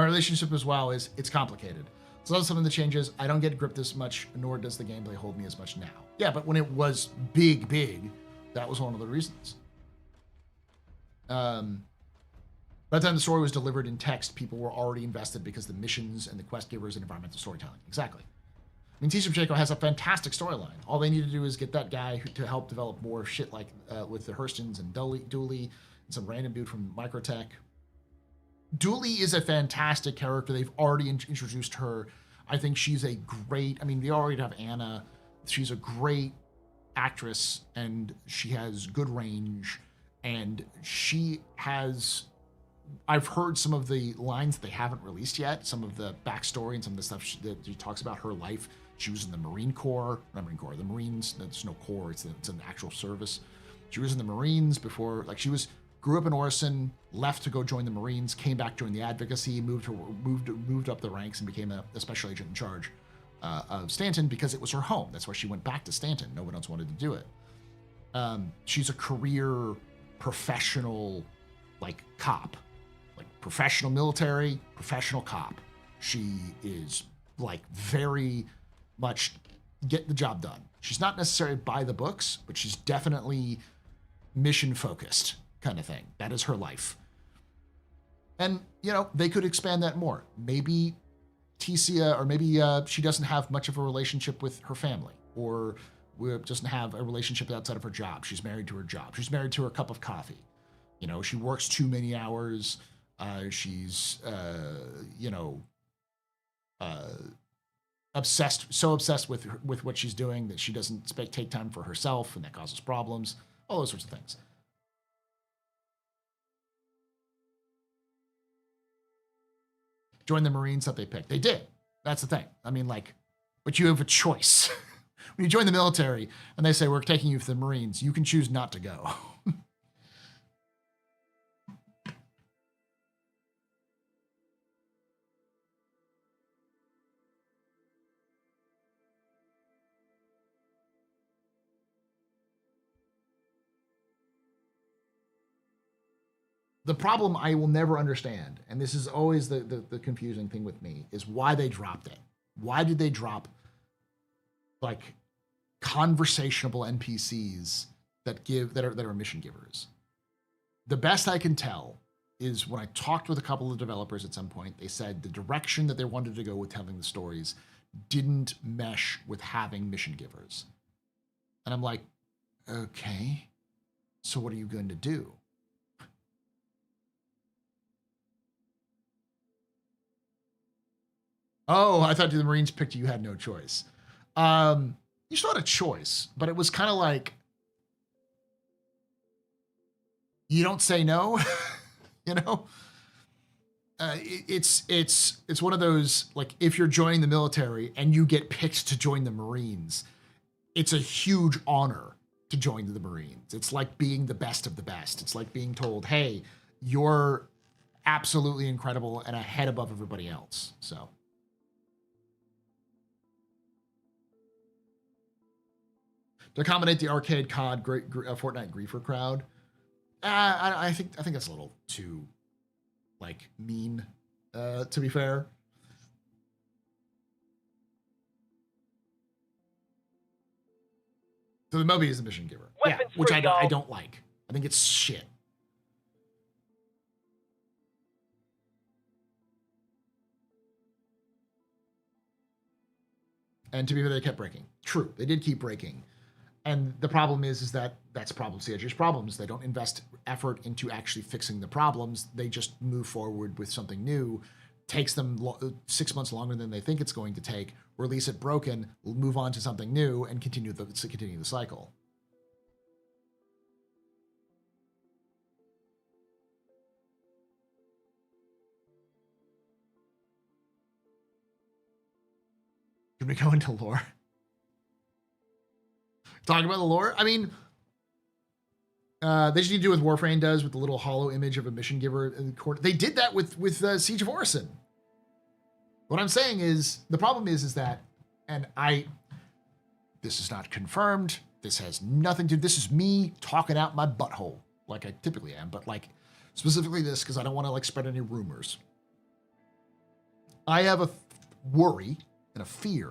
My relationship as well is it's complicated. So that's something that changes. I don't get gripped as much, nor does the gameplay hold me as much now. Yeah, but when it was big, that was one of the reasons. By the time the story was delivered in text, people were already invested because the missions and the quest givers and environmental storytelling. Exactly. I mean, T. Pacheco has a fantastic storyline. All they need to do is get that guy to help develop more shit like with the Hurstons and Dooley and some random dude from Microtech. Dooley is a fantastic character. They've already introduced her. I think she's a great, I mean, they already have Anna. She's a great actress and she has good range and she has, I've heard some of the lines they haven't released yet, some of the backstory and some of the stuff that she talks about her life. She was in the Marine Corps, not Marine Corps, the Marines. There's no Corps, it's an actual service. She was in the Marines before, like she grew up in Orison, left to go join the Marines, came back, joined the advocacy, moved up the ranks and became a special agent in charge of Stanton because it was her home. That's why she went back to Stanton. No one else wanted to do it. She's a career professional, like cop, like professional military, professional cop. She is like very much get the job done. She's not necessarily by the books, but she's definitely mission focused kind of thing. That is her life. And, you know, they could expand that more. Maybe Ticia, or maybe she doesn't have much of a relationship with her family, or doesn't have a relationship outside of her job. She's married to her job. She's married to her cup of coffee. You know, she works too many hours. She's, so obsessed with what she's doing that she doesn't take time for herself, and that causes problems. All those sorts of things. Join the Marines that they picked. They did. That's the thing. I mean, like, but you have a choice. When you join the military and they say, we're taking you for the Marines, you can choose not to go. The problem I will never understand, and this is always the confusing thing with me, is why they dropped it. Why did they drop like conversational NPCs that are mission givers? The best I can tell is when I talked with a couple of developers at some point, they said the direction that they wanted to go with telling the stories didn't mesh with having mission givers. And I'm like, okay, so what are you going to do? Oh, I thought the Marines picked you, had no choice. You still had a choice, but it was kind of like, you don't say no, you know? It's one of those, like, if you're joining the military and you get picked to join the Marines, it's a huge honor to join the Marines. It's like being the best of the best. It's like being told, hey, you're absolutely incredible and a head above everybody else, so. To accommodate the arcade COD Fortnite griefer crowd, I think that's a little too, like, mean. To be fair, so the Moby is a mission giver, yeah, which I don't like. I think it's shit. And to be fair, they kept breaking. True, they did keep breaking. And the problem is that that's problem CIG's problems. They don't invest effort into actually fixing the problems. They just move forward with something new. Takes them 6 months longer than they think it's going to take. Release it broken, move on to something new, and continue the cycle. Can we go into lore? Talking about the lore? I mean, they just need to do what Warframe does with the little hollow image of a mission giver in the corner. They did that with Siege of Orison. What I'm saying is, the problem is that, and this is not confirmed. This has nothing to, this is me talking out my butthole, like I typically am, but like specifically this, because I don't want to like spread any rumors. I have a worry and a fear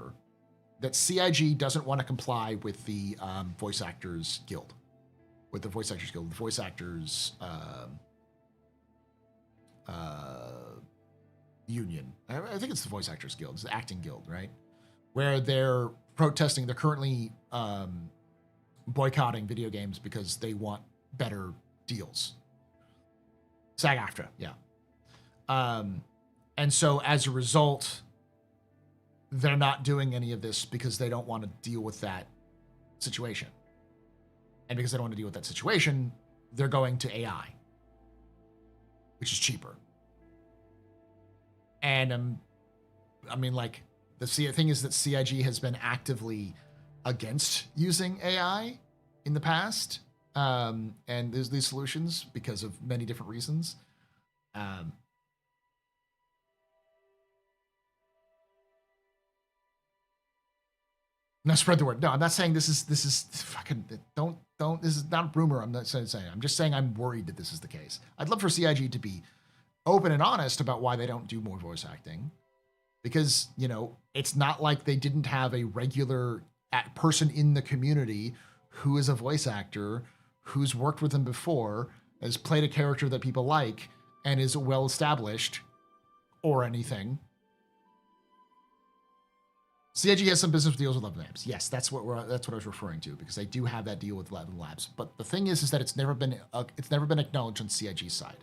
that CIG doesn't want to comply with the Voice Actors Guild, the Voice Actors Union. I think it's the Voice Actors Guild. It's the Acting Guild, right? Where they're protesting. They're currently boycotting video games because they want better deals. SAG-AFTRA, yeah. And so as a result, they're not doing any of this because they don't want to deal with that situation. And because they don't want to deal with that situation, they're going to AI, which is cheaper. And I mean, like, the thing is that CIG has been actively against using AI in the past, and there's these solutions because of many different reasons. Now spread the word. No, I'm not saying this is fucking don't this is not a rumor. I'm not saying. I'm just saying I'm worried that this is the case. I'd love for CIG to be open and honest about why they don't do more voice acting, because, you know, it's not like they didn't have a regular person in the community who is a voice actor, who's worked with them before, has played a character that people like, and is well established, or anything. CIG has some business deals with 11 Labs. Yes, that's what I was referring to, because they do have that deal with 11 Labs. But the thing is that it's never been acknowledged on CIG's side.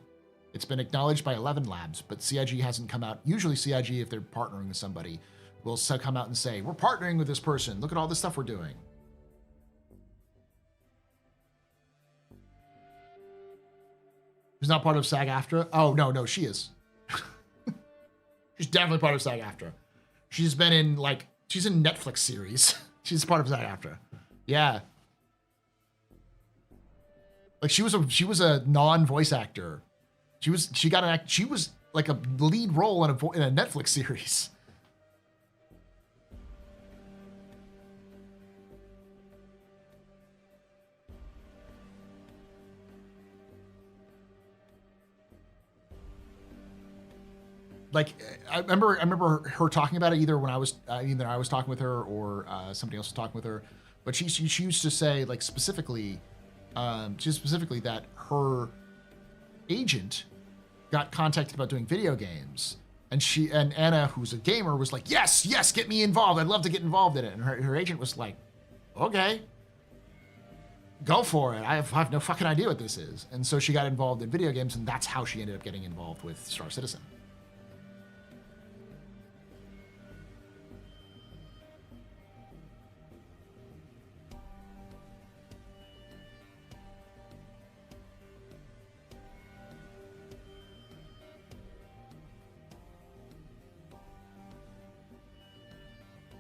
It's been acknowledged by 11 Labs, but CIG hasn't come out. Usually CIG, if they're partnering with somebody, will come out and say, we're partnering with this person. Look at all this stuff we're doing. Who's not part of SAG-AFTRA? Oh, no, she is. She's definitely part of SAG-AFTRA. She's been in, like, she's in Netflix series. She's part of SAG-AFTRA. Yeah. Like, she was a non-voice actor. She was like a lead role in a Netflix series. Like, I remember her talking about it either when I was talking with her or somebody else was talking with her, but she used to say, like, specifically that her agent got contacted about doing video games, and Anna, who's a gamer, was like, yes, get me involved. I'd love to get involved in it. And her agent was like, okay, go for it. I have no fucking idea what this is. And so she got involved in video games, and that's how she ended up getting involved with Star Citizen.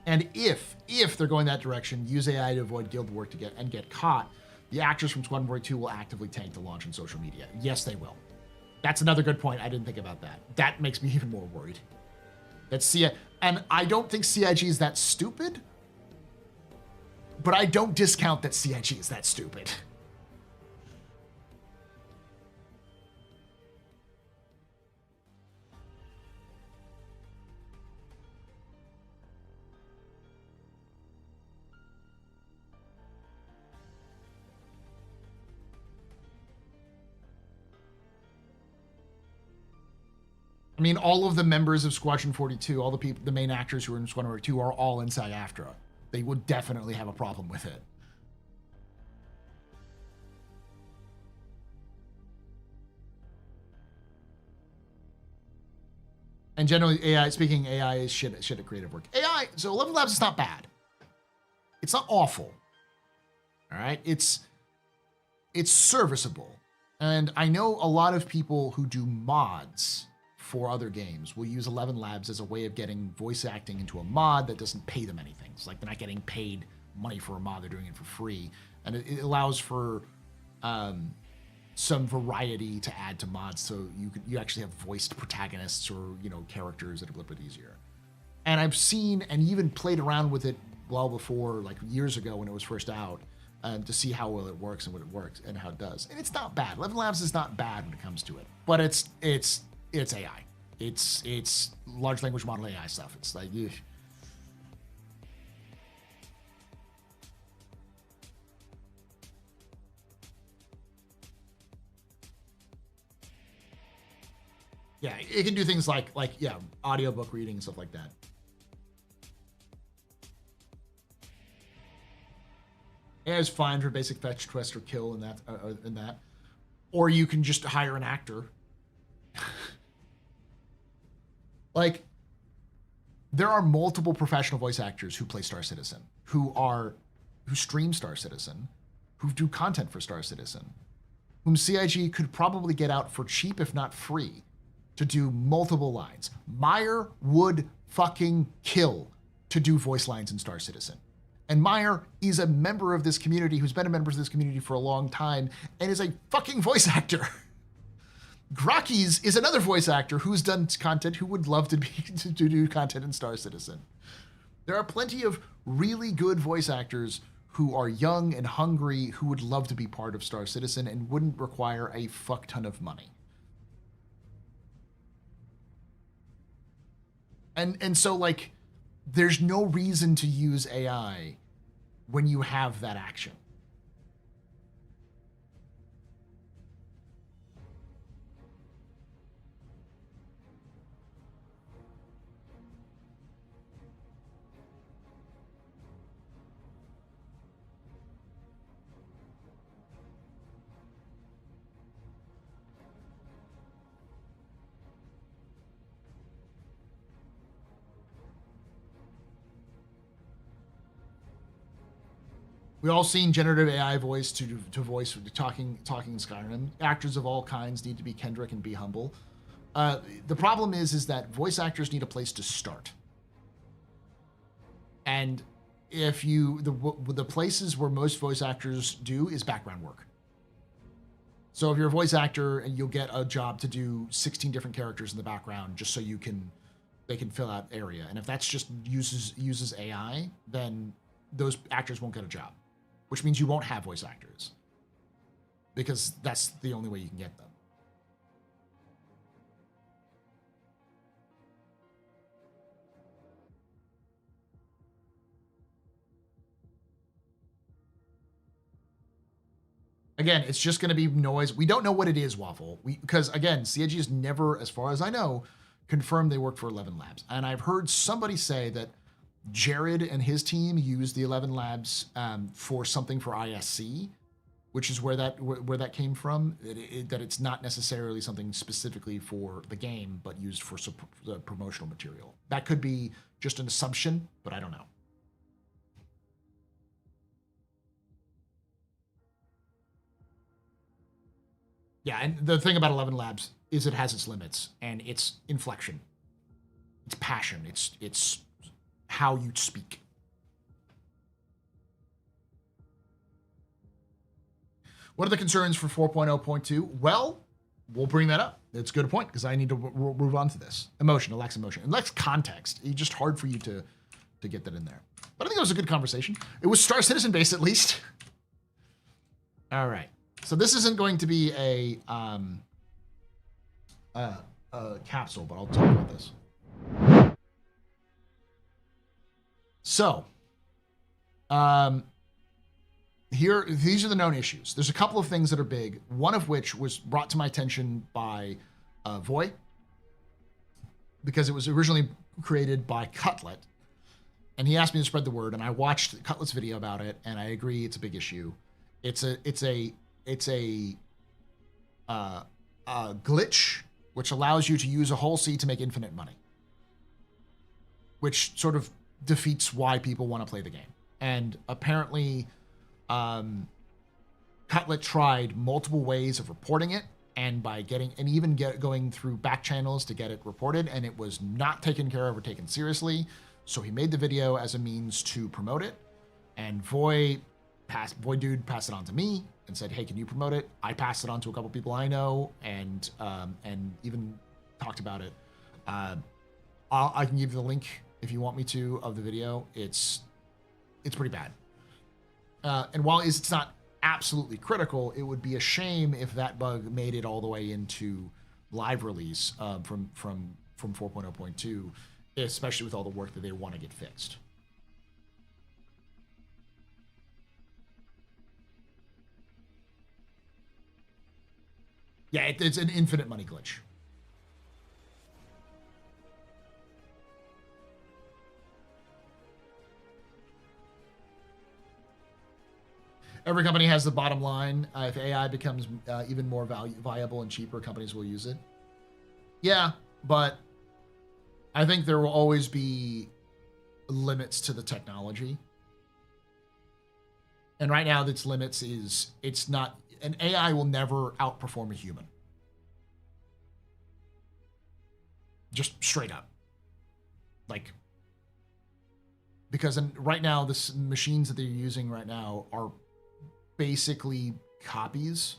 And if they're going that direction, use AI to avoid guild work to get caught, the actors from Squadron 42 will actively tank the launch on social media. Yes, they will. That's another good point. I didn't think about that. That makes me even more worried. And I don't think CIG is that stupid, but I don't discount that CIG is that stupid. I mean, all of the members of Squadron 42, all the main actors who are in Squadron 42 are all in SAG-AFTRA. They would definitely have a problem with it. And generally, AI is shit at creative work. AI, so 11 Labs is not bad. It's not awful. All right? It's serviceable. And I know a lot of people who do mods for other games will use 11 Labs as a way of getting voice acting into a mod that doesn't pay them anything. It's like they're not getting paid money for a mod, they're doing it for free. And it allows for some variety to add to mods, so you actually have voiced protagonists or, you know, characters that are a little bit easier. And I've seen and even played around with it well before, like years ago when it was first out, to see how well it works and what it works and how it does. And it's not bad. 11 Labs is not bad when it comes to it, but it's AI. It's large language model AI stuff. It's like, ugh. Yeah, it can do things like yeah, audiobook reading and stuff like that. AI is fine for basic fetch, quest, or kill in that. Or you can just hire an actor. Like, there are multiple professional voice actors who play Star Citizen, who stream Star Citizen, who do content for Star Citizen, whom CIG could probably get out for cheap, if not free, to do multiple lines. Meyer would fucking kill to do voice lines in Star Citizen. And Meyer is a member of this community who's been a member of this community for a long time and is a fucking voice actor. Grokkies is another voice actor who's done content who would love to do content in Star Citizen. There are plenty of really good voice actors who are young and hungry who would love to be part of Star Citizen and wouldn't require a fuck ton of money. And so, like, there's no reason to use AI when you have that action. We all seen generative AI voice to voice talking Skyrim. Actors of all kinds need to be Kendrick and be humble. The problem is that voice actors need a place to start. And if the places where most voice actors do is background work. So if you're a voice actor and you'll get a job to do 16 different characters in the background just so they can fill out area. And if that's just uses AI, then those actors won't get a job, which means you won't have voice actors because that's the only way you can get them. Again, it's just going to be noise. We don't know what it is, Waffle. Because again, CIG has never, as far as I know, confirmed they work for 11 Labs. And I've heard somebody say that Jared and his team use the 11 Labs for something for ISC, which is where that came from. That it's not necessarily something specifically for the game, but used for the promotional material. That could be just an assumption, but I don't know. Yeah, and the thing about 11 Labs is it has its limits, and its inflection, its passion, it's how you speak. What are the concerns for 4.0.2? Well, we'll bring that up. It's a good point because I need to move on to this. Emotion, it lacks emotion. It lacks context. It's just hard for you to get that in there. But I think it was a good conversation. It was Star Citizen based at least. All right. So this isn't going to be a capsule, but I'll talk about this. So, these are the known issues. There's a couple of things that are big. One of which was brought to my attention by Voy, because it was originally created by Cutlet, and he asked me to spread the word. And I watched Cutlet's video about it, and I agree it's a big issue. It's a glitch which allows you to use a whole seed to make infinite money, which sort of defeats why people want to play the game. And apparently, Cutlet tried multiple ways of reporting it, and by going through back channels to get it reported, and it was not taken care of or taken seriously. So he made the video as a means to promote it, and Voy Dude passed it on to me and said, "Hey, can you promote it?" I passed it on to a couple people I know, and even talked about it. I can give you the link if you want me to of the video. It's pretty bad. And while it's not absolutely critical, it would be a shame if that bug made it all the way into live release from from 4.0.2, especially with all the work that they want to get fixed. Yeah, it's an infinite money glitch. Every company has the bottom line. If AI becomes even more viable and cheaper, companies will use it. Yeah, but I think there will always be limits to the technology. And right now, its limits is it's not, an AI will never outperform a human. Just straight up. Like, because right now, the machines that they're using right now are basically copies.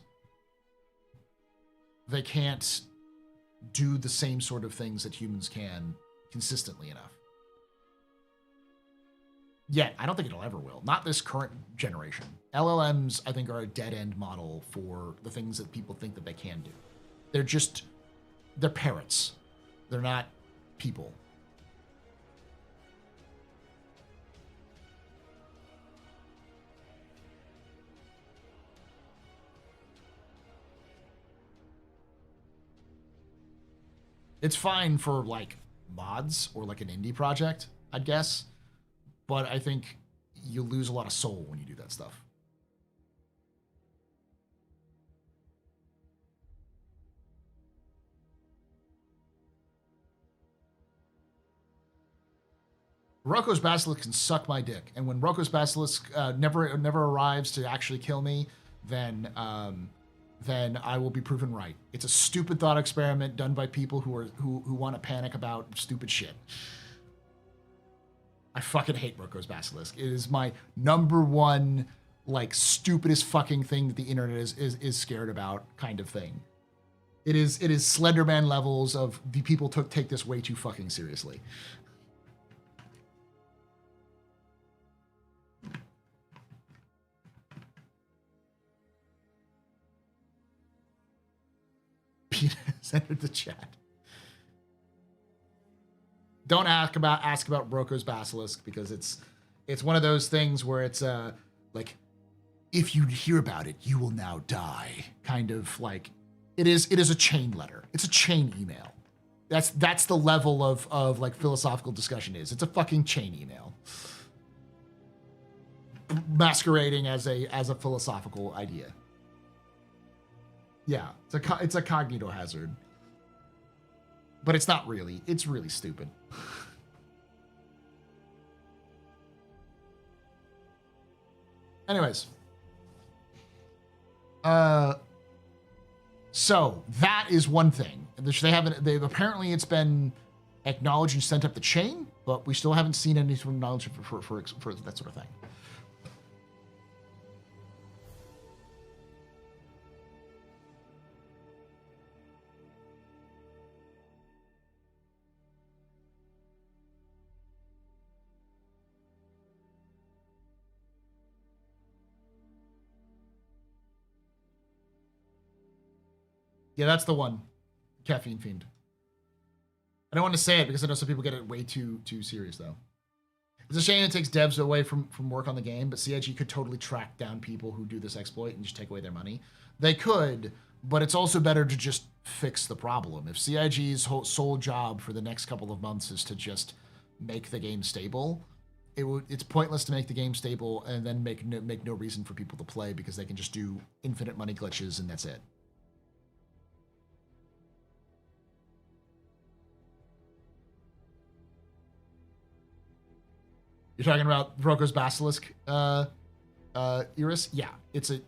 They can't do the same sort of things that humans can consistently enough. Yet, I don't think it'll ever will. Not this current generation. LLMs, I think, are a dead-end model for the things that people think that they can do. They're parrots. They're not people. It's fine for like mods or like an indie project, I'd guess. But I think you lose a lot of soul when you do that stuff. Rocco's Basilisk can suck my dick, and when Rocco's Basilisk never arrives to actually kill me, then I will be proven right. It's a stupid thought experiment done by people who want to panic about stupid shit. I fucking hate Rocco's Basilisk. It is my number one, like, stupidest fucking thing that the internet is scared about kind of thing. It is Slenderman levels of the people take this way too fucking seriously. Peter has entered the chat. Don't ask about Rocco's Basilisk, because it's one of those things where it's like, if you hear about it, you will now die. Kind of like, it is a chain letter. It's a chain email. That's the level of like philosophical discussion is. It's a fucking chain email, masquerading as a philosophical idea. Yeah, it's a cognito hazard. But it's not really. It's really stupid. Anyways. So that is one thing. They've apparently it's been acknowledged and sent up the chain, but we still haven't seen any sort of knowledge for that sort of thing. Yeah, that's the one. Caffeine Fiend. I don't want to say it because I know some people get it way too serious, though. It's a shame it takes devs away from work on the game, but CIG could totally track down people who do this exploit and just take away their money. They could, but it's also better to just fix the problem. If CIG's sole job for the next couple of months is to just make the game stable, it's pointless to make the game stable and then make no reason for people to play, because they can just do infinite money glitches and that's it. You're talking about Rocco's Basilisk, Iris? Yeah, it's a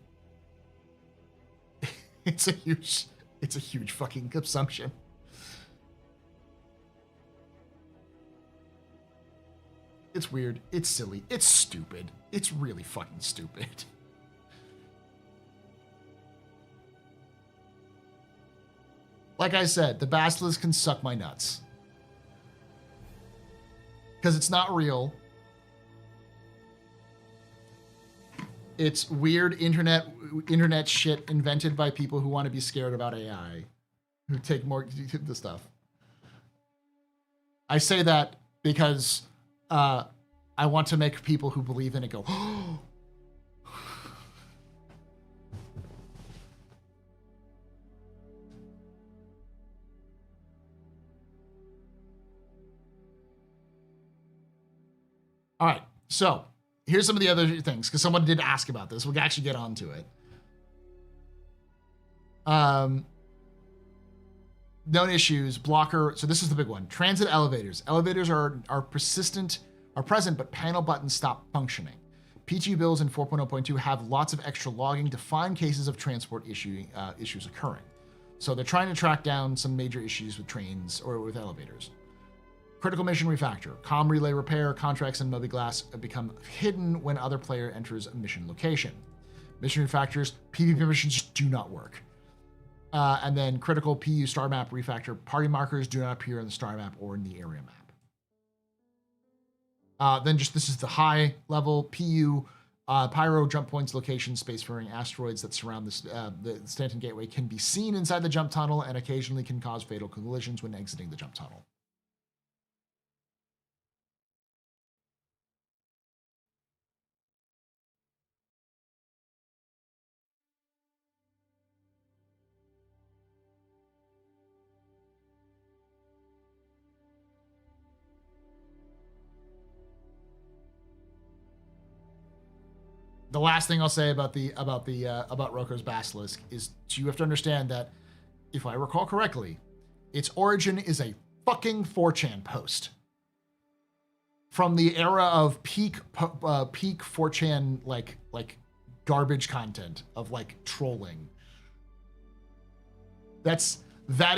huge fucking consumption. It's weird. It's silly. It's stupid. It's really fucking stupid. Like I said, the Basilisk can suck my nuts. Because it's not real. It's weird internet shit invented by people who want to be scared about AI, who take more the stuff. I say that because I want to make people who believe in it go, oh. All right, so here's some of the other things, because someone did ask about this. We'll actually get onto it. Known issues, blocker. So this is the big one. Transit elevators. Elevators are present, but panel buttons stop functioning. PG builds in 4.0.2 have lots of extra logging to find cases of transport issues occurring. So they're trying to track down some major issues with trains or with elevators. Critical mission refactor. Comm relay repair, contracts, and mobi-glass become hidden when other player enters a mission location. Mission refactors, PvP missions do not work. And then critical PU star map refactor. Party markers do not appear in the star map or in the area map. Then just this is the high level PU. Pyro jump points, locations, spacefaring asteroids that surround the Stanton Gateway can be seen inside the jump tunnel and occasionally can cause fatal collisions when exiting the jump tunnel. The last thing I'll say about Roko's Basilisk is you have to understand that, if I recall correctly, its origin is a fucking 4chan post from the era of peak 4chan like garbage content of like trolling. That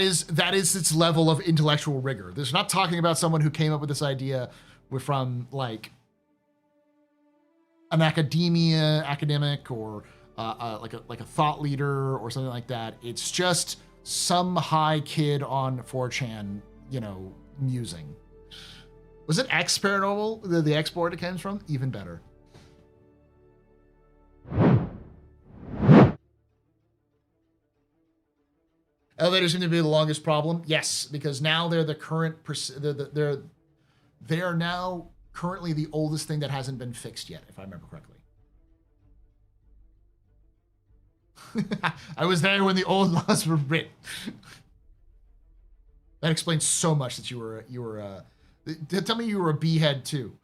is its level of intellectual rigor. There's not talking about someone who came up with this idea from like an academic or like a thought leader or something like that. It's just some high kid on 4chan, musing. Was it X Paranormal, the export it comes from? Even better. Elevators seem to be the longest problem. Yes, because now they're the current. They are now currently the oldest thing that hasn't been fixed yet, if I remember correctly. I was there when the old laws were written. That explains so much that you were tell me you were a B-head too.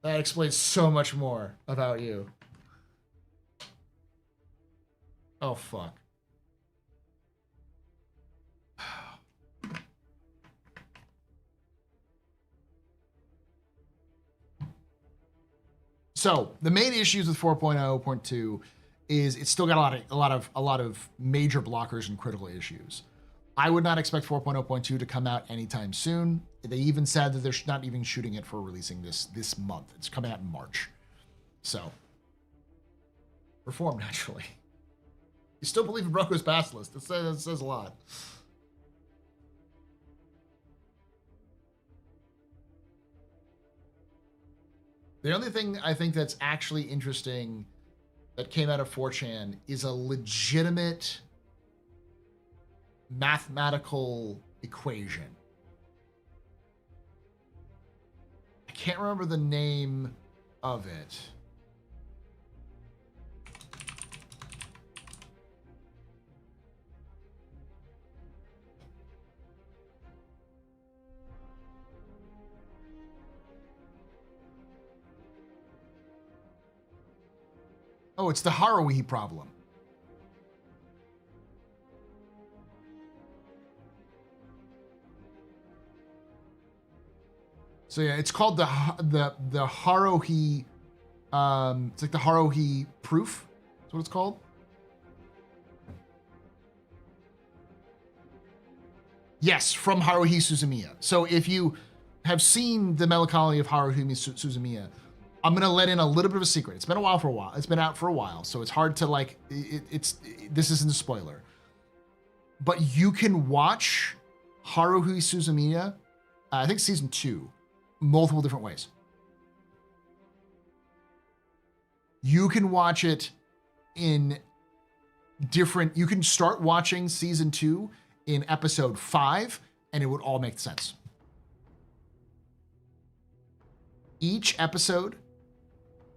That explains so much more about you. Oh fuck. So the main issues with 4.0.2 is it's still got a lot of major blockers and critical issues. I would not expect 4.0.2 to come out anytime soon. They even said that they're not even shooting it for releasing this month. It's coming out in March. So reform naturally. You still believe in Roko's Basilisk. That says a lot. The only thing I think that's actually interesting that came out of 4chan is a legitimate mathematical equation. I can't remember the name of it. Oh, it's the Haruhi problem. So yeah, it's called the Haruhi. It's like the Haruhi proof. That's what it's called. Yes, from Haruhi Suzumiya. So if you have seen the Melancholy of Haruhi Suzumiya, I'm gonna let in a little bit of a secret. It's been a while. It's been out for a while, so it's hard to like. This isn't a spoiler, but you can watch Haruhi Suzumiya. I think season 2, multiple different ways. You can watch it in different. You can start watching season 2 in episode 5 and it would all make sense. Each episode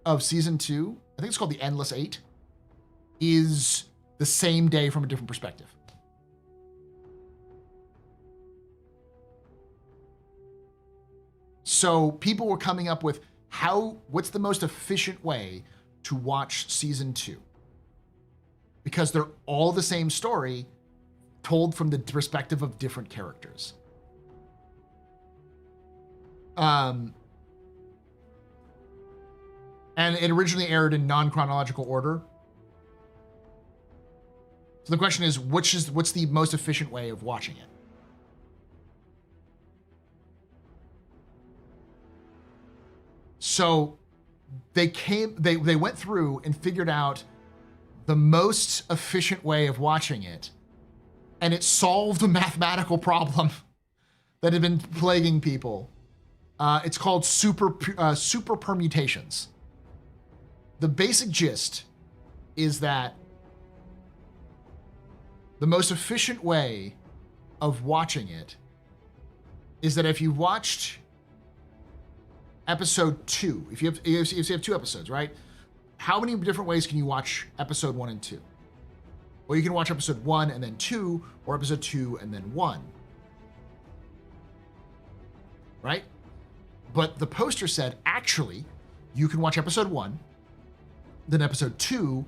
of season 2, I think it's called the Endless 8, is the same day from a different perspective. So people were coming up with what's the most efficient way to watch season 2? Because they're all the same story told from the perspective of different characters. And it originally aired in non-chronological order. So the question is, what's the most efficient way of watching it? So they went through and figured out the most efficient way of watching it, and it solved a mathematical problem that had been plaguing people. It's called super permutations. The basic gist is that the most efficient way of watching it is that if you watched episode 2, if you have 2 episodes, right? How many different ways can you watch episode 1 and 2? Well, you can watch episode 1 and then 2, or episode 2 and then 1. Right? But the poster said, actually, you can watch episode 1, then episode 2,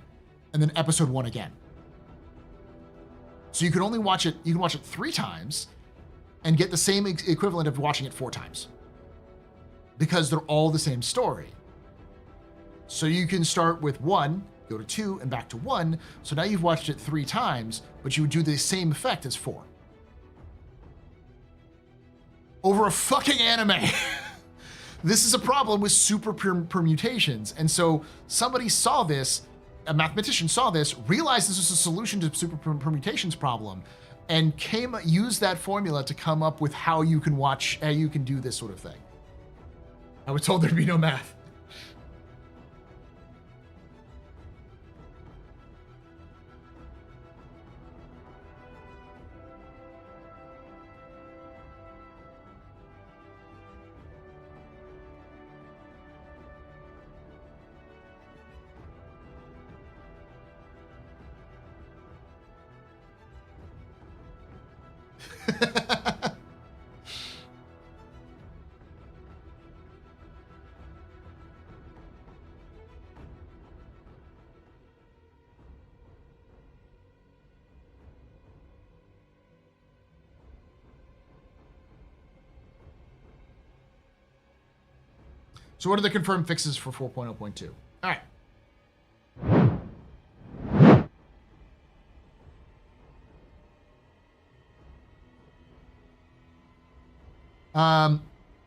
and then episode 1 again. So you can only watch it, you can watch it 3 times and get the same equivalent of watching it 4 times. Because they're all the same story. So you can start with 1, go to 2, and back to 1. So now you've watched it 3 times, but you would do the same effect as 4. Over a fucking anime. This is a problem with super permutations. And so somebody saw this, a mathematician saw this, realized this was a solution to super permutations problem, and used that formula to come up with how you can do this sort of thing. I was told there'd be no math. So what are the confirmed fixes for 4.0.2? All right.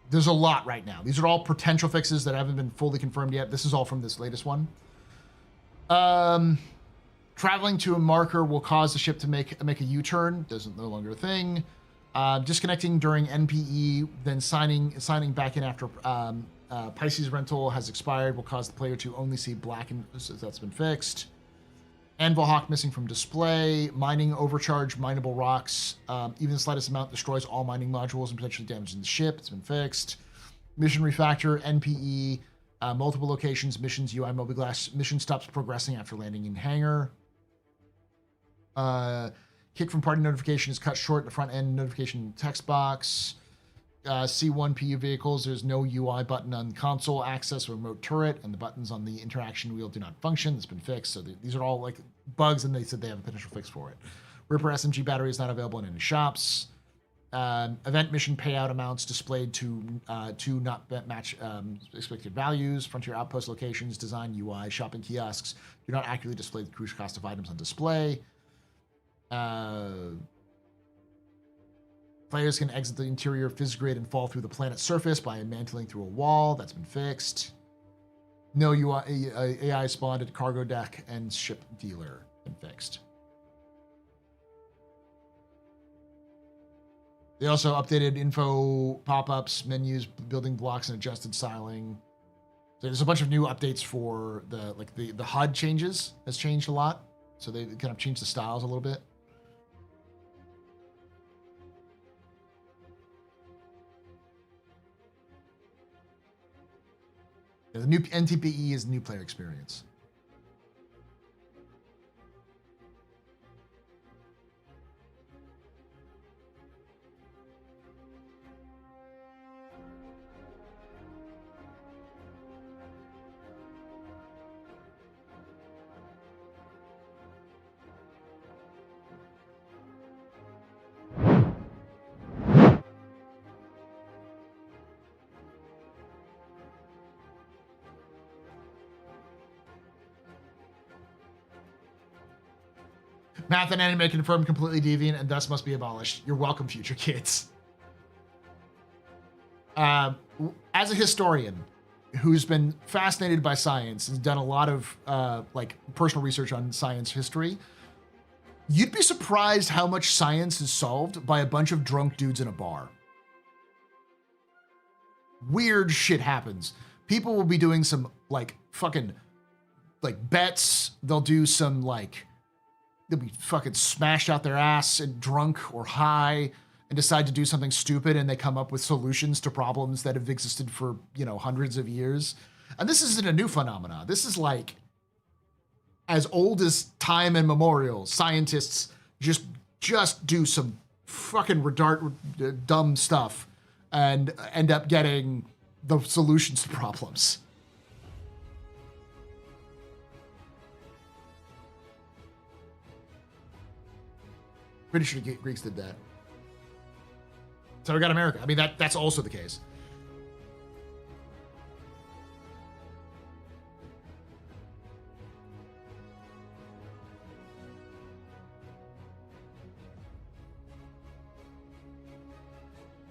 There's a lot right now. These are all potential fixes that haven't been fully confirmed yet. This is all from this latest one. Traveling to a marker will cause the ship to make a U-turn. No longer a thing. Disconnecting during NPE, then signing back in after Pisces rental has expired will cause the player to only see black, and so that's been fixed. Anvil Hawk missing from display. Mining overcharge mineable rocks. Even the slightest amount destroys all mining modules and potentially damaging the ship. It's been fixed. Mission refactor, NPE, multiple locations, missions, UI mobiGlass. Mission stops progressing after landing in hangar. Kick from party notification is cut short in the front end notification text box. C1 PU vehicles, there's no UI button on console access or remote turret, and the buttons on the interaction wheel do not function. That's been fixed. So these are all like bugs, and they said they have a potential fix for it. Ripper SMG battery is not available in any shops. Event mission payout amounts displayed to not match expected values. Frontier outpost locations, design UI, shopping kiosks do not accurately display the crucial cost of items on display. Players can exit the interior phys grid and fall through the planet's surface by mantling through a wall. That's been fixed. No UI, AI spawned at cargo deck and ship dealer. Been fixed. They also updated info pop-ups, menus, building blocks, and adjusted styling. So there's a bunch of new updates for the HUD changes has changed a lot. So they kind of changed the styles a little bit. The new NTPE is new player experience. Math and anime confirmed completely deviant and thus must be abolished. You're welcome, future kids. As a historian who's been fascinated by science and done a lot of like personal research on science history, you'd be surprised how much science is solved by a bunch of drunk dudes in a bar. Weird shit happens. People will be doing some like fucking like bets. They'll do some like, they'll be fucking smashed out their ass and drunk or high and decide to do something stupid, and they come up with solutions to problems that have existed for, you know, hundreds of years. And this isn't a new phenomenon. This is like as old as time immemorial. Scientists just do some fucking dumb stuff and end up getting the solutions to problems. Pretty sure Greeks did that. So we got America. I mean, that's also the case.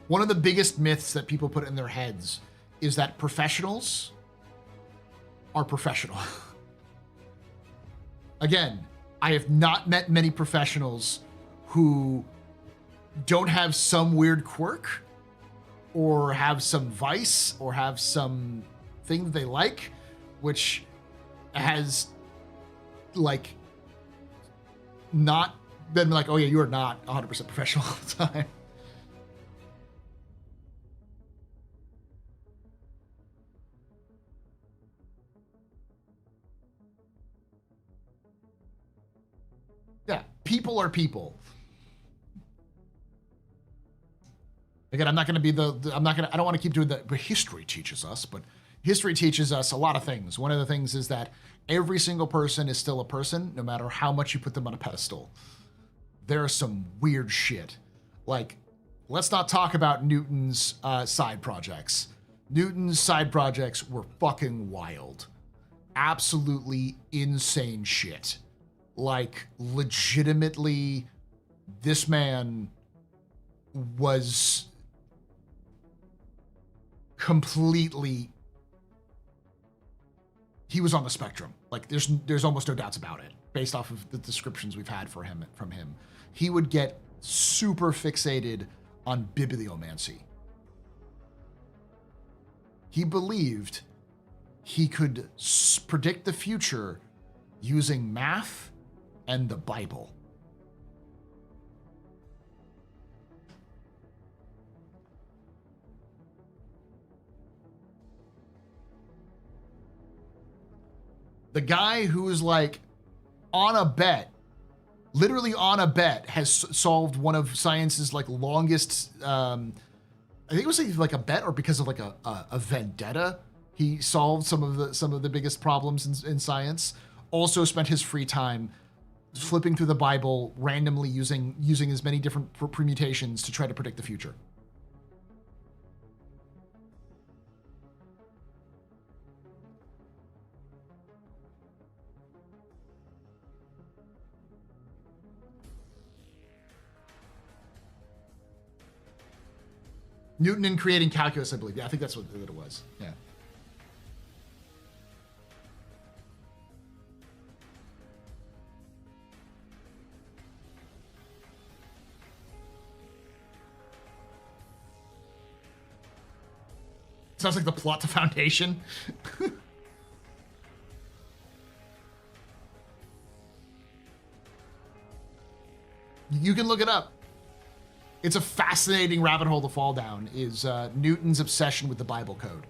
One of the biggest myths that people put in their heads is that professionals are professional. Again, I have not met many professionals who don't have some weird quirk or have some vice or have some thing that they like, which has like not been like, oh yeah, you are not 100% professional all the time. Yeah, people are people. Again, I'm not going to be I don't want to keep doing that, but history teaches us, but history teaches us a lot of things. One of the things is that every single person is still a person, no matter how much you put them on a pedestal. There's some weird shit. Like, let's not talk about Newton's side projects. Newton's side projects were fucking wild. Absolutely insane shit. Like, legitimately, this man was completely, he was on the spectrum. Like, there's almost no doubts about it based off of the descriptions we've had from him. He would get super fixated on bibliomancy. He believed he could predict the future using math and the Bible. The guy who is like on a bet, literally on a bet, has solved one of science's like longest, I think it was like a bet or because of like a vendetta. He solved some of the biggest problems in science. Also spent his free time flipping through the Bible randomly using as many different permutations to try to predict the future. Newton in creating calculus, I believe. Yeah, I think that's what it was. Yeah. Sounds like the plot to Foundation. You can look it up. It's a fascinating rabbit hole to fall down, is Newton's obsession with the Bible code.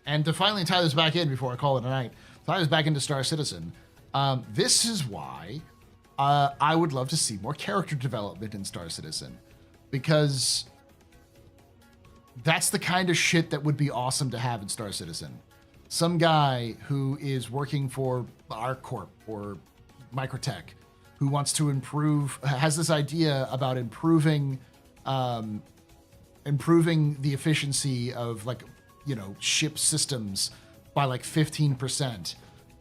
And to finally tie this back in before I call it a night, tie this back into Star Citizen, this is why I would love to see more character development in Star Citizen. Because that's the kind of shit that would be awesome to have in Star Citizen. Some guy who is working for ArcCorp or Microtech, who wants to improve, has this idea about improving the efficiency of, like, you know, ship systems by like 15%,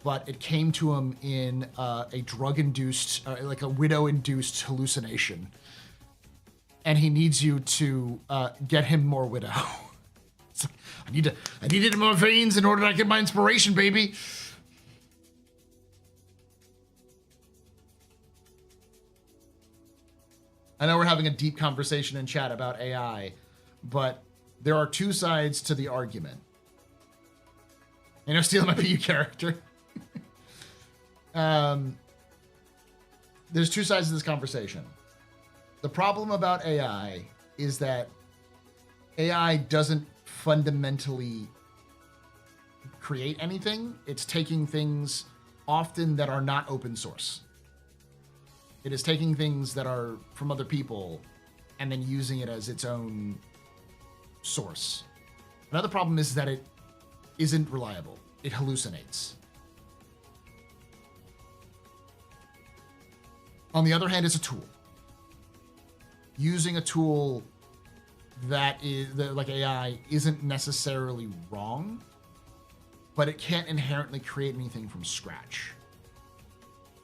but it came to him in a drug-induced, like a widow-induced hallucination, and he needs you to get him more widow. It's like, I need it in my veins in order to get my inspiration, baby. I know we're having a deep conversation in chat about AI, but there are two sides to the argument. You know, stealing my PU character. There's two sides to this conversation. The problem about AI is that AI doesn't fundamentally create anything. It's taking things often that are not open source. It is taking things that are from other people and then using it as its own source. Another problem is that it isn't reliable. It hallucinates. On the other hand, it's a tool. Using a tool that is like AI isn't necessarily wrong, but it can't inherently create anything from scratch.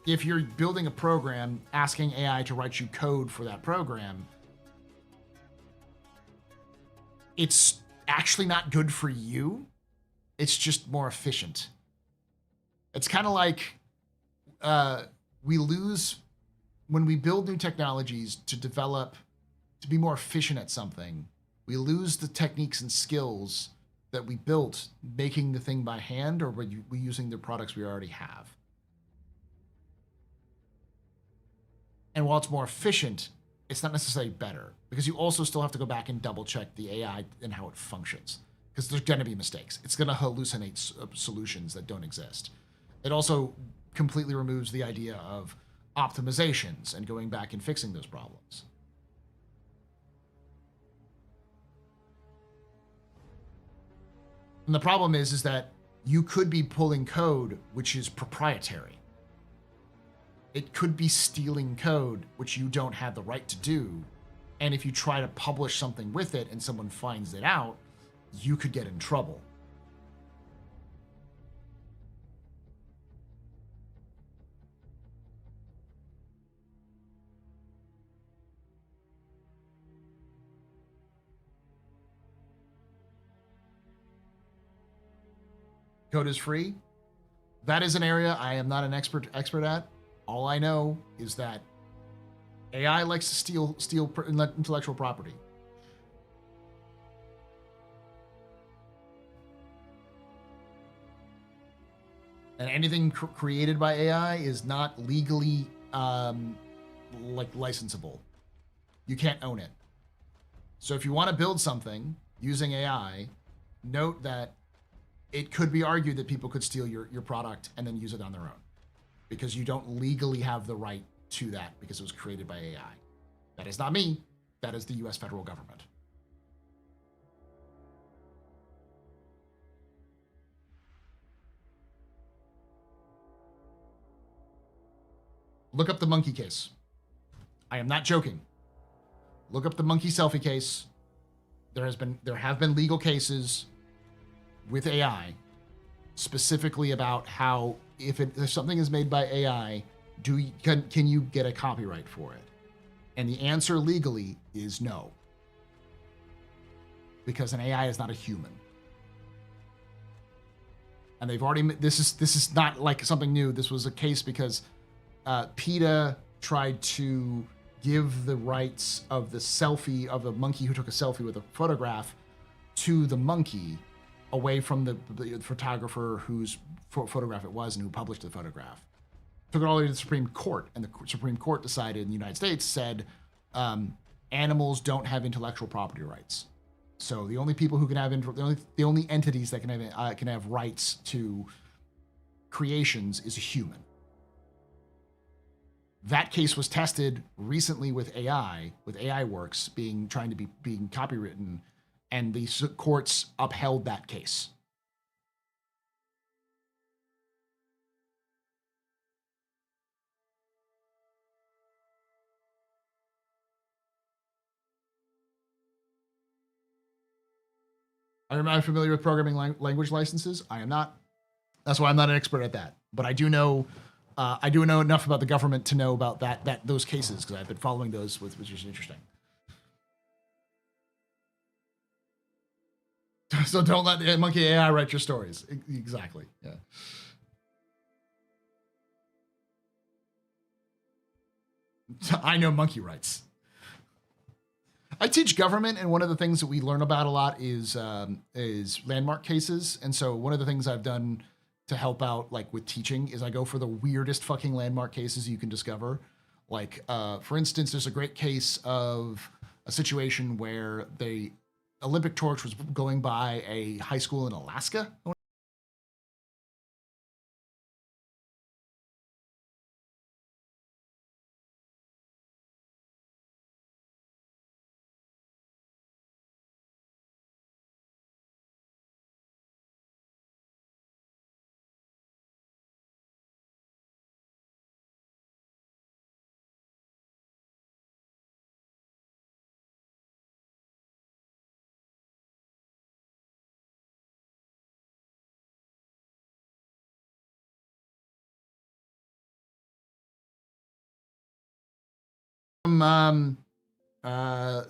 If you're building a program, asking AI to write you code for that program, it's actually not good for you. It's just more efficient. It's kind of like we lose when we build new technologies to develop, to be more efficient at something. We lose the techniques and skills that we built making the thing by hand, or we using the products we already have. And while it's more efficient, it's not necessarily better, because you also still have to go back and double check the AI and how it functions, because there's going to be mistakes. It's going to hallucinate solutions that don't exist. It also completely removes the idea of optimizations and going back and fixing those problems. And the problem is that you could be pulling code which is proprietary. It could be stealing code which you don't have the right to do. And if you try to publish something with it and someone finds it out, you could get in trouble. Code is free. That is an area I am not an expert at. All I know is that AI likes to steal intellectual property. And anything created by AI is not legally like licensable. You can't own it. So if you want to build something using AI, note that it could be argued that people could steal your product and then use it on their own, because you don't legally have the right to that because it was created by AI. That is not me. That is the US federal government. Look up the monkey case. I am not joking. Look up the monkey selfie case. There have been legal cases with AI specifically about how if something is made by AI, can you get a copyright for it? And the answer legally is no, because an AI is not a human. And they've already, this is not like something new. This was a case because PETA tried to give the rights of the selfie of a monkey who took a selfie with a photograph to the monkey away from the photographer whose photograph it was and who published the photograph. Took it all the way to the Supreme Court, and the Supreme Court decided in the United States, said animals don't have intellectual property rights. So the only people who can have the only entities that can have rights to creations is a human. That case was tested recently with AI works being copywritten, and the courts upheld that case. Am I familiar with programming language licenses? I am not. That's why I'm not an expert at that. But I do know enough about the government to know about those cases, because I've been following those, which is interesting. So don't let the monkey AI write your stories. Exactly. Yeah. I know monkey rights. I teach government, and one of the things that we learn about a lot is landmark cases. And so one of the things I've done to help out, like with teaching, is I go for the weirdest fucking landmark cases you can discover. Like, for instance, there's a great case of a situation where the Olympic torch was going by a high school in Alaska.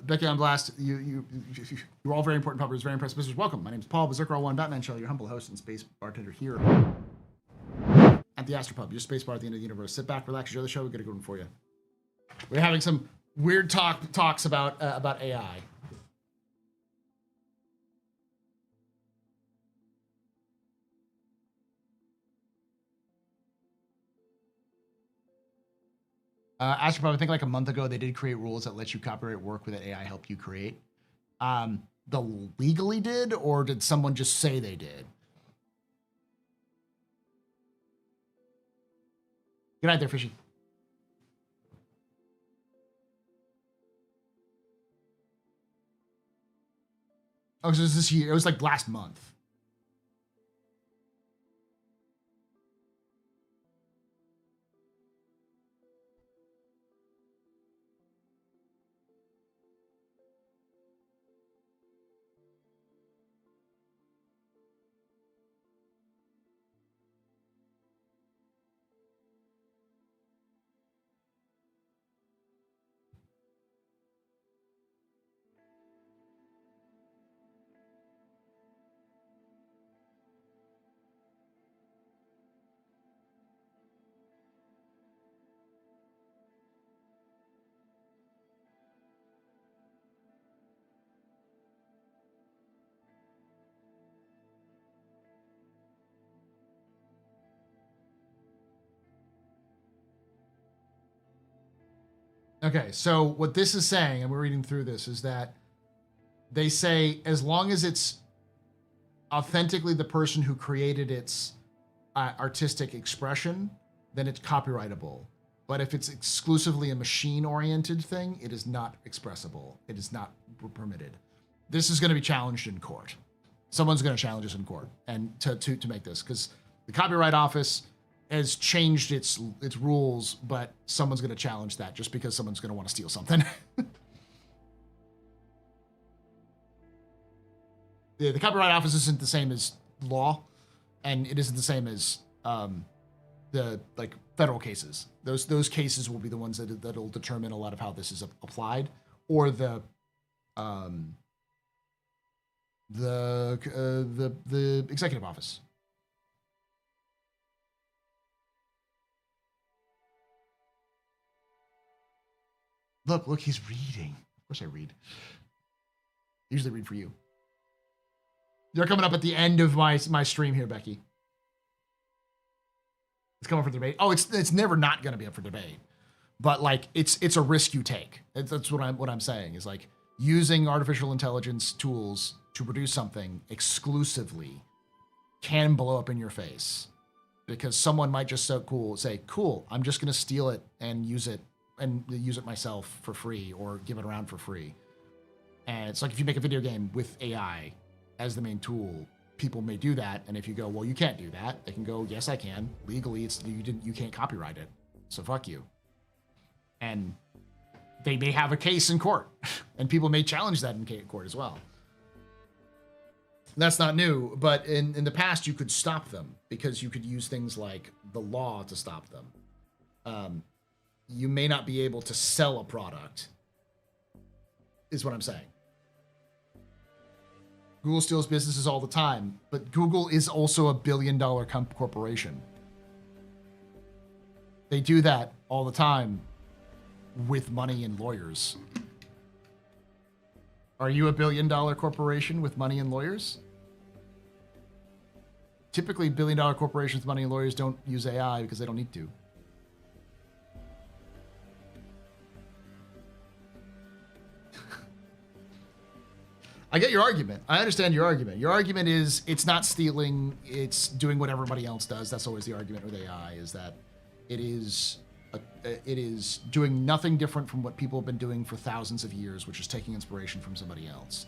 Becky on Blast, you're all very important puppers, very impressive visitors. Welcome. My name is Paul, Berserker All One Batman Shell, your humble host and space bartender here at the AstroPub, your space bar at the end of the universe. Sit back, relax, enjoy the show. We got a good one for you. We're having some weird talks about AI. AstroPub, I think like a month ago, they did create rules that let you copyright work with AI help you create. The legally did, or did someone just say they did? Good night there, Fishy. Oh, so it was this year. It was like last month. Okay, so what this is saying, and we're reading through this, is that they say as long as it's authentically the person who created its artistic expression, then it's copyrightable. But if it's exclusively a machine-oriented thing, it is not expressible. It is not permitted. This is going to be challenged in court. Someone's going to challenge us in court and to make this, because the Copyright Office has changed its rules, but someone's going to challenge that just because someone's going to want to steal something. The Copyright Office isn't the same as law, and it isn't the same as the like federal cases. Those cases will be the ones that'll determine a lot of how this is applied, or the executive office. Look, he's reading. Of course I read. I usually read for you. You're coming up at the end of my stream here, Becky. It's coming for debate. Oh, it's never not going to be up for debate, but like it's a risk you take. That's what I'm saying is like using artificial intelligence tools to produce something exclusively can blow up in your face, because someone might just say, cool, I'm just going to steal it and use it myself for free or give it around for free. And it's like if you make a video game with AI as the main tool, people may do that. And if you go, well, you can't do that, they can go, yes, I can. Legally, you can't copyright it, so fuck you. And they may have a case in court, and people may challenge that in court as well. That's not new, but in the past, you could stop them because you could use things like the law to stop them. You may not be able to sell a product, is what I'm saying. Google steals businesses all the time, but Google is also a billion-dollar corporation. They do that all the time with money and lawyers. Are you a billion-dollar corporation with money and lawyers? Typically, billion-dollar corporations with money and lawyers don't use AI because they don't need to. I get your argument. I understand your argument. Your argument is it's not stealing, it's doing what everybody else does. That's always the argument with AI, is that it is doing nothing different from what people have been doing for thousands of years, which is taking inspiration from somebody else.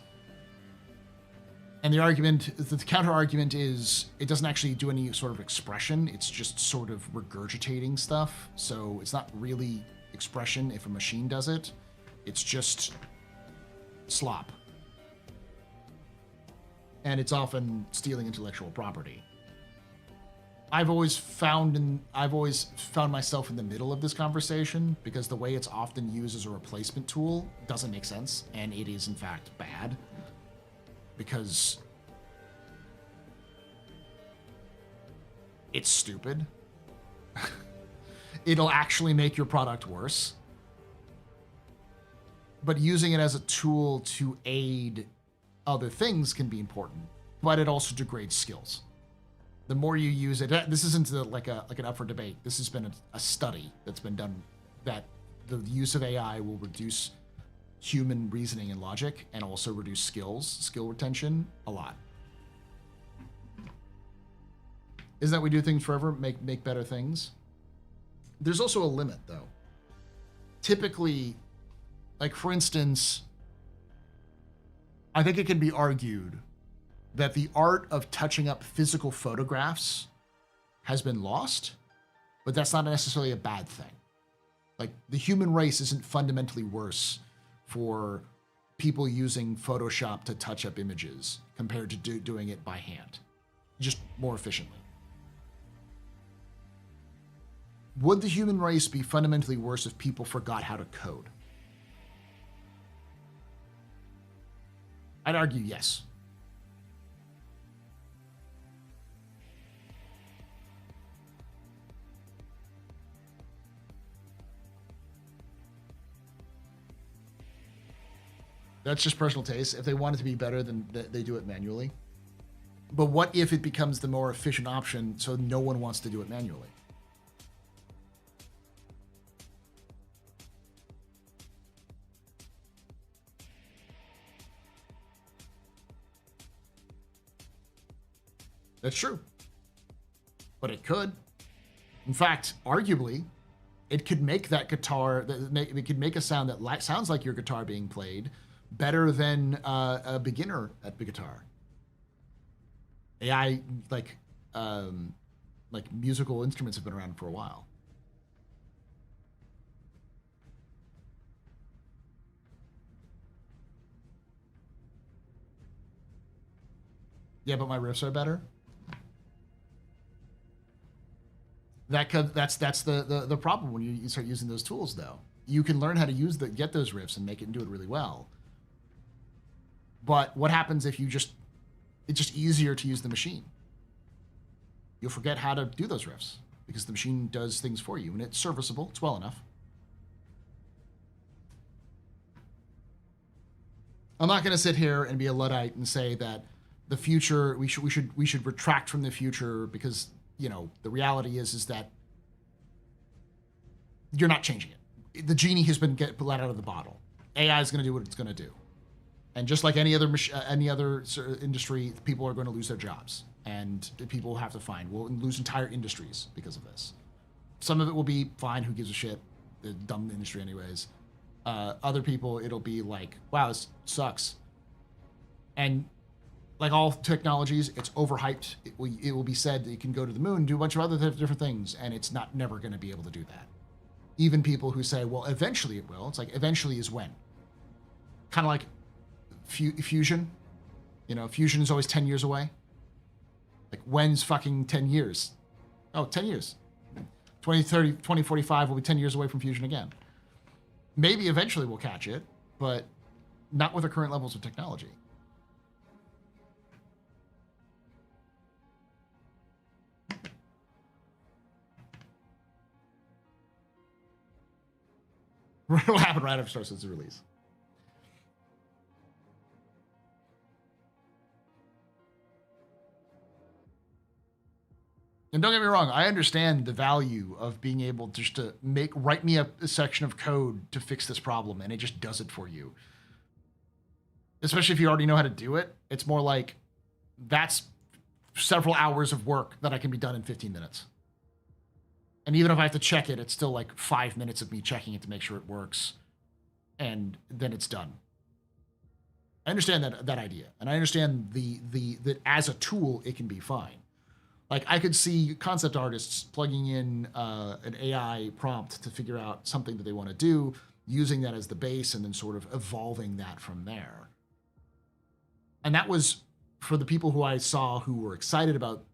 And the counter argument is it doesn't actually do any sort of expression. It's just sort of regurgitating stuff. So it's not really expression if a machine does it. It's just slop. And it's often stealing intellectual property. I've always found myself in the middle of this conversation because the way it's often used as a replacement tool doesn't make sense, and it is in fact bad because it's stupid. It'll actually make your product worse. But using it as a tool to aid other things can be important, but it also degrades skills. The more you use it, this isn't like an up for debate. This has been a study that's been done that the use of AI will reduce human reasoning and logic and also reduce skill retention a lot. Isn't that we do things forever, make better things? There's also a limit though. Typically, like for instance, I think it can be argued that the art of touching up physical photographs has been lost, but that's not necessarily a bad thing. Like the human race isn't fundamentally worse for people using Photoshop to touch up images compared to doing it by hand, just more efficiently. Would the human race be fundamentally worse if people forgot how to code? I'd argue yes. That's just personal taste. If they want it to be better, then they do it manually. But what if it becomes the more efficient option so no one wants to do it manually? That's true. But it could. In fact, arguably, it could make that guitar, it could make a sound that sounds like your guitar being played better than a beginner at the guitar. AI, like musical instruments have been around for a while. Yeah, but my riffs are better. That's the problem when you start using those tools, though. You can learn how to get those riffs and make it and do it really well. But what happens if it's just easier to use the machine? You'll forget how to do those riffs because the machine does things for you, and it's serviceable. It's well enough. I'm not going to sit here and be a Luddite and say that the future we should retract from the future because the reality is that you're not changing it. The genie has been let out of the bottle. AI is going to do what it's going to do. And just like any other industry, people are going to lose their jobs, and people will have to find. We'll lose entire industries because of this. Some of it will be fine. Who gives a shit? The dumb industry, anyways. Other people, it'll be like, wow, this sucks. And like all technologies, it's overhyped. It will be said that you can go to the moon, do a bunch of other different things, and it's never going to be able to do that. Even people who say, well, eventually it will. It's like, eventually is when? Kind of like fusion. You know, fusion is always 10 years away. Like, when's fucking 10 years? Oh, 10 years. 2030, 2045 will be 10 years away from fusion again. Maybe eventually we'll catch it, but not with the current levels of technology. It'll happen right after Star Citizen release. And don't get me wrong, I understand the value of being able just to write me a section of code to fix this problem, and it just does it for you. Especially if you already know how to do it. It's more like, that's several hours of work that I can be done in 15 minutes. And even if I have to check it, it's still like 5 minutes of me checking it to make sure it works. And then it's done. I understand that idea. And I understand that as a tool, it can be fine. Like, I could see concept artists plugging in an AI prompt to figure out something that they want to do, using that as the base, and then sort of evolving that from there. And that was, for the people who I saw who were excited about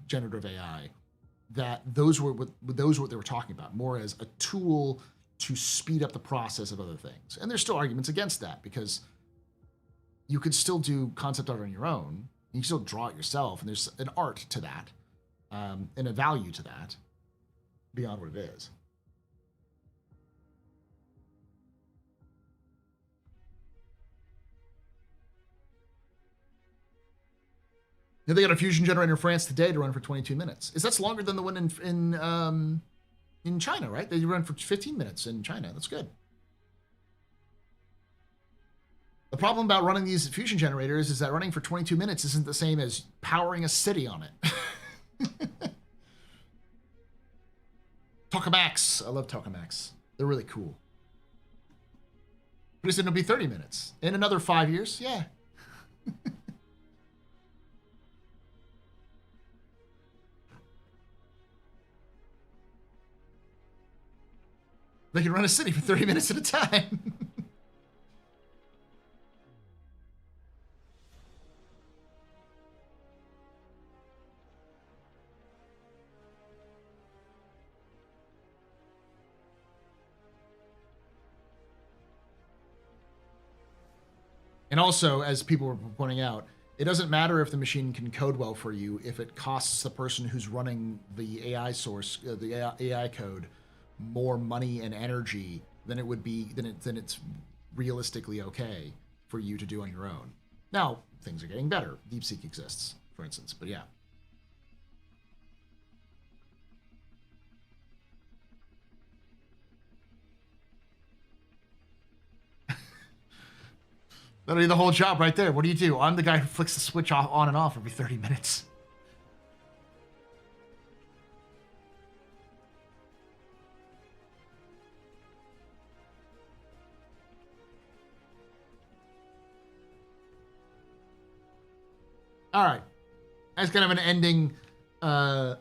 generative AI, that those were what they were talking about, more as a tool to speed up the process of other things. And there's still arguments against that, because you could still do concept art on your own. You can still draw it yourself, and there's an art to that, and a value to that, beyond what it is. They got a fusion generator in France today to run for 22 minutes. That's longer than the one in China, right? They run for 15 minutes in China. That's good. The problem about running these fusion generators is that running for 22 minutes isn't the same as powering a city on it. Tokamaks. I love tokamaks. They're really cool. But it'll be 30 minutes. In another 5 years, yeah. They can run a city for 30 minutes at a time. And also, as people were pointing out, it doesn't matter if the machine can code well for you if it costs the person who's running the AI source, the AI code, more money and energy than it would be, than it's realistically okay for you to do on your own. Now, things are getting better. DeepSeek exists, for instance, but yeah. That'll be the whole job right there. What do? I'm the guy who flicks the switch off, on and off every 30 minutes. All right. That's kind of an ending the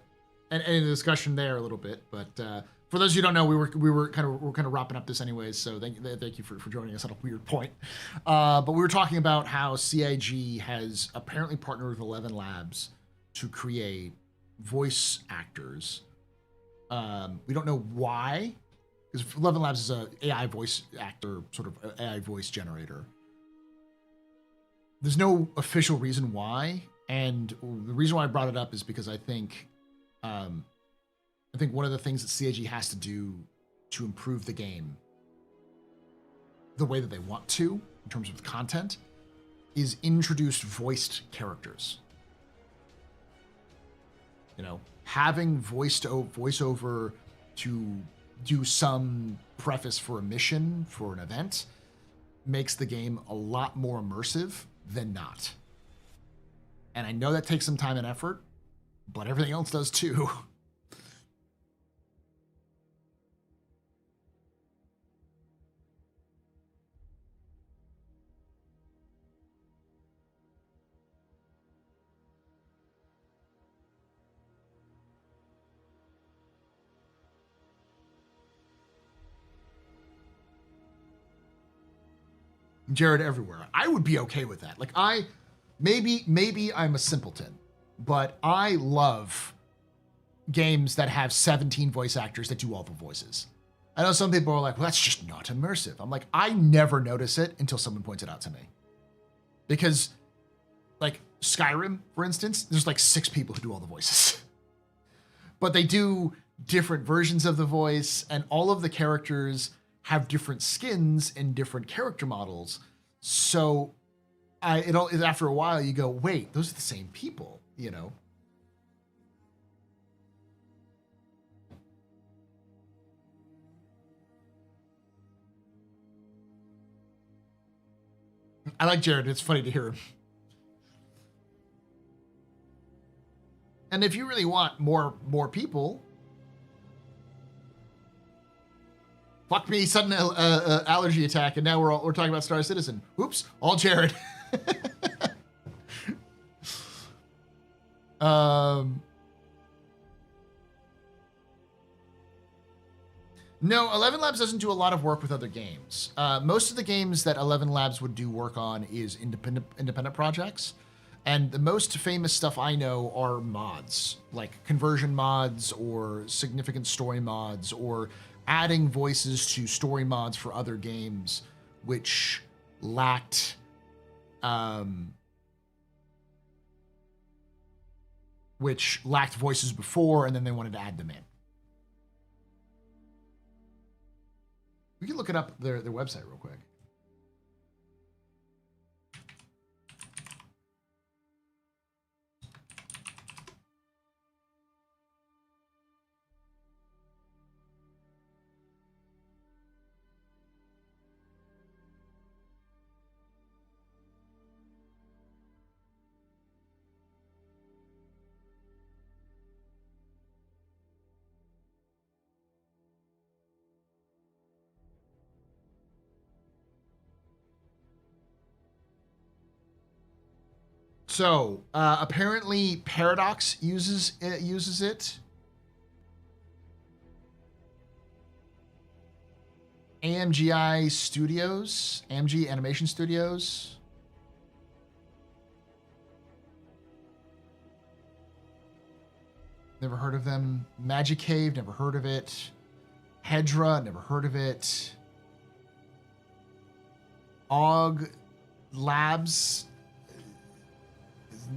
discussion there a little bit, but for those of you who don't know, we're kind of wrapping up this anyways. So thank you for joining us at a weird point. But we were talking about how CIG has apparently partnered with 11 Labs to create voice actors. We don't know why, because 11 Labs is a AI voice actor, sort of AI voice generator. There's no official reason why, and the reason why I brought it up is because I think one of the things that CIG has to do to improve the game the way that they want to, in terms of content, is introduce voiced characters. You know, having voiceover to do some preface for a mission, for an event, makes the game a lot more immersive than not. And I know that takes some time and effort, but everything else does too. Jared everywhere. I would be okay with that. Like maybe I'm a simpleton, but I love games that have 17 voice actors that do all the voices. I know some people are like, well, that's just not immersive. I'm like, I never notice it until someone points it out to me. Because, like, Skyrim, for instance, there's like 6 people who do all the voices. But they do different versions of the voice, and all of the characters have different skins and different character models. So after a while you go, wait, those are the same people, you know? I like Jared. It's funny to hear him. And if you really want more people, fuck me, sudden allergy attack, and now we're talking about Star Citizen. Oops, all Jared. No, 11 Labs doesn't do a lot of work with other games. Most of the games that 11 Labs would do work on is independent projects. And the most famous stuff I know are mods, like conversion mods or significant story mods or adding voices to story mods for other games which lacked voices before, and then they wanted to add them in. We can look it up their website real quick. So apparently, Paradox uses it. AMGI Studios, AMG Animation Studios. Never heard of them. Magic Cave, never heard of it. Hedra, never heard of it. Og Labs.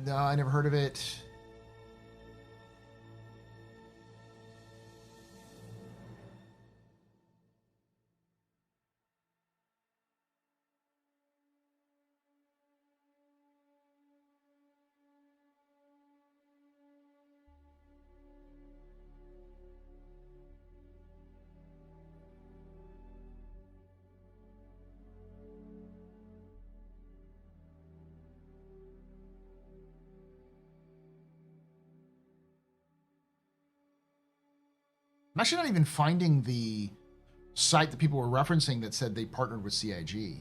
No, I never heard of it. I'm actually not even finding the site that people were referencing that said they partnered with CIG.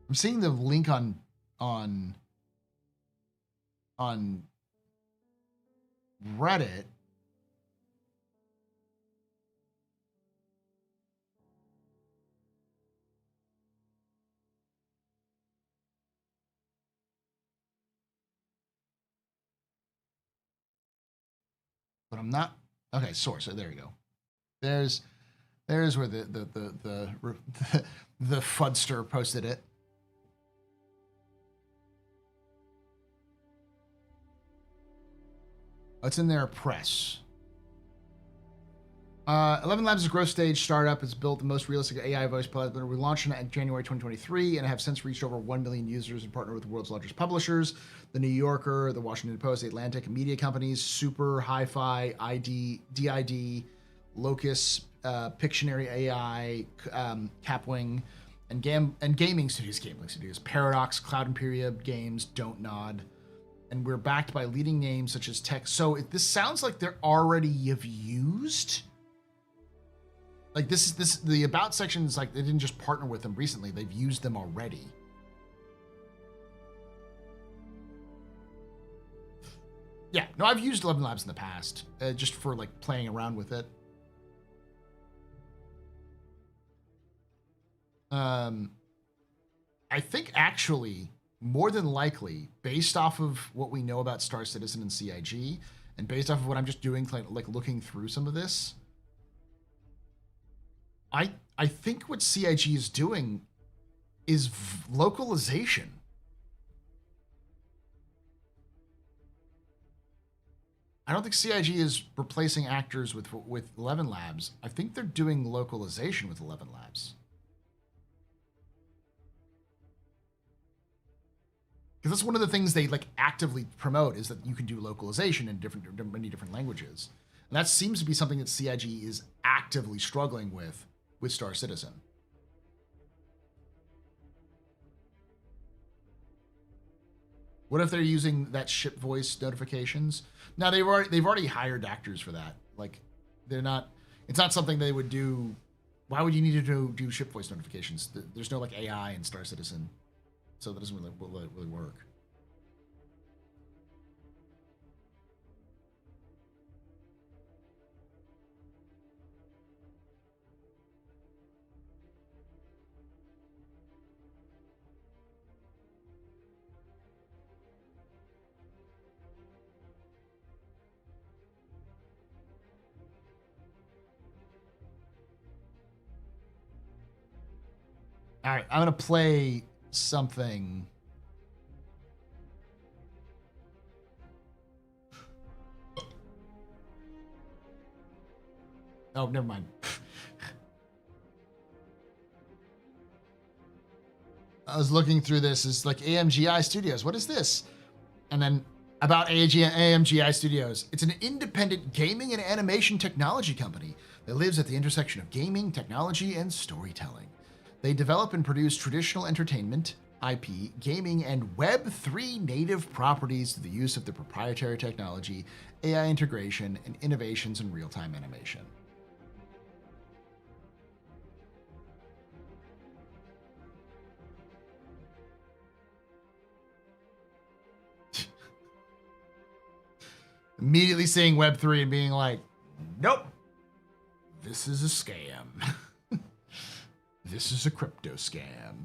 I'm seeing the link on Reddit. But I'm not okay. Source. So there you go. There's where the Fudster posted it. It's in their press. 11 Labs is a growth stage startup. It's built the most realistic AI voice platform. We launched in January 2023 and have since reached over 1 million users and partnered with the world's largest publishers, the New Yorker, the Washington Post, the Atlantic, media companies, Super, Hi-Fi, DID, Locus, Pictionary AI, Capwing, and gaming studios, Paradox, Cloud Imperium Games, Don't Nod. And we're backed by leading names such as Tech. So this sounds like they're already have used. Like the about section is like they didn't just partner with them recently; they've used them already. Yeah, no, I've used 11 Labs in the past, just for like playing around with it. I think actually, more than likely, based off of what we know about Star Citizen and CIG, and based off of what I'm just doing, like looking through some of this. I think what CIG is doing is localization. I don't think CIG is replacing actors with 11 Labs. I think they're doing localization with 11 Labs. Because that's one of the things they like actively promote is that you can do localization in many different languages. And that seems to be something that CIG is actively struggling with Star Citizen. What if they're using that ship voice notifications? Now they've already hired actors for that. Like they're not. It's not something they would do. Why would you need to do ship voice notifications? There's no like AI in Star Citizen, so that doesn't really work. All right, I'm gonna play something. Oh, never mind. I was looking through this. It's like AMGI Studios. What is this? And then about AMGI Studios. It's an independent gaming and animation technology company that lives at the intersection of gaming, technology, and storytelling. They develop and produce traditional entertainment, IP, gaming, and Web3 native properties through the use of their proprietary technology, AI integration, and innovations in real-time animation. Immediately seeing Web3 and being like, nope, this is a scam. This is a crypto scam.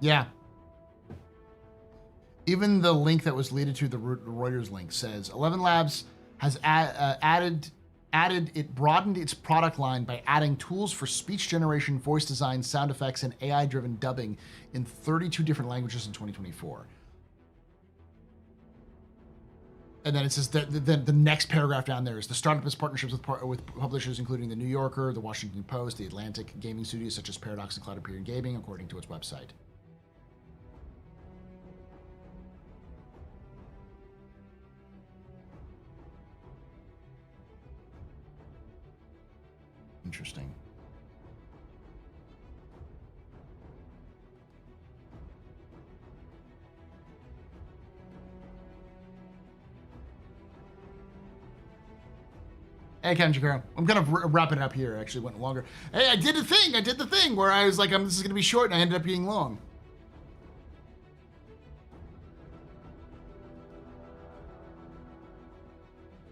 Yeah. Even the link that was leaded to the Reuters link says 11 Labs has broadened its product line by adding tools for speech generation, voice design, sound effects, and AI-driven dubbing in 32 different languages in 2024. And then it says that the next paragraph down there is the startup has partnerships with publishers including the New Yorker, the Washington Post, the Atlantic, gaming studios such as Paradox and Cloud Imperium Gaming, according to its website. Interesting. Hey, Kenjiro. I'm kind of wrapping it up here. Actually, went longer. Hey, I did the thing. I did the thing where I was like, this is going to be short, and I ended up being long.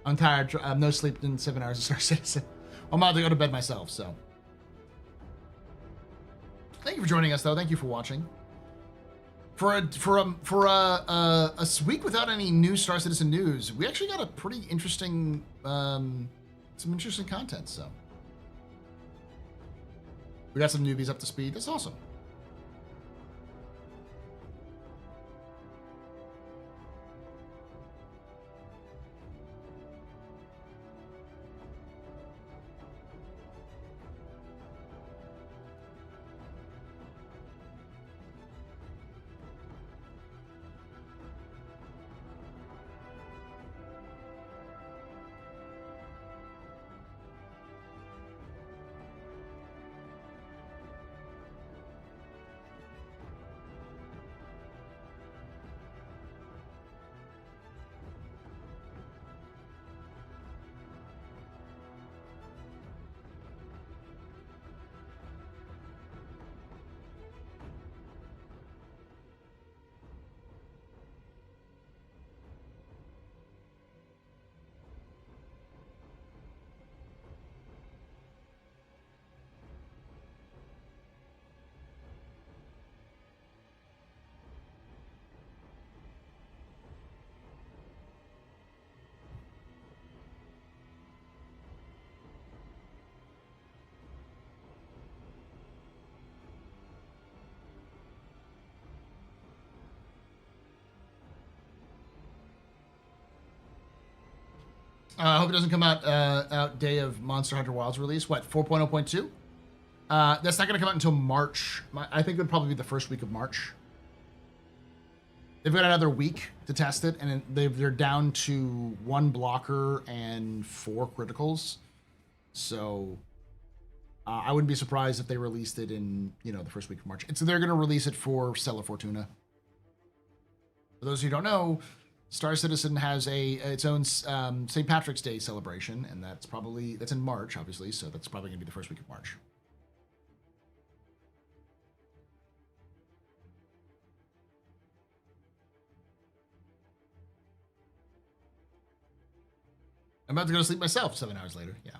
I'm tired. I'm no sleep in 7 hours of Star Citizen. I'm about to go to bed myself, so. Thank you for joining us, though. Thank you for watching. For a week without any new Star Citizen news, we actually got a pretty interesting, some interesting content. So we got some newbies up to speed. That's awesome. I hope it doesn't come out day of Monster Hunter Wilds release. What, 4.0.2? That's not going to come out until March. I think it would probably be the first week of March. They've got another week to test it, and they're down to 1 blocker and 4 criticals. So I wouldn't be surprised if they released it in the first week of March. So they're going to release it for Stella Fortuna. For those who don't know, Star Citizen has its own St. Patrick's Day celebration, and that's in March, obviously. So that's probably going to be the first week of March. I'm about to go to sleep myself 7 hours later. Yeah.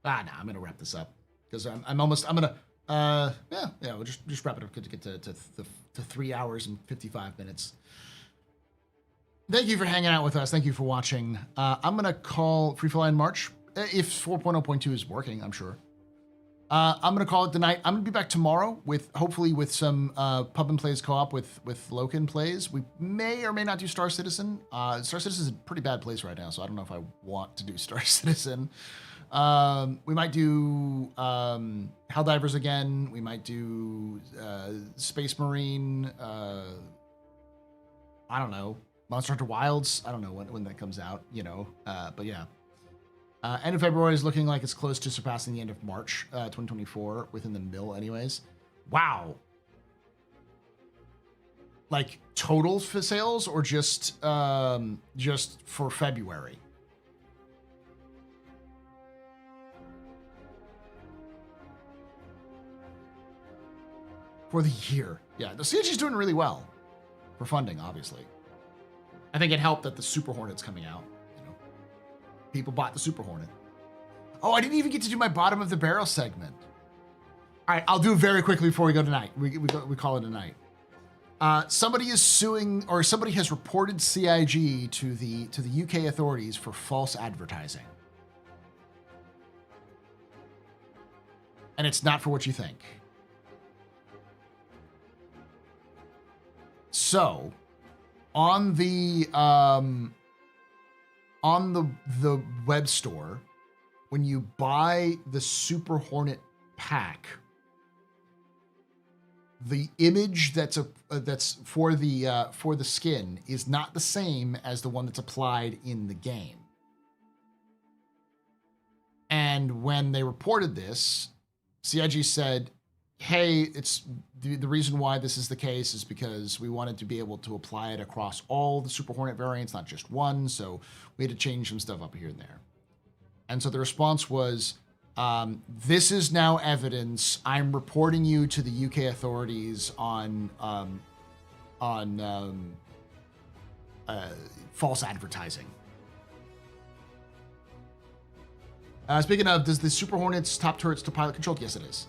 Nah, I'm gonna wrap this up because I'm gonna we'll just wrap it up to get to 3 hours and 55 minutes. Thank you for hanging out with us. Thank you for watching. I'm gonna call Free Fly in March if 4.0.2 is working. I'm sure. I'm gonna call it the night. I'm gonna be back tomorrow hopefully with some Pub and Plays co-op with Loken Plays. We may or may not do Star Citizen. Star Citizen is a pretty bad place right now, so I don't know if I want to do Star Citizen. We might do Helldivers again. We might do Space Marine. I don't know. Monster Hunter Wilds. I don't know when that comes out. But yeah. End of February is looking like it's close to surpassing the end of March 2024 within the mill anyways. Wow. Like total for sales or just for February? For the year. Yeah, the CG is doing really well for funding, obviously. I think it helped that the Super Hornet's coming out. People bought the Super Hornet. Oh, I didn't even get to do my bottom of the barrel segment. All right, I'll do it very quickly before we go tonight. We call it a night. Somebody is suing, or somebody has reported CIG to the UK authorities for false advertising. And it's not for what you think. So, on the web store, when you buy the Super Hornet pack, the image that's for the skin is not the same as the one that's applied in the game. And when they reported this, CIG said, hey, it's the reason why this is the case is because we wanted to be able to apply it across all the Super Hornet variants, not just one. So we had to change some stuff up here and there. And so the response was, this is now evidence. I'm reporting you to the UK authorities on false advertising. Speaking of, does the Super Hornets top turrets to pilot controlled? Yes, it is.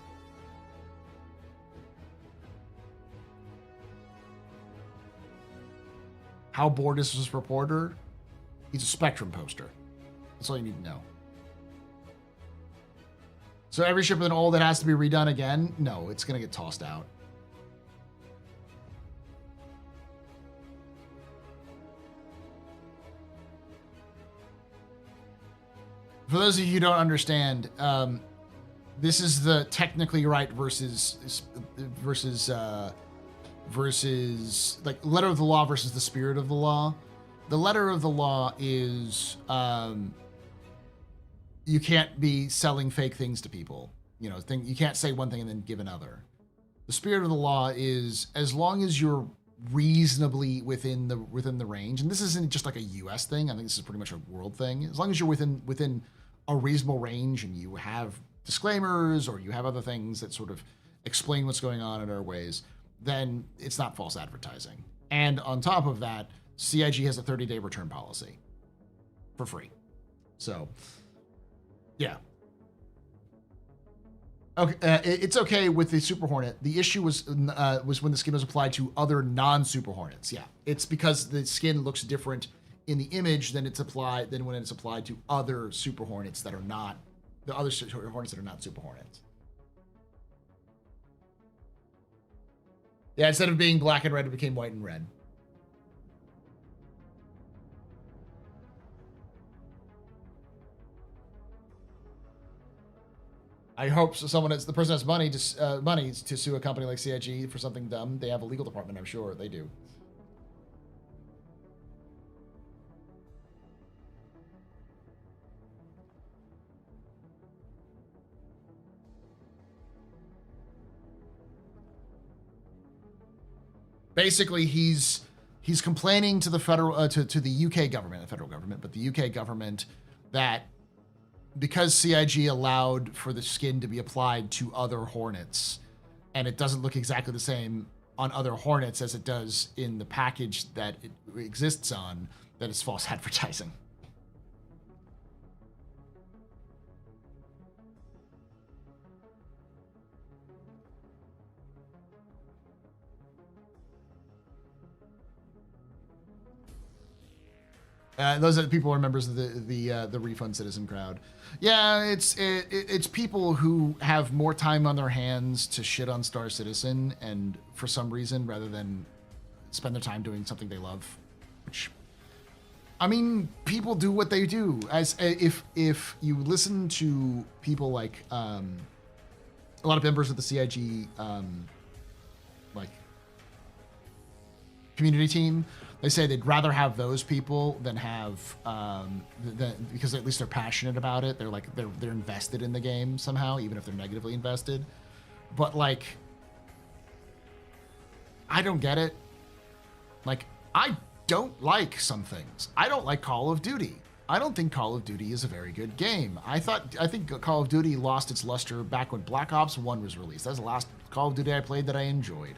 How bored is this reporter? He's a Spectrum poster. That's all you need to know. So every ship with an old that has to be redone again? No, it's going to get tossed out. For those of you who don't understand, this is the technically right versus like letter of the law versus the spirit of the law. The letter of the law is you can't be selling fake things to people. You know, you can't say one thing and then give another. The spirit of the law is as long as you're reasonably within the range, and this isn't just like a U.S. thing. I think this is pretty much a world thing. As long as you're within a reasonable range and you have disclaimers or you have other things that sort of explain what's going on in our ways, then it's not false advertising. And on top of that, CIG has a 30-day return policy for free. So, yeah. Okay, it's okay with the Super Hornet. The issue was when the skin was applied to other non-Super Hornets. Yeah, it's because the skin looks different in the image than when it's applied to other Super Hornets that are not the other Super Hornets that are not Super Hornets. Yeah, instead of being black and red, it became white and red. I hope someone the person has money to sue a company like CIG for something dumb. They have a legal department, I'm sure they do. Basically, he's complaining to the federal to the UK government, the federal government, but the UK government that because CIG allowed for the skin to be applied to other Hornets, and it doesn't look exactly the same on other Hornets as it does in the package that it exists on, that it's false advertising. Those are the people who are members of the Refund Citizen crowd. Yeah, it's people who have more time on their hands to shit on Star Citizen, and for some reason, rather than spend their time doing something they love. Which, I mean, people do what they do. As if you listen to people like a lot of members of the CIG like community team. They say they'd rather have those people than have because at least they're passionate about it. They're like they're invested in the game somehow, even if they're negatively invested. But like, I don't get it. Like, I don't like some things. I don't like Call of Duty. I don't think Call of Duty is a very good game. I think Call of Duty lost its luster back when Black Ops 1 was released. That was the last Call of Duty I played that I enjoyed.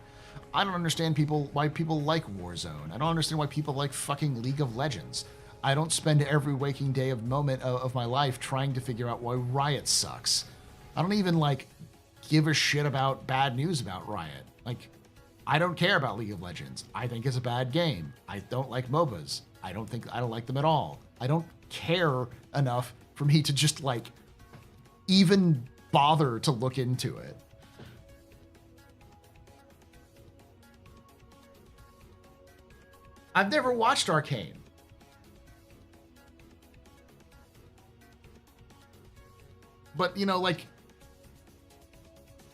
I don't understand why people like Warzone. I don't understand why people like fucking League of Legends. I don't spend every waking day of my life trying to figure out why Riot sucks. I don't even like give a shit about bad news about Riot. Like, I don't care about League of Legends. I think it's a bad game. I don't like MOBAs. I don't like them at all. I don't care enough for me to just like even bother to look into it. I've never watched Arcane. But, you know, like,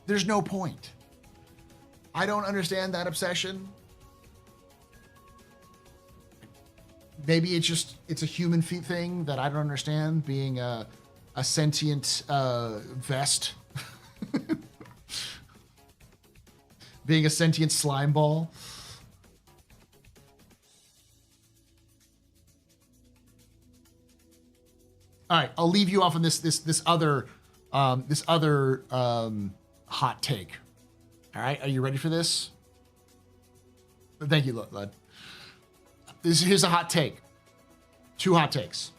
there's no point. I don't understand that obsession. Maybe it's a human feat thing that I don't understand, being a sentient vest. Being a sentient slime ball. All right, I'll leave you off on this other hot take. All right, are you ready for this? Thank you, Lud. Here's a hot take. 2 hot takes.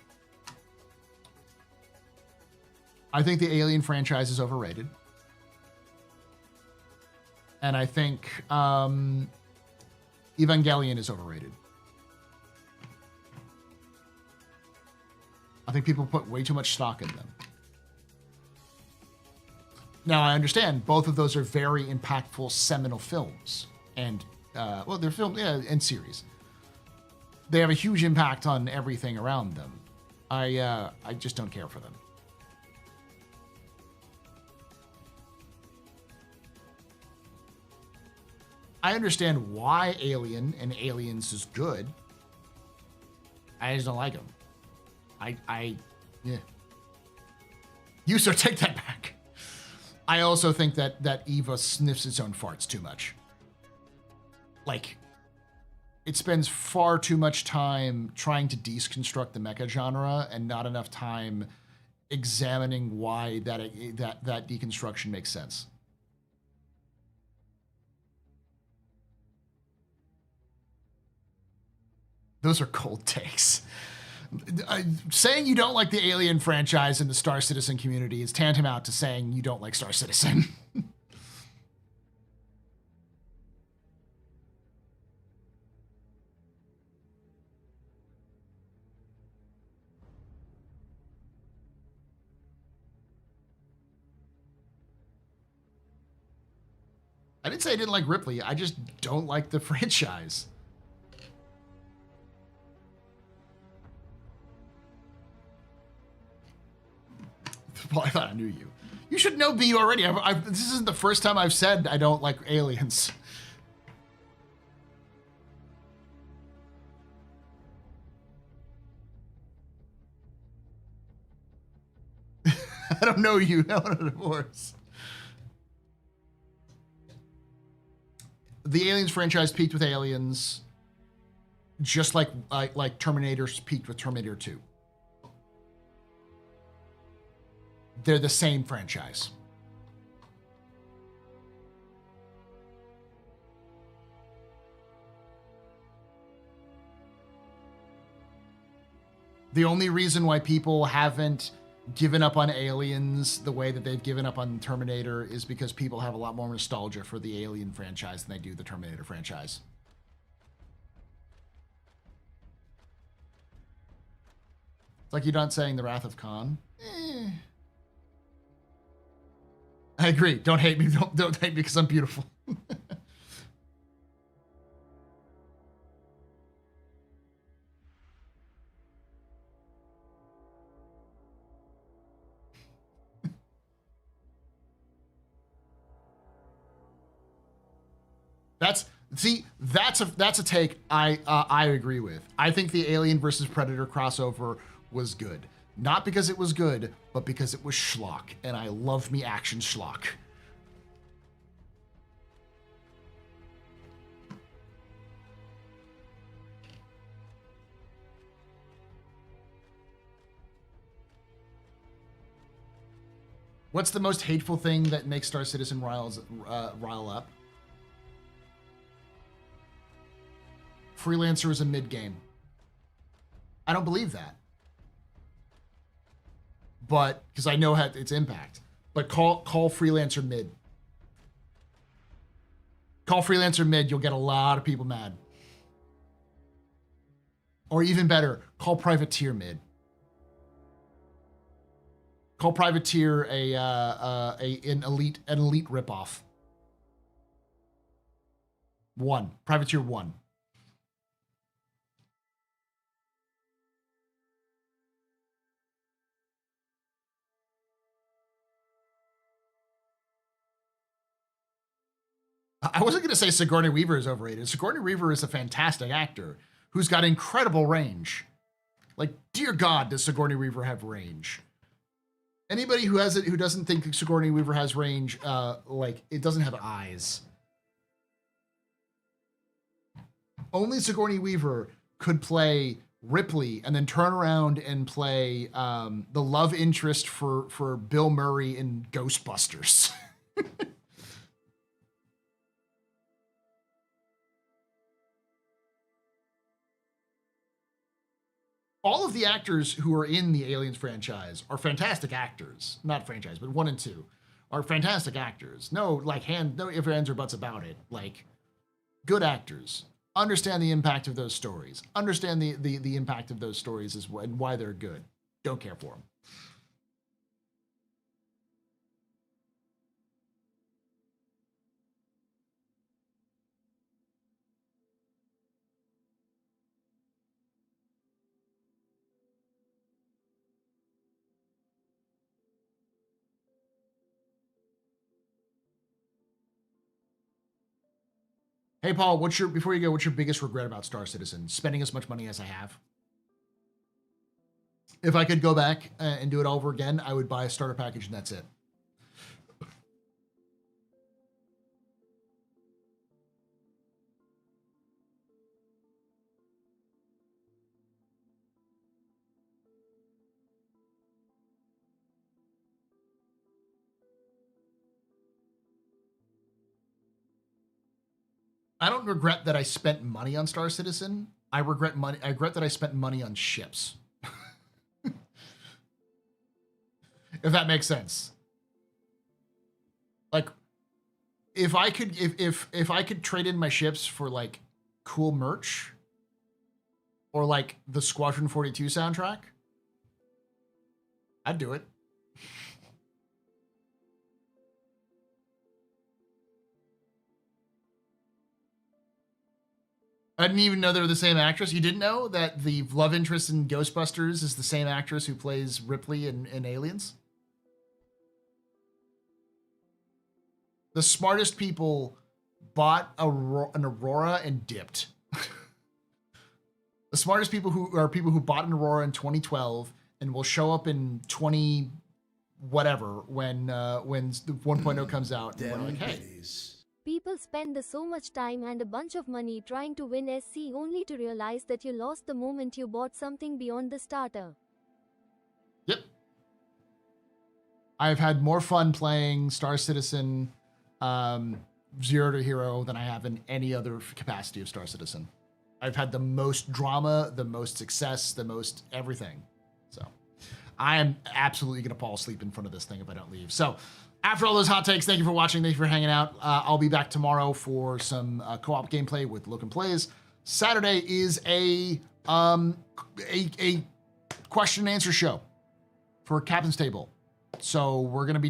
I think the Alien franchise is overrated. And I think Evangelion is overrated. I think people put way too much stock in them. Now, I understand both of those are very impactful seminal films. And, well, they're films, yeah, and series. They have a huge impact on everything around them. I just don't care for them. I understand why Alien and Aliens is good. I just don't like them. Yeah. You, sir, take that back. I also think that Eva sniffs its own farts too much. Like, it spends far too much time trying to deconstruct the mecha genre and not enough time examining why that deconstruction makes sense. Those are cold takes. Saying you don't like the Alien franchise in the Star Citizen community is tantamount to saying you don't like Star Citizen. I didn't say I didn't like Ripley. I just don't like the franchise. Well, I thought I knew you. You should know me already. This isn't the first time I've said I don't like aliens. I don't know you. No, no divorce. The Aliens franchise peaked with Aliens, just like Terminator's peaked with Terminator 2. They're the same franchise. The only reason why people haven't given up on Aliens the way that they've given up on Terminator is because people have a lot more nostalgia for the Alien franchise than they do the Terminator franchise. It's like you're not saying The Wrath of Khan. I agree. Don't hate me. Don't hate me because I'm beautiful. That's a take I agree with. I think the Alien versus Predator crossover was good. Not because it was good, but because it was schlock, and I love me action schlock. What's the most hateful thing that makes Star Citizen rile up? Freelancer is a mid-game. I don't believe that. But, because I know its impact. But call Freelancer mid. Call Freelancer mid, you'll get a lot of people mad. Or even better, call Privateer mid. Call Privateer an elite ripoff. 1. Privateer 1. I wasn't going to say Sigourney Weaver is overrated. Sigourney Weaver is a fantastic actor who's got incredible range. Like, dear God, does Sigourney Weaver have range? Anybody who doesn't think Sigourney Weaver has range, like, it doesn't have eyes. Only Sigourney Weaver could play Ripley and then turn around and play the love interest for Bill Murray in Ghostbusters. All of the actors who are in the Aliens franchise are fantastic actors. Not franchise, but 1 and 2 are fantastic actors. No ifs, ands, or buts about it. Like, good actors. Understand the impact of those stories. Understand the impact of those stories and why they're good. Don't care for them. Hey, Paul, before you go, what's your biggest regret about Star Citizen? Spending as much money as I have. If I could go back and do it all over again, I would buy a starter package and that's it. I don't regret that I spent money on Star Citizen. I regret that I spent money on ships. If that makes sense. Like, if I could trade in my ships for like cool merch or like the Squadron 42 soundtrack, I'd do it. I didn't even know they were the same actress. You didn't know that the love interest in Ghostbusters is the same actress who plays Ripley in Aliens? The smartest people bought an Aurora and dipped. The smartest people who bought an Aurora in 2012 and will show up in 20 whatever when the 1.0 comes out. And we're like, hey. People spend so much time and a bunch of money trying to win SC only to realize that you lost the moment you bought something beyond the starter. Yep. I've had more fun playing Star Citizen Zero to Hero than I have in any other capacity of Star Citizen. I've had the most drama, the most success, the most everything. So I am absolutely going to fall asleep in front of this thing if I don't leave. So after all those hot takes, thank you for watching. Thank you for hanging out. I'll be back tomorrow for some co-op gameplay with Logan Plays. Saturday is a question and answer show for Captain's Table. So we're going to be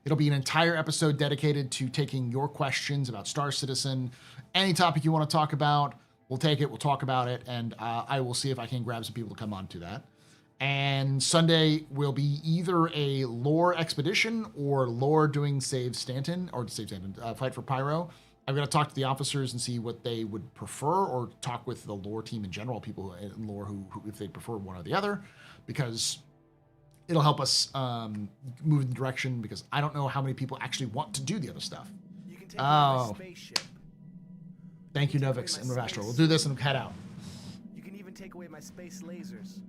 it'll be an entire episode dedicated to taking your questions about Star Citizen. Any topic you want to talk about, we'll take it, we'll talk about it, and I will see if I can grab some people to come on to that. And Sunday will be either a lore expedition or lore doing Fight for Pyro. I'm going to talk to the officers and see what they would prefer, or talk with the lore team in general, people in lore who if they prefer one or the other, because it'll help us move in the direction, because I don't know how many people actually want to do the other stuff. You can take my spaceship. Thank you, Novix and Astro. We'll do this and head out. You can even take away my space lasers.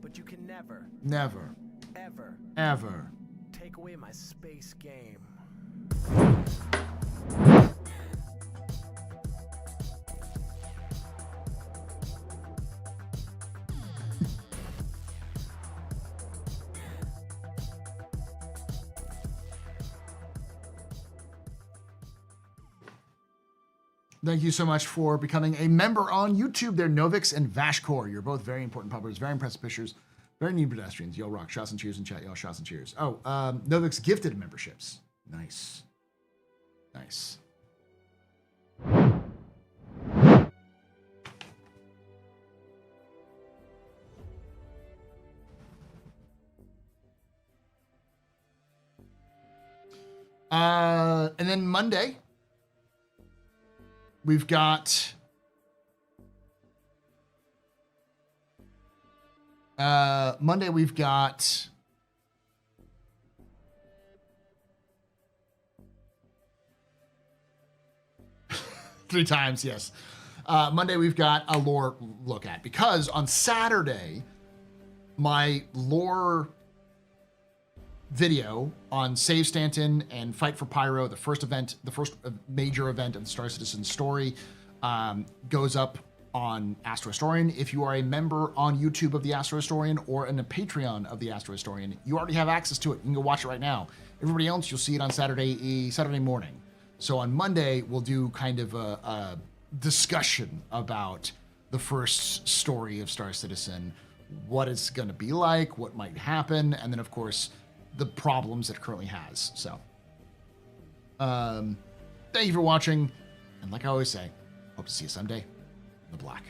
But you can never, ever take away my space game. Thank you so much for becoming a member on YouTube there, Novix and Vashkor. You're both very important pubbers, very impressive pictures, very neat pedestrians. Y'all rock. Shots and cheers in chat. Y'all shots and cheers. Oh, Novix gifted memberships. Nice. Nice. And then Monday, we've got three times, yes. Monday, we've got a lore look at, because on Saturday, my lore video on Save Stanton and Fight for Pyro, the first major event of the Star Citizen story, goes up on Astro Historian. If you are a member on YouTube of the Astro Historian or in a Patreon of the Astro Historian, you already have access to it. You can go watch it right now. Everybody else, you'll see it on Saturday morning. So on Monday, we'll do kind of a discussion about the first story of Star Citizen, what it's going to be like, what might happen, and then, of course, the problems it currently has. So, thank you for watching, and like I always say, hope to see you someday in the black.